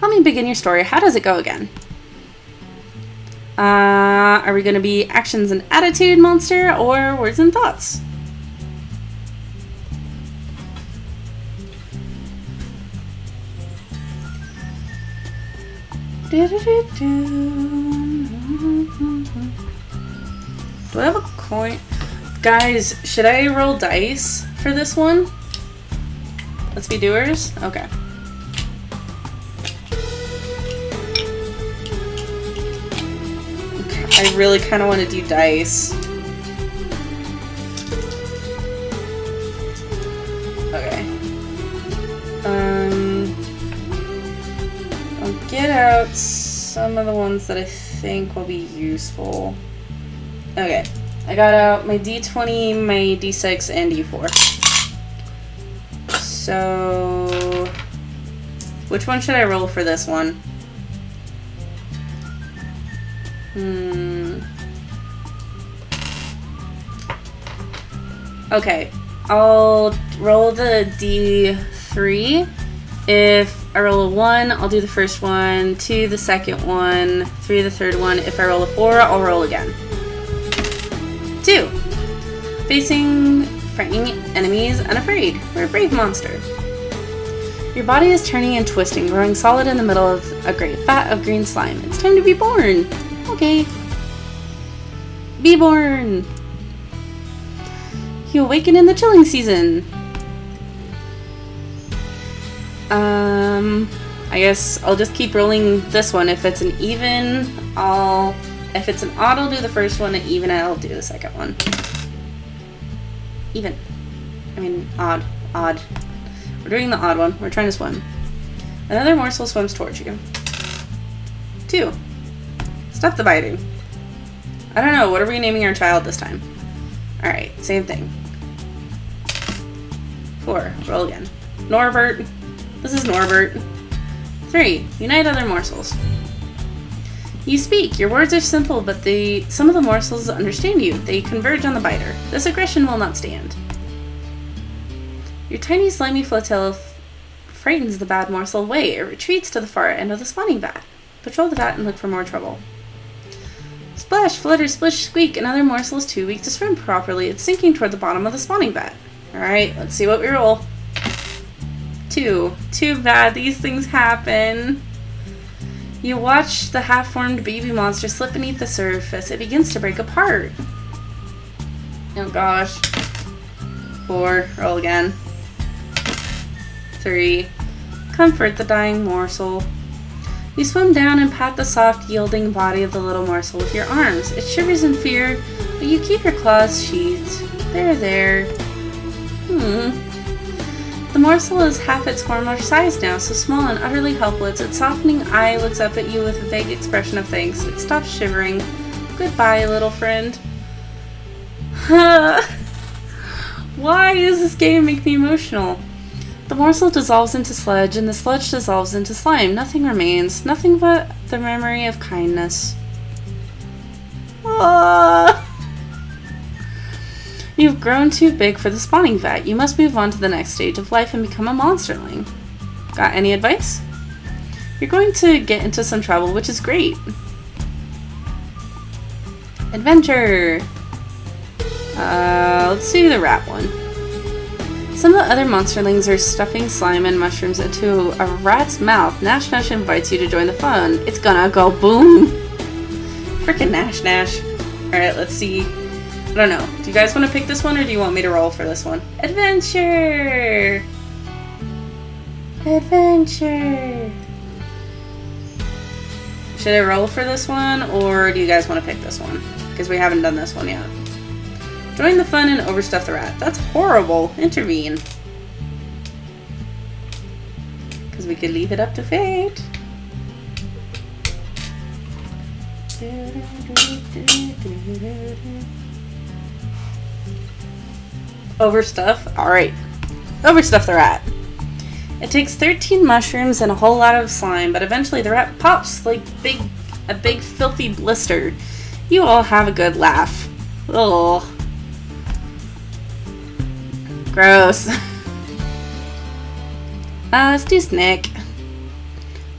Help me begin your story. How does it go again? Are we going to be actions and attitude monster or words and thoughts? Do I have a coin? Guys, should I roll dice for this one? Let's be doers? Okay. I really kind of want to do dice. Okay. I'll get out some of the ones that I think will be useful. Okay. I got out my D20, my D6, and D4. So, which one should I roll for this one? Okay, I'll roll the D3. If I roll a 1, I'll do the first one, 2 the second one, 3 the third one. If I roll a 4, I'll roll again. 2. Facing frightening enemies unafraid. We're a brave monster. Your body is turning and twisting, growing solid in the middle of a great vat of green slime. It's time to be born. Okay. Be born. You awaken in the chilling season. I guess I'll just keep rolling this one. If it's an even, if it's an odd, I'll do the first one, and even, I'll do the second one. Even. I mean, odd. Odd. We're doing the odd one. We're trying to swim. Another morsel swims towards you. 2. Stop the biting. I don't know. What are we naming our child this time? Alright, same thing. 4. Roll again. Norbert. This is Norbert. 3. Unite other morsels. You speak. Your words are simple, but some of the morsels understand you. They converge on the biter. This aggression will not stand. Your tiny slimy flotilla frightens the bad morsel away. It retreats to the far end of the spawning vat. Patrol the vat and look for more trouble. Splash, flutter, splish, squeak. Another morsel is too weak to swim properly. It's sinking toward the bottom of the spawning vat. Alright, let's see what we roll. 2. Too bad these things happen. You watch the half-formed baby monster slip beneath the surface. It begins to break apart. Oh gosh. 4. Roll again. 3. Comfort the dying morsel. You swim down and pat the soft, yielding body of the little morsel with your arms. It shivers in fear, but you keep your claws sheathed. There. The The morsel is half its former size now, so small and utterly helpless. Its softening eye looks up at you with a vague expression of thanks. It stops shivering. Goodbye, little friend. Why does this game make me emotional? The morsel dissolves into sludge, and the sludge dissolves into slime. Nothing remains. Nothing but the memory of kindness. You've grown too big for the spawning vat. You must move on to the next stage of life and become a monsterling. Got any advice? You're going to get into some trouble, which is great. Adventure! Let's do the rat one. Some of the other monsterlings are stuffing slime and mushrooms into a rat's mouth. Nash Nash invites you to join the fun. It's gonna go boom! Frickin' Nash Nash. Alright, let's see. I don't know. Do you guys want to pick this one, or do you want me to roll for this one? Adventure! Adventure! Should I roll for this one, or do you guys want to pick this one? Because we haven't done this one yet. Join the fun and overstuff the rat. That's horrible. Intervene. Because we could leave it up to fate. Overstuff? Alright. Overstuff the rat. It takes 13 mushrooms and a whole lot of slime, but eventually the rat pops like a big filthy blister. You all have a good laugh. Ugh. Gross. Let's do Snick.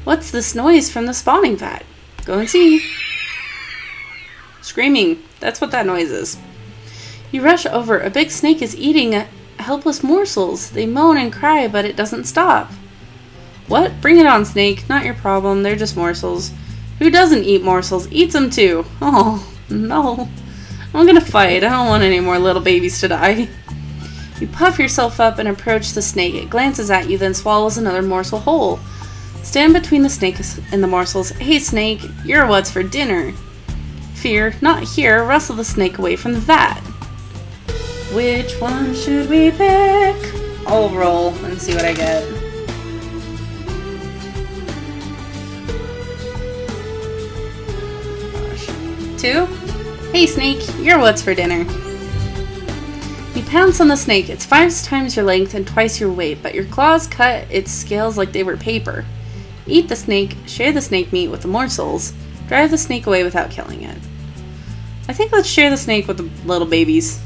What's this noise from the spawning vat? Go and see. Screaming. That's what that noise is. You rush over. A big snake is eating helpless morsels. They moan and cry, but it doesn't stop. What? Bring it on, snake. Not your problem. They're just morsels. Who doesn't eat morsels? Eats them too. Oh, no. I'm gonna fight. I don't want any more little babies to die. You puff yourself up and approach the snake. It glances at you, then swallows another morsel whole. Stand between the snake and the morsels. Hey, snake. You're what's for dinner. Fear, not here. Wrestle the snake away from the vat. Which one should we pick? I'll roll and see what I get. Gosh. 2? Hey snake, you're what's for dinner. You pounce on the snake. It's 5 times your length and twice your weight, but your claws cut its scales like they were paper. Eat the snake, share the snake meat with the morsels, drive the snake away without killing it. I think let's share the snake with the little babies.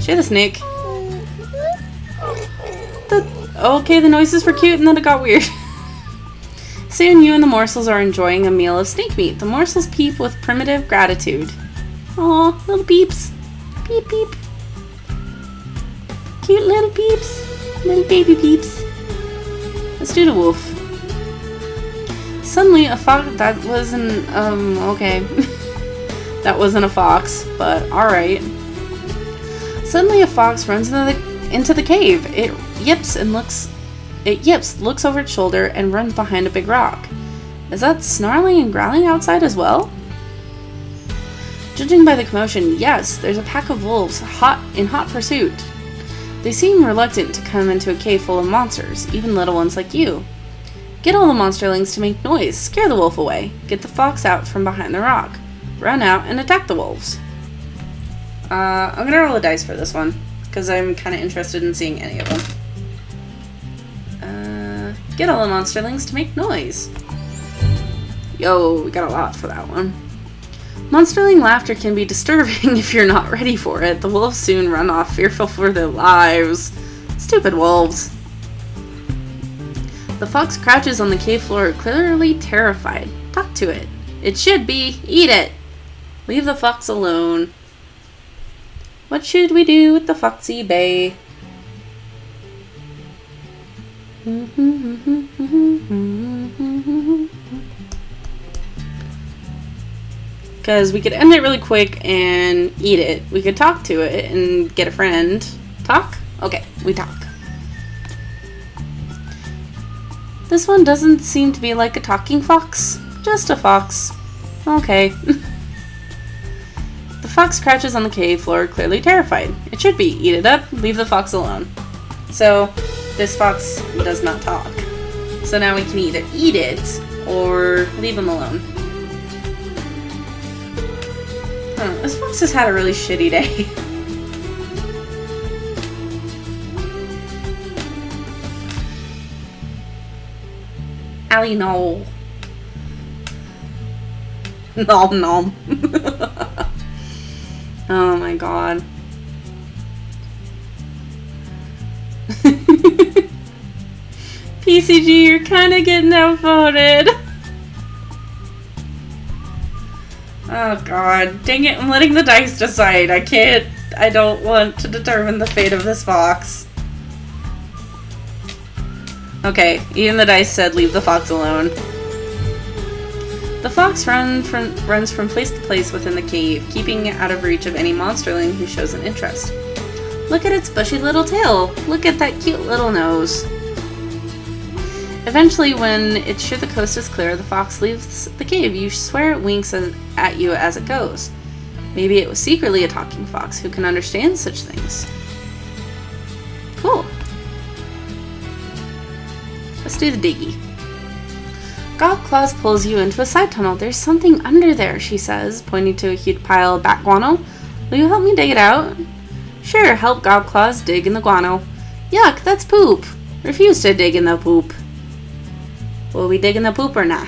Share the snake. Okay, the noises were cute and then it got weird. Soon you and the morsels are enjoying a meal of snake meat. The morsels peep with primitive gratitude. Aw, little peeps. Peep peep. Cute little peeps. Little baby peeps. Let's do the wolf. Suddenly a fox, that wasn't, okay. That wasn't a fox, but alright. Suddenly a fox runs into the cave. It yips, looks over its shoulder, and runs behind a big rock. Is that snarling and growling outside as well? Judging by the commotion, yes, there's a pack of wolves in hot pursuit. They seem reluctant to come into a cave full of monsters, even little ones like you. Get all the monsterlings to make noise, scare the wolf away, get the fox out from behind the rock, run out and attack the wolves. I'm gonna roll a dice for this one, because I'm kind of interested in seeing any of them. Get all the monsterlings to make noise. Yo, we got a lot for that one. Monsterling laughter can be disturbing if you're not ready for it. The wolves soon run off, fearful for their lives. Stupid wolves. The fox crouches on the cave floor, clearly terrified. Talk to it. It should be. Eat it. Leave the fox alone. What should we do with the foxy bay? Because we could end it really quick and eat it. We could talk to it and get a friend. Talk? Okay, we talk. This one doesn't seem to be like a talking fox. Just a fox. Okay. The fox crouches on the cave floor, clearly terrified. It should be. Eat it up, leave the fox alone. So, this fox does not talk. So now we can either eat it, or leave him alone. Huh, this fox has had a really shitty day. Allie, no. Nom nom. Oh my god. PCG, you're kind of getting outvoted. Oh god. Dang it, I'm letting the dice decide. I don't want to determine the fate of this fox. Okay, even the dice said leave the fox alone. The fox runs from place to place within the cave, keeping it out of reach of any monsterling who shows an interest. Look at its bushy little tail. Look at that cute little nose. Eventually, when it's sure the coast is clear, the fox leaves the cave. You swear it winks at you as it goes. Maybe it was secretly a talking fox who can understand such things. Cool. Let's do the diggy. Gobclaws pulls you into a side tunnel. There's something under there, she says, pointing to a huge pile of bat guano. Will you help me dig it out? Sure, help Gobclaws dig in the guano. Yuck, that's poop. Refuse to dig in the poop. Will we dig in the poop or nah?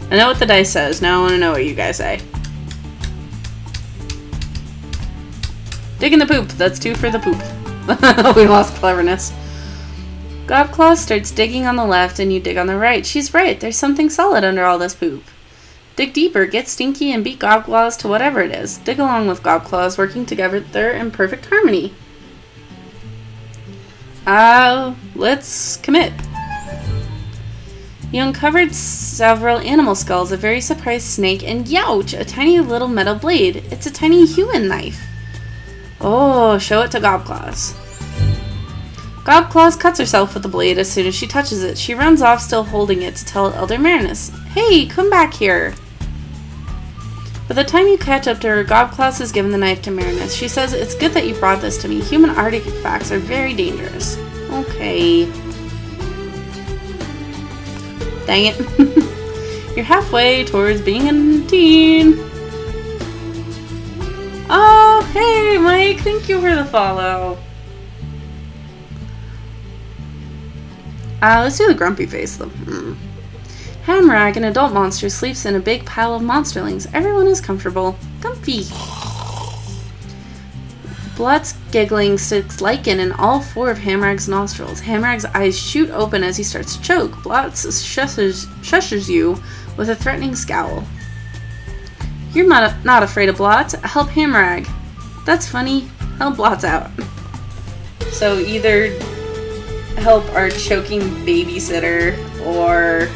I know what the dice says. Now I want to know what you guys say. Dig in the poop. That's 2 for the poop. We lost cleverness. Gobclaw starts digging on the left and you dig on the right. She's right. There's something solid under all this poop. Dig deeper, get stinky, and beat Gobclaws to whatever it is. Dig along with Gobclaws, working together in perfect harmony. Let's commit. You uncovered several animal skulls, a very surprised snake, and youch, a tiny little metal blade. It's a tiny human knife. Oh, show it to Gobclaws. Gobclaws cuts herself with the blade as soon as she touches it. She runs off, still holding it, to tell Elder Marinus, "Hey, come back here." By the time you catch up to her, Gobclaws has given the knife to Marinus. She says, "It's good that you brought this to me. Human artifacts are very dangerous." Okay. Dang it. You're halfway towards being a teen. Oh, hey, Mike. Thank you for the follow. Let's do the grumpy face, though. Hamrag, an adult monster, sleeps in a big pile of monsterlings. Everyone is comfortable. Comfy. Blot's giggling sticks lichen in all 4 of Hamrag's nostrils. Hamrag's eyes shoot open as he starts to choke. Blot shushes you with a threatening scowl. You're not afraid of Blot. Help Hamrag. That's funny. Help Blot's out. So either help our choking babysitter or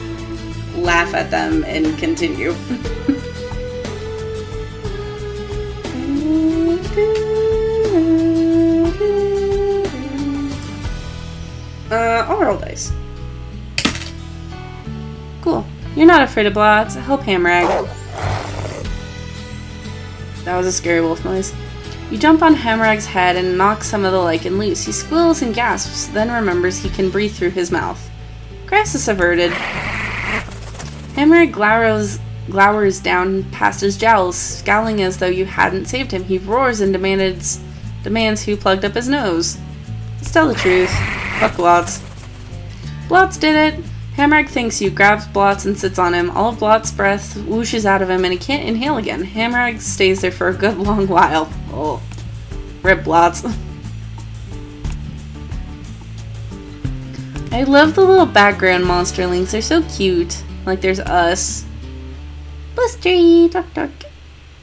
laugh at them and continue. I'll roll dice. Cool. You're not afraid of Blotz. Help Hamrag. That was a scary wolf noise. You jump on Hamrag's head and knock some of the lichen loose. He squeals and gasps, then remembers he can breathe through his mouth. Crisis averted. Hamrag glowers down past his jowls, scowling as though you hadn't saved him. He roars and demands who plugged up his nose. Let's tell the truth. Fuck Blotz. Blotz did it. Hamrag thanks you, grabs Blotz and sits on him. All of Blotz's breath whooshes out of him and he can't inhale again. Hamrag stays there for a good long while. Oh. Rip Blotz. I love the little background monsterlings. They're so cute. Like there's us. Blizz Tree, talk. And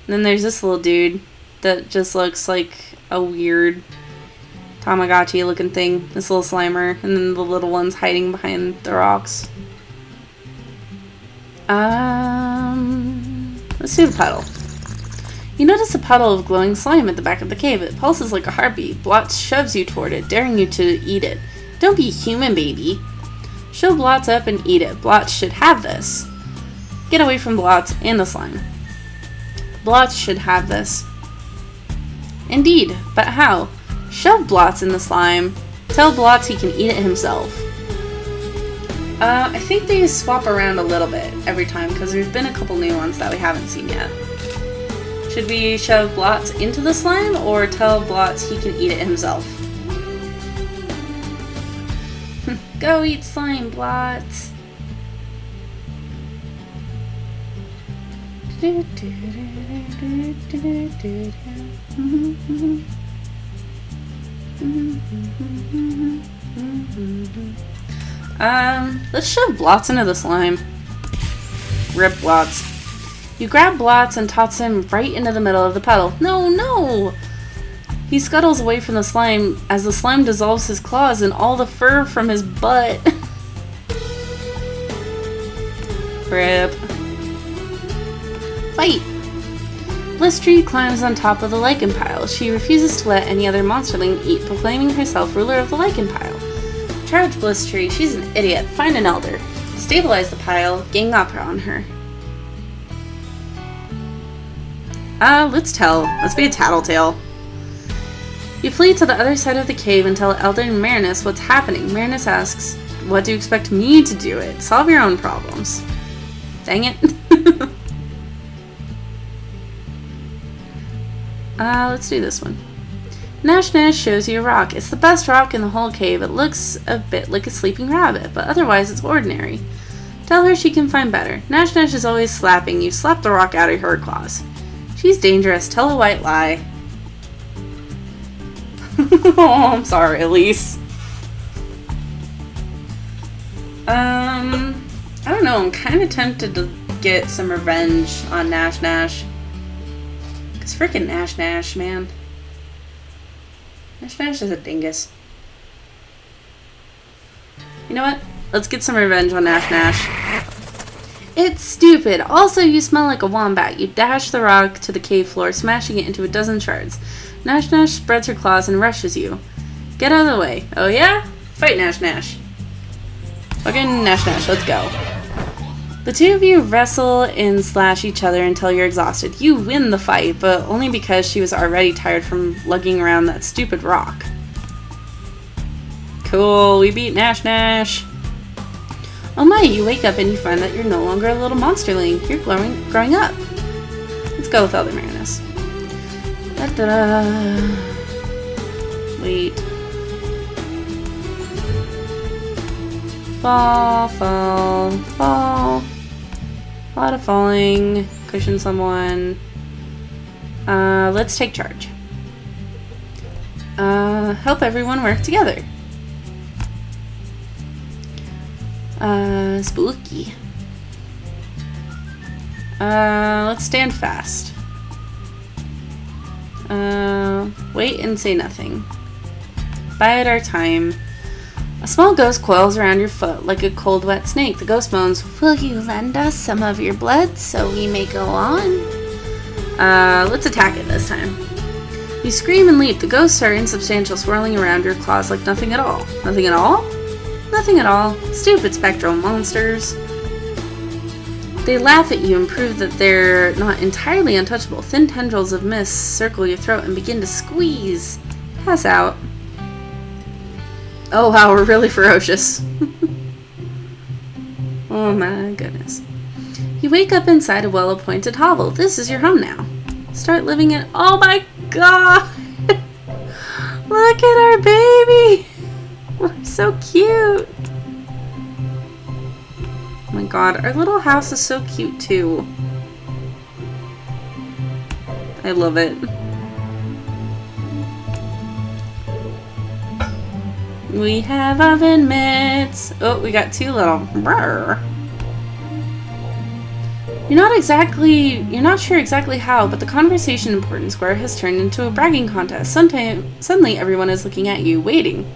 then there's this little dude that just looks like a weird Tamagotchi looking thing, this little Slimer, and then the little ones hiding behind the rocks. Let's do the puddle. You notice a puddle of glowing slime at the back of the cave. It pulses like a heartbeat. Blotz shoves you toward it, daring you to eat it. Don't be human, baby. Show Blotz up and eat it. Blotz should have this. Get away from Blotz and the slime. Blotz should have this. Indeed, but how? Shove Blotz in the slime. Tell Blotz he can eat it himself. I think they swap around a little bit every time because there's been a couple new ones that we haven't seen yet. Should we shove Blotz into the slime or tell Blotz he can eat it himself? Go eat slime, Blotz. Let's shove Blotz into the slime. Rip Blotz. You grab Blotz and toss him right into the middle of the puddle. No, no! He scuttles away from the slime as the slime dissolves his claws and all the fur from his butt. Rip. Fight! Blizz Tree climbs on top of the lichen pile. She refuses to let any other monsterling eat, proclaiming herself ruler of the lichen pile. Charge, Blizz Tree. She's an idiot. Find an elder. Stabilize the pile. Gang up on her. Let's tell. Let's be a tattletale. You flee to the other side of the cave and tell Elder Marinus what's happening. Marinus asks, what do you expect me to do it? Solve your own problems. Dang it. Let's do this one. Nash Nash shows you a rock. It's the best rock in the whole cave. It looks a bit like a sleeping rabbit, but otherwise it's ordinary. Tell her she can find better. Nash Nash is always slapping you. Slap the rock out of her claws. She's dangerous. Tell a white lie. Oh, I'm sorry, Elise. I don't know. I'm kind of tempted to get some revenge on Nash Nash. It's freaking Nash Nash, man. Nash Nash is a dingus. You know what? Let's get some revenge on Nash Nash. It's stupid. Also, you smell like a wombat. You dash the rock to the cave floor, smashing it into a dozen shards. Nash Nash spreads her claws and rushes you. Get out of the way. Oh yeah? Fight Nash Nash. Fucking Nash Nash, let's go. The two of you wrestle and slash each other until you're exhausted. You win the fight, but only because she was already tired from lugging around that stupid rock. Cool, we beat Nash Nash. Oh my, you wake up and you find that you're no longer a little monsterling. You're growing up. Let's go with Elder Marinus. Da-da-da. Wait. Fall, fall, fall. A lot of falling. Cushion someone. Let's take charge. Help everyone work together. Spooky. Let's stand fast. Wait and say nothing. Bide our time. A small ghost coils around your foot like a cold, wet snake. The ghost moans, will you lend us some of your blood so we may go on? Let's attack it this time. You scream and leap. The ghosts are insubstantial, swirling around your claws like nothing at all. Nothing at all? Nothing at all. Stupid spectral monsters. They laugh at you and prove that they're not entirely untouchable. Thin tendrils of mist circle your throat and begin to squeeze. Pass out. Oh wow, we're really ferocious. Oh my goodness. You wake up inside a well-appointed hovel. This is your home now. Start living in... Oh my god! Look at our baby! We're so cute! Oh my god, our little house is so cute too. I love it. We have oven mitts. Oh, we got two little. Brr. You're not sure exactly how, but the conversation in Porton Square has turned into a bragging contest. Suddenly everyone is looking at you, waiting.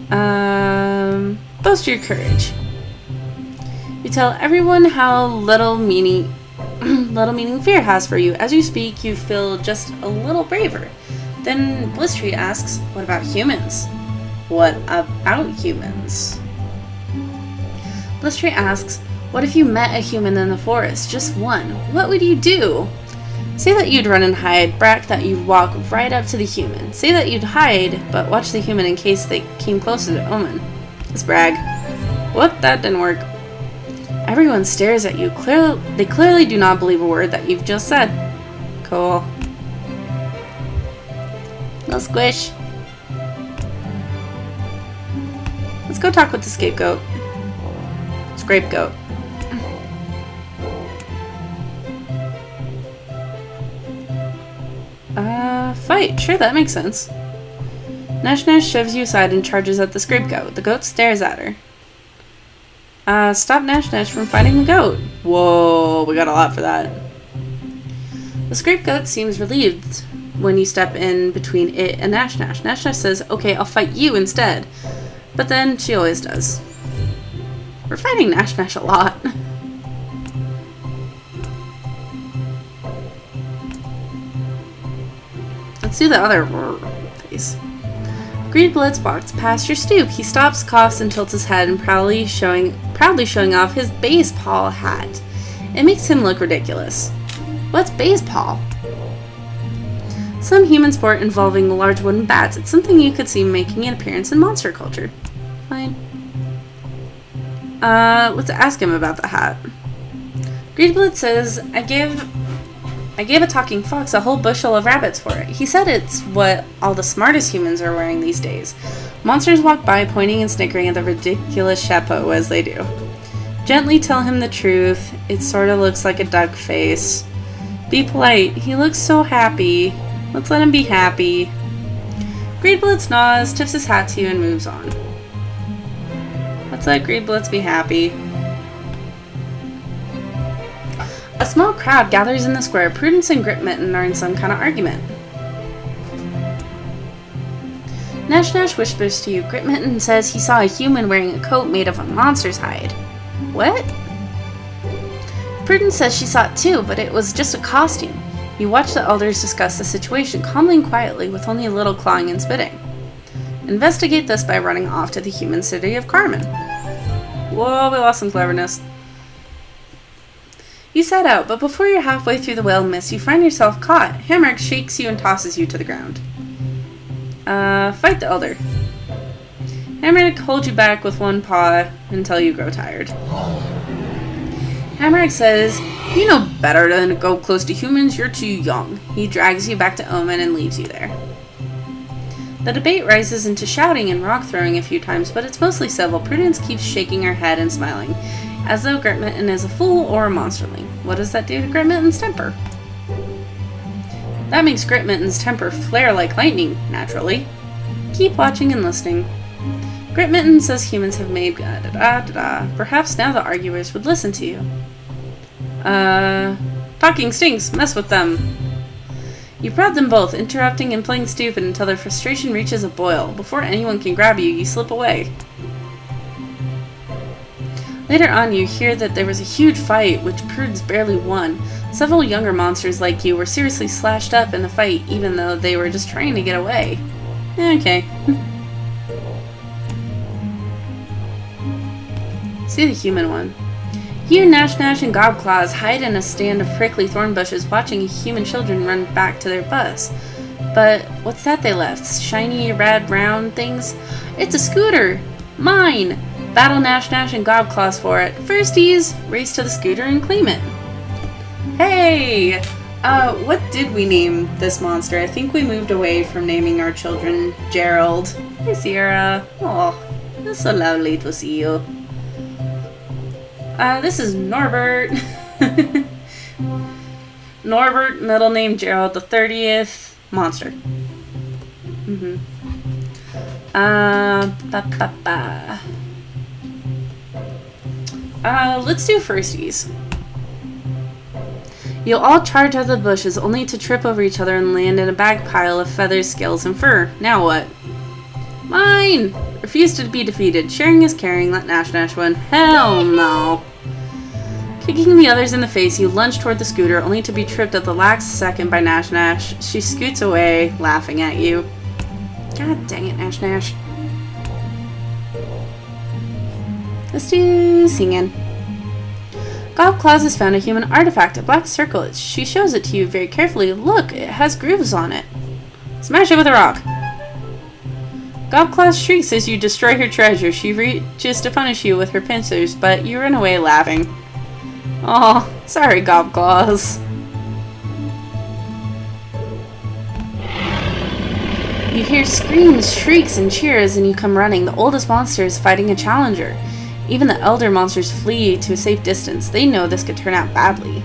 Boast your courage. You tell everyone how little meaning fear has for you. As you speak, you feel just a little braver. Then Blizz Tree asks, what about humans? What about humans? Blizz Tree asks, What if you met a human in the forest? Just one. What would you do? Say that you'd run and hide, brag that you'd walk right up to the human. Say that you'd hide, but watch the human in case they came closer to Omen. Let's brag. Whoop, that didn't work. Everyone stares at you. They clearly do not believe a word that you've just said. Cool. No squish. Let's go talk with the scapegoat. Scapegoat. Fight. Sure, that makes sense. Nash Nash shoves you aside and charges at the scapegoat. The goat stares at her. Stop Nash Nash from fighting the goat. Whoa, we got a lot for that. The scapegoat seems relieved when you step in between it and Nash Nash. Nash Nash says, okay, I'll fight you instead. But then she always does. We're fighting Nash Nash a lot. Let's do the other face. Greed Blitz walks past your stoop. He stops, coughs, and tilts his head and proudly showing off his baseball hat. It makes him look ridiculous. What's baseball? Some human sport involving large wooden bats. It's something you could see making an appearance in monster culture. Fine. Let's ask him about the hat. Greed Blitz says, I gave a talking fox a whole bushel of rabbits for it. He said it's what all the smartest humans are wearing these days. Monsters walk by, pointing and snickering at the ridiculous chapeau as they do. Gently tell him the truth. It sort of looks like a duck face. Be polite. He looks so happy. Let's let him be happy. Greed Blitz nods, tips his hat to you, and moves on. Let's let Greed Blitz be happy. A small crowd gathers in the square. Prudence and Grip Mitten are in some kind of argument. Nash Nash whispers to you. Grip Mitten says he saw a human wearing a coat made of a monster's hide. What? Prudence says she saw it too, but it was just a costume. You watch the elders discuss the situation calmly and quietly with only a little clawing and spitting. Investigate this by running off to the human city of Carmen. Whoa, we lost some cleverness. You set out, but before you're halfway through the whale mist, you find yourself caught. Hammerk shakes you and tosses you to the ground. Fight the elder. Hammerk holds you back with one paw until you grow tired. Hammerk says, you know better than to go close to humans, you're too young. He drags you back to Omen and leaves you there. The debate rises into shouting and rock throwing a few times, but it's mostly civil. Prudence keeps shaking her head and smiling, as though Grip Mitten is a fool or a monsterling. What does that do to Grip Mitten's temper? That makes Grip Mitten's temper flare like lightning, naturally. Keep watching and listening. Grip Mitten says humans have made Perhaps now the arguers would listen to you. Talking stinks. Mess with them. You prod them both, interrupting and playing stupid until their frustration reaches a boil. Before anyone can grab you, you slip away. Later on, you hear that there was a huge fight, which Prudence barely won. Several younger monsters like you were seriously slashed up in the fight, even though they were just trying to get away. Okay. See the human one. You, Nash Nash, and Gobclaws hide in a stand of prickly thorn bushes, watching human children run back to their bus. But what's that they left? Shiny, red, round things? It's a scooter! Mine! Battle Nash Nash and Gobclaws for it. Firsties! Race to the scooter and claim it. Hey! What did we name this monster? I think we moved away from naming our children Gerald. Hey, Sierra. Oh, it's so lovely to see you. This is Norbert. Norbert, middle name Gerald, the 30th monster. Let's do firsties. You'll all charge out of the bushes, only to trip over each other and land in a bag pile of feathers, scales, and fur. Now what? Mine! Refuse to be defeated. Sharing is caring. Let Nash Nash win. Hell no. Kicking the others in the face, you lunge toward the scooter, only to be tripped at the last second by Nash Nash. She scoots away, laughing at you. God dang it, Nash Nash. Let's do singing. Gobclaws has found a human artifact, a black circle. She shows it to you very carefully. Look, it has grooves on it. Smash it with a rock. Gobclaws shrieks as you destroy her treasure. She reaches to punish you with her pincers, but you run away laughing. Aw, sorry, Gobclaws. You hear screams, shrieks, and cheers, and you come running. The oldest monster is fighting a challenger. Even the elder monsters flee to a safe distance. They know this could turn out badly.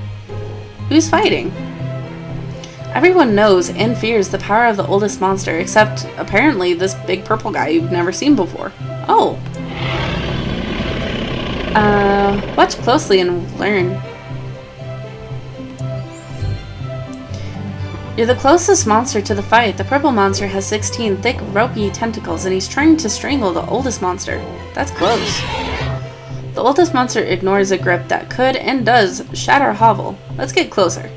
Who's fighting? Everyone knows and fears the power of the oldest monster, except, apparently, this big purple guy you've never seen before. Oh. Watch closely and learn. You're the closest monster to the fight. The purple monster has 16 thick, ropey tentacles, and he's trying to strangle the oldest monster. That's close. The oldest monster ignores a grip that could and does shatter a hovel. Let's get closer.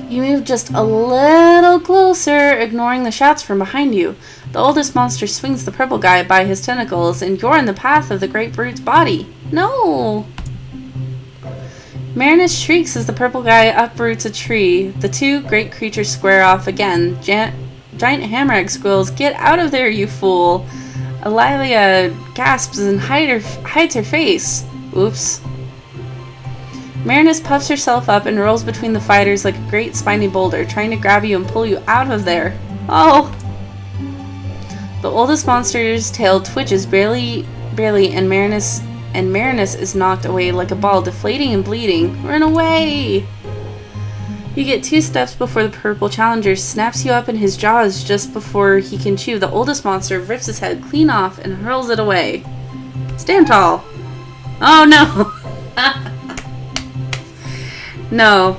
You move just a little closer, ignoring the shots from behind you. The oldest monster swings the purple guy by his tentacles, and you're in the path of the great brute's body. No! Marinus shrieks as the purple guy uproots a tree. The two great creatures square off again. Giant hammerhead squills, get out of there, you fool! Eulalia gasps and hides her face. Oops. Marinus puffs herself up and rolls between the fighters like a great spiny boulder, trying to grab you and pull you out of there. Oh! The oldest monster's tail twitches barely, and Marinus is knocked away like a ball, deflating and bleeding. Run away! You get 2 steps before the purple challenger snaps you up in his jaws just before he can chew. The oldest monster rips his head clean off and hurls it away. Stand tall. Oh no! No.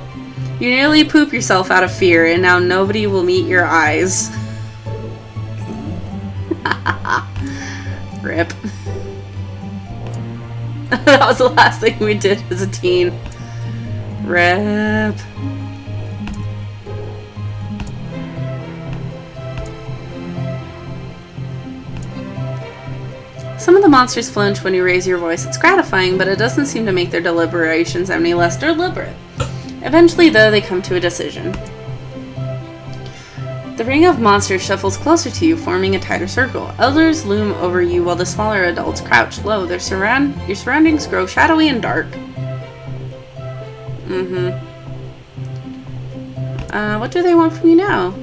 You nearly poop yourself out of fear, and now nobody will meet your eyes. Rip. That was the last thing we did as a teen. Rip. Some of the monsters flinch when you raise your voice. It's gratifying, but it doesn't seem to make their deliberations any less deliberate. Eventually, though, they come to a decision. The ring of monsters shuffles closer to you, forming a tighter circle. Elders loom over you while the smaller adults crouch low. Your surroundings grow shadowy and dark. What do they want from you now?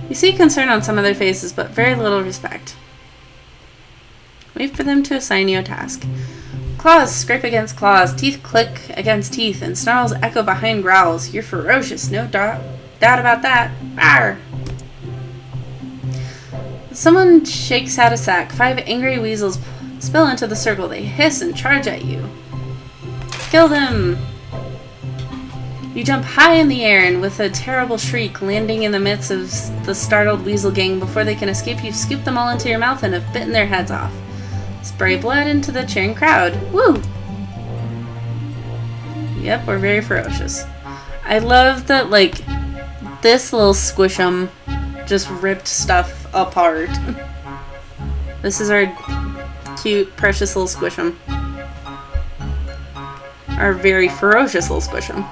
You see concern on some of their faces, but very little respect. Wait for them to assign you a task. Claws scrape against claws, teeth click against teeth, and snarls echo behind growls. You're ferocious, no doubt about that. Arr! Someone shakes out a sack. 5 angry weasels spill into the circle. They hiss and charge at you. Kill them! You jump high in the air and with a terrible shriek, landing in the midst of the startled weasel gang. Before they can escape, you scoop them all into your mouth and have bitten their heads off. Spray blood into the cheering crowd. Woo! Yep, we're very ferocious. I love that, like, this little squish'em just ripped stuff apart. This is our cute, precious little squish'em. Our very ferocious little squish'em.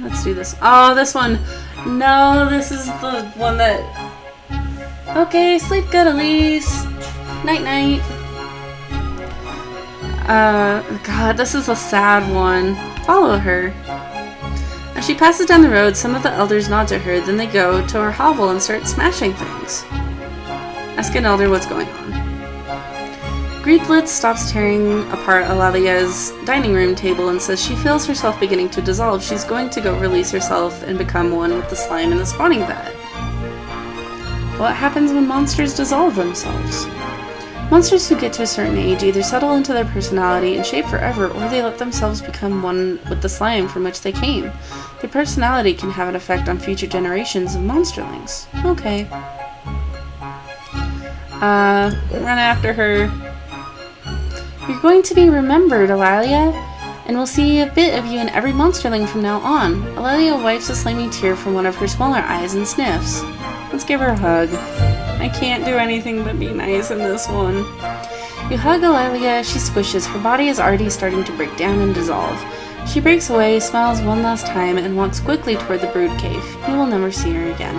Let's do this. Oh, this one. No, this is the one that... Okay, sleep good, Elise. Night-night. God, this is a sad one. Follow her. As she passes down the road, some of the elders nod to her, then they go to her hovel and start smashing things. Ask an elder what's going on. Greedblitz stops tearing apart Eulalia's dining room table and says she feels herself beginning to dissolve. She's going to go release herself and become one with the slime in the spawning vat. What happens when monsters dissolve themselves? Monsters who get to a certain age either settle into their personality and shape forever, or they let themselves become one with the slime from which they came. Their personality can have an effect on future generations of monsterlings. Okay. Run after her. You're going to be remembered, Eulalia, and we'll see a bit of you in every monsterling from now on. Eulalia wipes a slimy tear from one of her smaller eyes and sniffs. Let's give her a hug. I can't do anything but be nice in this one. You hug Aurelia as she squishes. Her body is already starting to break down and dissolve. She breaks away, smiles one last time, and walks quickly toward the brood cave. You will never see her again.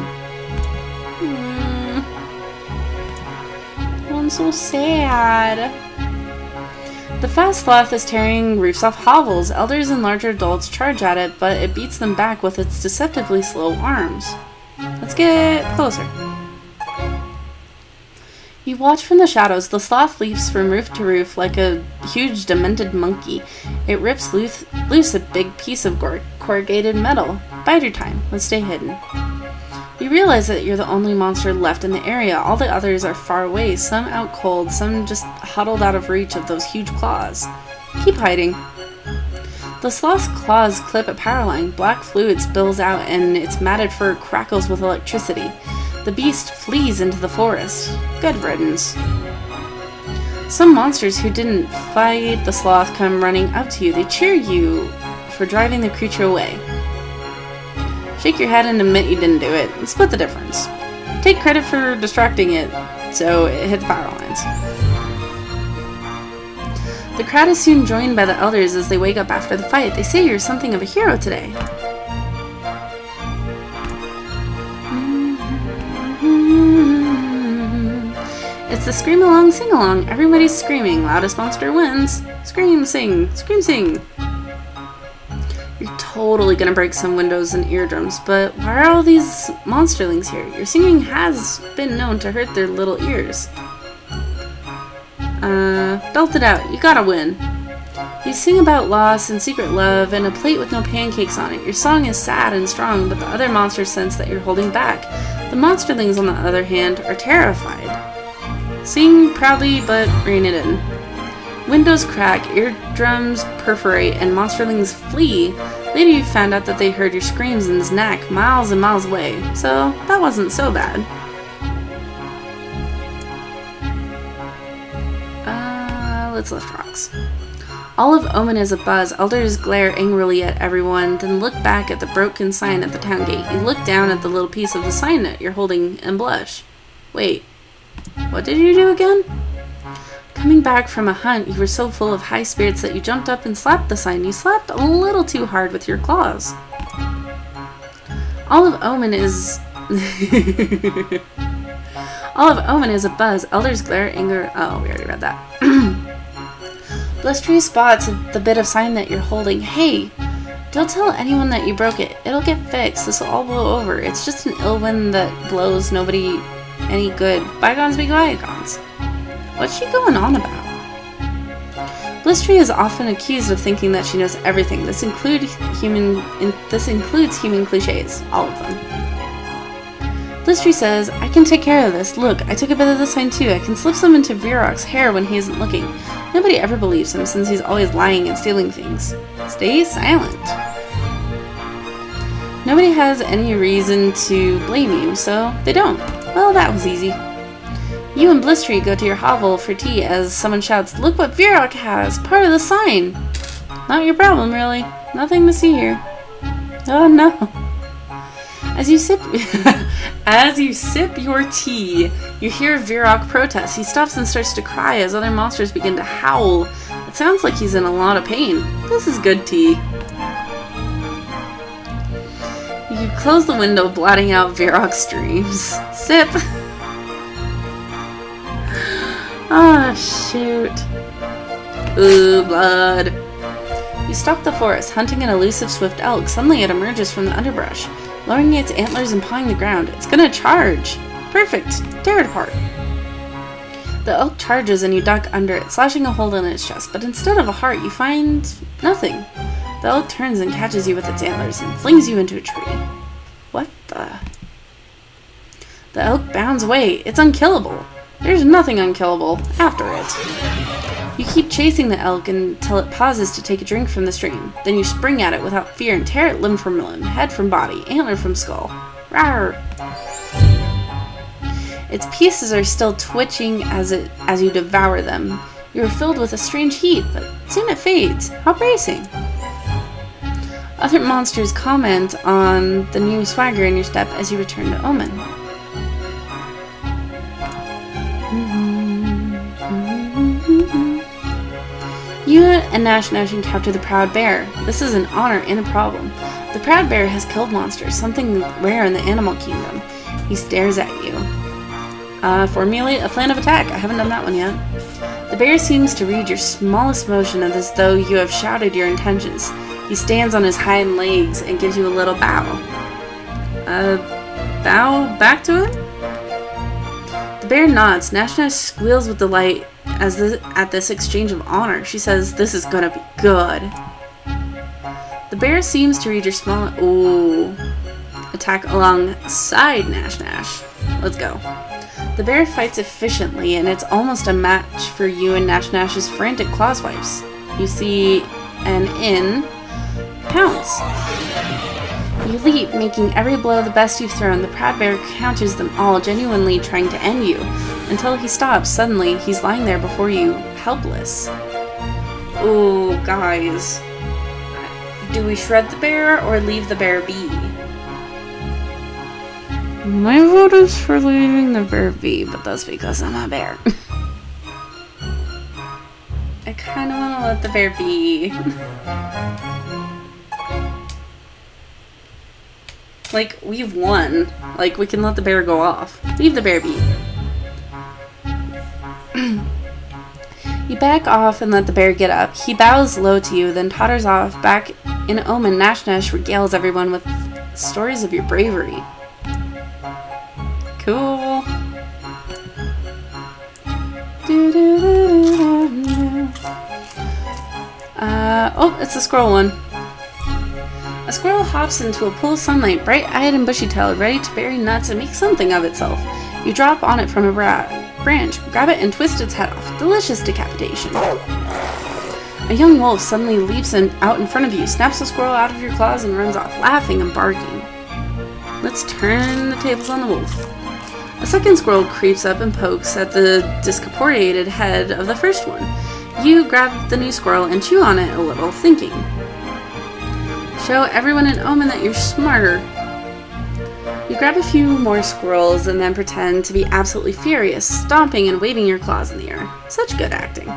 I'm so sad. The fast sloth is tearing roofs off hovels. Elders and larger adults charge at it, but it beats them back with its deceptively slow arms. Let's get closer. You watch from the shadows. The sloth leaps from roof to roof like a huge demented monkey. It rips loose a big piece of corrugated metal. Bide your time. Let's stay hidden. You realize that you're the only monster left in the area. All the others are far away, some out cold, some just huddled out of reach of those huge claws. Keep hiding. The sloth's claws clip a power line. Black fluid spills out and its matted fur crackles with electricity. The beast flees into the forest. Good riddance. Some monsters who didn't fight the sloth come running up to you. They cheer you for driving the creature away. Shake your head and admit you didn't do it, and split the difference. Take credit for distracting it, so it hit the power lines. The crowd is soon joined by the elders as they wake up after the fight. They say you're something of a hero today. It's the scream along, sing along. Everybody's screaming. Loudest monster wins. Scream, sing, scream, sing. You're totally gonna break some windows and eardrums, but why are all these monsterlings here? Your singing has been known to hurt their little ears. Belt it out. You gotta win. You sing about loss and secret love and a plate with no pancakes on it. Your song is sad and strong, but the other monsters sense that you're holding back. The monsterlings, on the other hand, are terrified. Sing proudly, but rein it in. Windows crack, eardrums perforate, and monsterlings flee. Later you found out that they heard your screams in his neck miles and miles away, so that wasn't so bad. Let's lift rocks. All of Omen is abuzz. Elders glare angrily at everyone, then look back at the broken sign at the town gate. You look down at the little piece of the sign that you're holding and blush. Wait, what did you do again? Coming back from a hunt, you were so full of high spirits that you jumped up and slapped the sign. You slapped a little too hard with your claws. All of Omen is... All of Omen is abuzz. Elders glare anger... Oh, we already read that. Blizz Tree spots the bit of sign that you're holding. Hey, don't tell anyone that you broke it. It'll get fixed. This will all blow over. It's just an ill wind that blows nobody any good. Bygones be bygones. What's she going on about? Blizz Tree is often accused of thinking that she knows everything. This includes human cliches, all of them. Blizz Tree says, I can take care of this. Look, I took a bit of the sign too. I can slip some into Virok's hair when he isn't looking. Nobody ever believes him since he's always lying and stealing things. Stay silent. Nobody has any reason to blame you, so they don't. Well, that was easy. You and Blizz Tree go to your hovel for tea as someone shouts, Look what Virok has! Part of the sign! Not your problem, really. Nothing to see here. Oh no. As you sip your tea, you hear Virok protest. He stops and starts to cry as other monsters begin to howl. It sounds like he's in a lot of pain. This is good tea. You close the window, blotting out Virok's screams. Sip. Ah, shoot. Ooh, blood. You stalk the forest, hunting an elusive swift elk. Suddenly it emerges from the underbrush, lowering its antlers and pawing the ground. It's gonna charge. Perfect. Tear it apart. The elk charges and you duck under it, slashing a hole in its chest, but instead of a heart, you find nothing. The elk turns and catches you with its antlers and flings you into a tree. What the? The elk bounds away. It's unkillable. There's nothing unkillable after it. You keep chasing the elk until it pauses to take a drink from the stream. Then you spring at it without fear and tear it limb from limb, head from body, antler from skull. Rawr! Its pieces are still twitching as you devour them. You are filled with a strange heat, but soon it fades. How bracing! Other monsters comment on the new swagger in your step as you return to Omen. You and Nash Nash encounter the Proud Bear. This is an honor and a problem. The Proud Bear has killed monsters, something rare in the animal kingdom. He stares at you. Formulate a plan of attack. I haven't done that one yet. The bear seems to read your smallest motion as though you have shouted your intentions. He stands on his hind legs and gives you a little bow. Bow back to him? The bear nods. Nash Nash squeals with delight at this exchange of honor. She says, "This is gonna be good." The bear seems to read your small... Ooh. Attack alongside Nash Nash. Let's go. The bear fights efficiently, and it's almost a match for you and Nash Nash's frantic claw swipes. You see an in... Pounce. You leap, making every blow the best you've thrown. The Proud Bear counters them all, genuinely trying to end you. Until he stops. Suddenly, he's lying there before you, helpless. Ooh, guys. Do we shred the bear or leave the bear be? My vote is for leaving the bear be, but that's because I'm a bear. I kind of want to let the bear be. Like, we've won. Like, we can let the bear go off. Leave the bear be. You back off and let the bear get up. He bows low to you, then totters off. Back in Omen, Nash Nash regales everyone with stories of your bravery. Cool. Oh, it's a squirrel one. A squirrel hops into a pool of sunlight, bright-eyed and bushy-tailed, ready to bury nuts and make something of itself. You drop on it from a branch, grab it, and twist its head off. Delicious decapitation. A young wolf suddenly leaps out in front of you, snaps the squirrel out of your claws, and runs off, laughing and barking. Let's turn the tables on the wolf. A second squirrel creeps up and pokes at the discorporated head of the first one. You grab the new squirrel and chew on it a little, thinking. Show everyone in Omen that you're smarter. You grab a few more squirrels and then pretend to be absolutely furious, stomping and waving your claws in the air. Such good acting.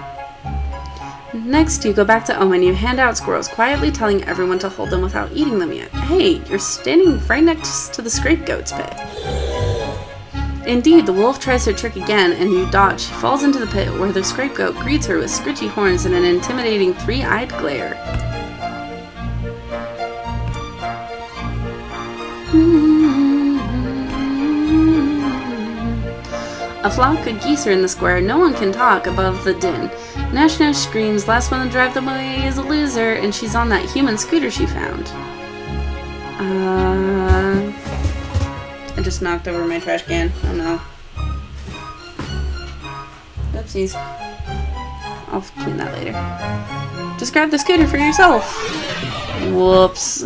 Next, you go back to Omen. You hand out squirrels, quietly telling everyone to hold them without eating them yet. Hey, you're standing right next to the scapegoat's pit. Indeed, the wolf tries her trick again, and you dodge. She falls into the pit, where the scapegoat greets her with scritchy horns and an intimidating three-eyed glare. A flock of geese are in the square. No one can talk above the din. Nash Nash screams, "Last one to drive them away is a loser," and she's on that human scooter she found. I just knocked over my trash can. Oh no. Oopsies. I'll clean that later. Just grab the scooter for yourself. Whoops.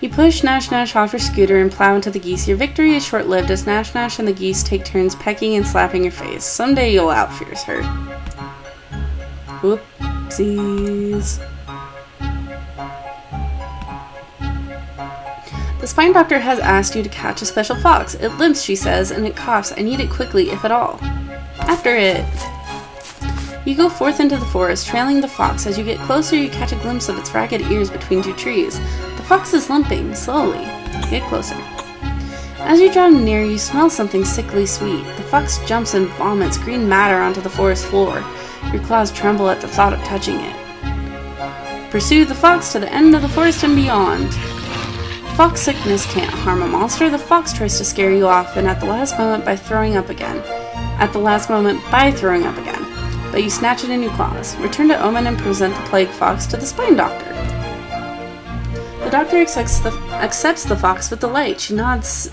You push Nash Nash off your scooter and plow into the geese. Your victory is short-lived as Nash Nash and the geese take turns pecking and slapping your face. Someday you'll outfierce her. Whoopsies. The spine doctor has asked you to catch a special fox. It limps, she says, and it coughs. I need it quickly, if at all. After it. You go forth into the forest, trailing the fox. As you get closer, you catch a glimpse of its ragged ears between two trees. The fox is limping, slowly. Get closer. As you draw near, you smell something sickly sweet. The fox jumps and vomits green matter onto the forest floor. Your claws tremble at the thought of touching it. Pursue the fox to the end of the forest and beyond. Fox sickness can't harm a monster. The fox tries to scare you off, and at the last moment by throwing up again. But you snatch it in your claws. Return to Omen and present the plague fox to the spine doctor. The doctor accepts the fox with delight. She nods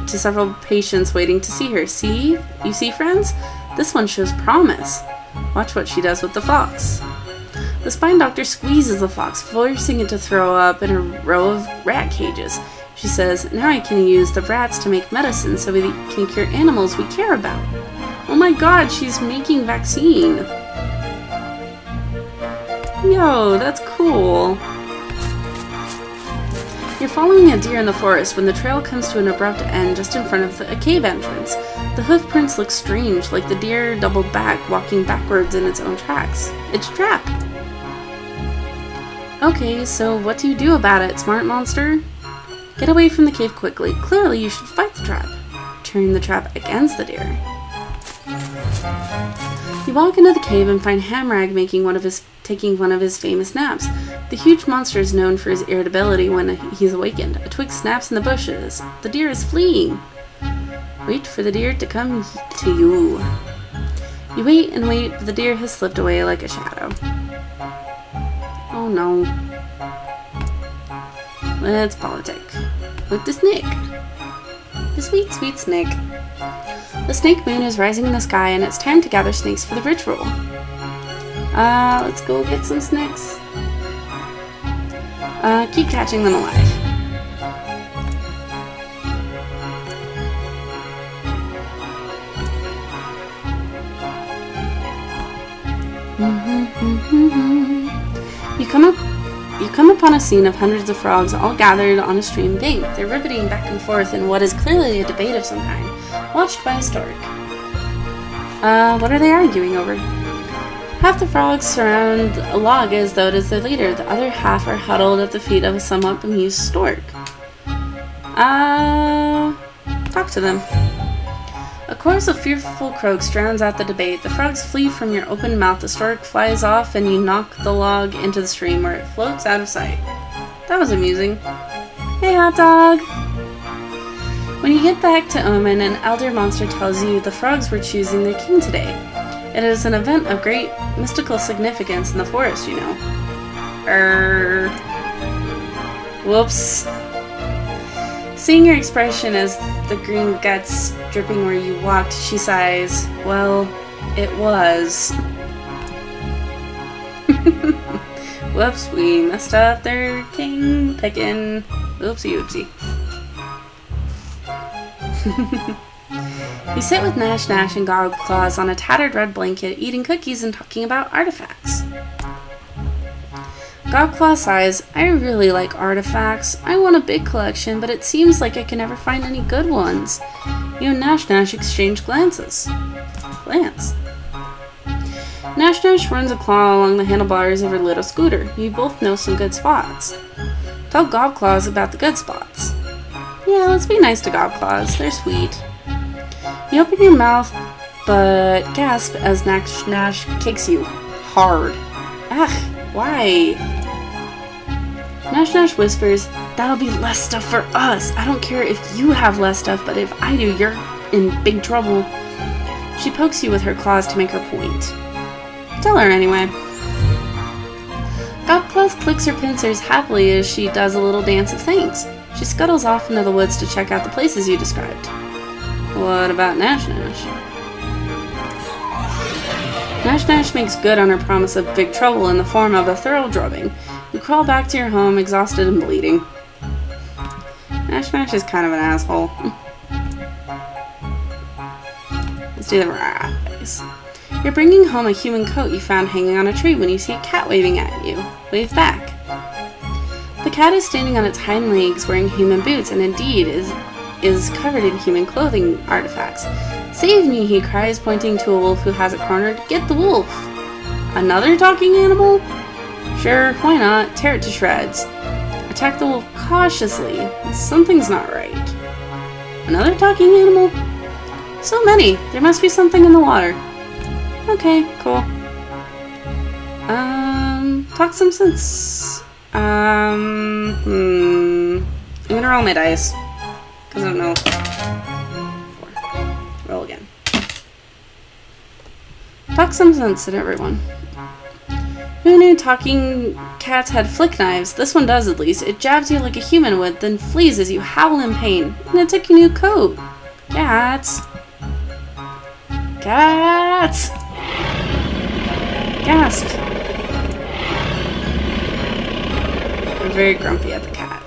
to several patients waiting to see her. See? You see, friends? This one shows promise. Watch what she does with the fox. The spine doctor squeezes the fox, forcing it to throw up in a row of rat cages. She says, "Now I can use the rats to make medicine so we can cure animals we care about." Oh my god, she's making vaccine. Yo, that's cool. You're following a deer in the forest when the trail comes to an abrupt end just in front of a cave entrance. The hoof prints look strange, like the deer doubled back, walking backwards in its own tracks. It's a trap! Okay, so what do you do about it, smart monster? Get away from the cave quickly. Clearly you should fight the trap. Turn the trap against the deer. You walk into the cave and find Hamrag taking one of his famous naps. The huge monster is known for his irritability when he's awakened. A twig snaps in the bushes. The deer is fleeing. Wait for the deer to come to you. You wait and wait, but the deer has slipped away like a shadow. Oh no. Let's politic. With the snake. The sweet, sweet snake. The snake moon is rising in the sky and it's time to gather snakes for the ritual. Let's go get some snakes. Keep catching them alive. You come upon a scene of hundreds of frogs all gathered on a stream bank. They're ribbiting back and forth in what is clearly a debate of some kind, watched by a stork. What are they arguing over? Half the frogs surround a log as though it is their leader. The other half are huddled at the feet of a somewhat bemused stork. Talk to them. A chorus of fearful croaks drowns out the debate. The frogs flee from your open mouth. The stork flies off and you knock the log into the stream where it floats out of sight. That was amusing. Hey, hot dog! When you get back to Omen, an elder monster tells you the frogs were choosing their king today. It is an event of great mystical significance in the forest, you know. Whoops. Seeing your expression as the green guts dripping where you walked, she sighs. Well, it was. Whoops, we messed up their king pickin'. Oopsie, oopsie. You sit with Nash Nash and Gogclaws on a tattered red blanket, eating cookies and talking about artifacts. Gogclaw sighs, I really like artifacts. I want a big collection, but it seems like I can never find any good ones. You and Nash Nash exchange glances. Glance. Nash Nash runs a claw along the handlebars of her little scooter. You both know some good spots. Tell Gogclaws about the good spots. Yeah, let's be nice to Gogclaws. They're sweet. You open your mouth, but gasp as Nash Nash kicks you. Hard. Ugh, why? Nash Nash whispers, that'll be less stuff for us. I don't care if you have less stuff, but if I do, you're in big trouble. She pokes you with her claws to make her point. Tell her anyway. Gogclaws clicks her pincers happily as she does a little dance of thanks. She scuttles off into the woods to check out the places you described. What about Nash Nash? Nash Nash makes good on her promise of big trouble in the form of a thorough drubbing. You crawl back to your home, exhausted and bleeding. Nash Nash is kind of an asshole. Let's do the rah face. You're bringing home a human coat you found hanging on a tree when you see a cat waving at you. Wave back. The cat is standing on its hind legs wearing human boots and indeed is covered in human clothing artifacts. Save me, he cries, pointing to a wolf who has it cornered. Get the wolf! Another talking animal? Sure, why not? Tear it to shreds. Attack the wolf cautiously. Something's not right. Another talking animal? So many. There must be something in the water. Okay, cool. Talk some sense. I'm gonna roll my dice. Because I don't know. 4. Roll again. Talk some sense at everyone. Who knew talking cats had flick knives? This one does at least. It jabs you like a human would, then flees as you howl in pain. And it took your new coat. Cats. Cats! Gasp. I'm very grumpy at the cat.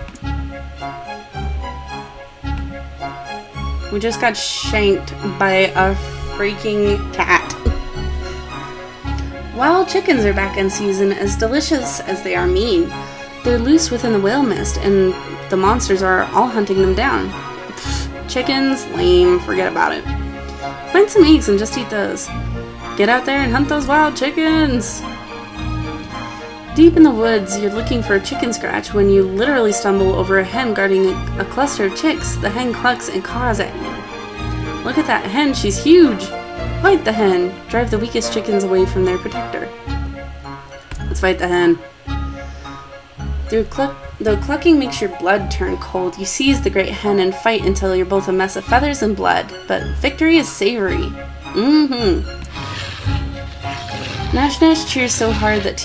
We just got shanked by a freaking cat. Wild chickens are back in season, as delicious as they are mean. They're loose within the whale mist, and the monsters are all hunting them down. Pfft, chickens? Lame. Forget about it. Find some eggs and just eat those. Get out there and hunt those wild chickens! Deep in the woods, you're looking for a chicken scratch when you literally stumble over a hen guarding a cluster of chicks. The hen clucks and caws at you. Look at that hen, she's huge! Fight the hen! Drive the weakest chickens away from their protector. Let's fight the hen. Though clucking makes your blood turn cold, you seize the great hen and fight until you're both a mess of feathers and blood. But victory is savory. Nash Nash cheers so hard that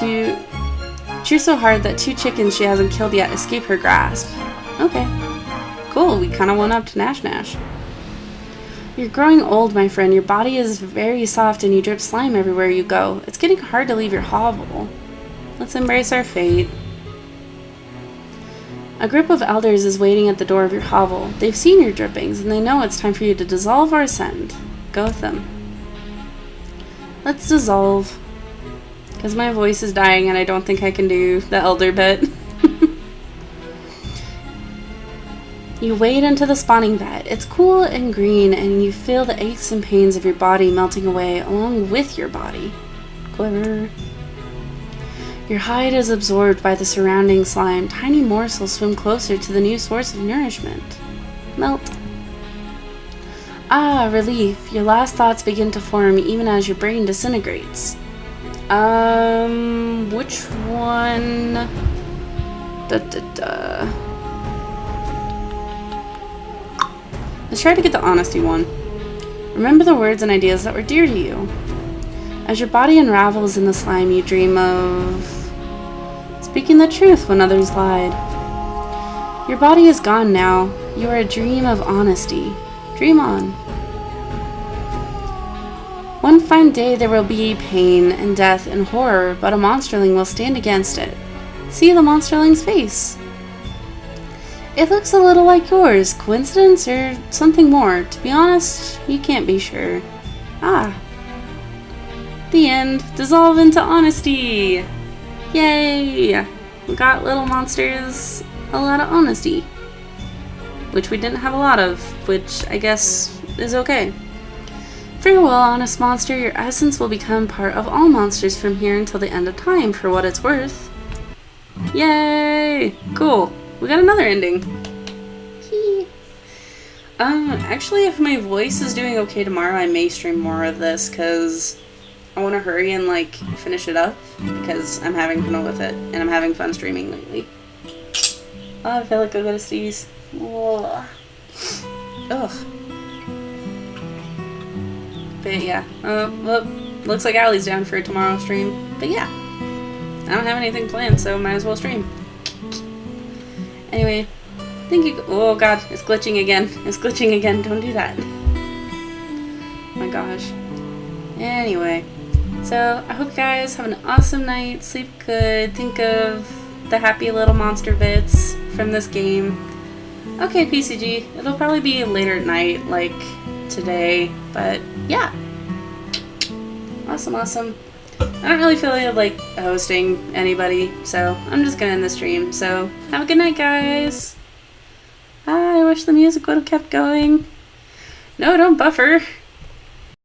two chickens she hasn't killed yet escape her grasp. Okay. Cool, we kinda went up to Nash Nash. You're growing old, my friend. Your body is very soft and you drip slime everywhere you go. It's getting hard to leave your hovel. Let's embrace our fate. A group of elders is waiting at the door of your hovel. They've seen your drippings and they know it's time for you to dissolve or ascend. Go with them. Let's dissolve. Because my voice is dying and I don't think I can do the elder bit. You wade into the spawning vat. It's cool and green and you feel the aches and pains of your body melting away along with your body. Clever. Your hide is absorbed by the surrounding slime. Tiny morsels swim closer to the new source of nourishment. Melt. Ah, relief. Your last thoughts begin to form even as your brain disintegrates. Which one? Let's try to get the honesty one. Remember the words and ideas that were dear to you. As your body unravels in the slime, you dream of speaking the truth when others lied. Your body is gone now. You are a dream of honesty. Dream on. One fine day there will be pain and death and horror, but a monsterling will stand against it. See the monsterling's face. It looks a little like yours. Coincidence or something more? To be honest, you can't be sure. Ah. The end. Dissolve into honesty. Yay! We got little monsters a lot of honesty. Which we didn't have a lot of, which I guess is okay. Farewell, honest monster. Your essence will become part of all monsters from here until the end of time, for what it's worth. Yay! Cool. We got another ending. Actually, if my voice is doing okay tomorrow, I may stream more of this, because I want to hurry and, like, finish it up, because I'm having fun with it, and I'm having fun streaming lately. Oh, I feel like I'll go to Steve's. Ugh. But yeah, well, looks like Allie's down for tomorrow's stream. But yeah, I don't have anything planned, so might as well stream. Anyway, thank you. Oh god, it's glitching again. It's glitching again. Don't do that. My gosh. Anyway, so I hope you guys have an awesome night. Sleep good. Think of the happy little monster bits from this game. Okay, PCG. It'll probably be later at night, like today, but yeah. Awesome. I don't really feel like hosting anybody, so I'm just gonna end the stream. So have a good night, guys. I wish the music would have kept going. No, don't buffer.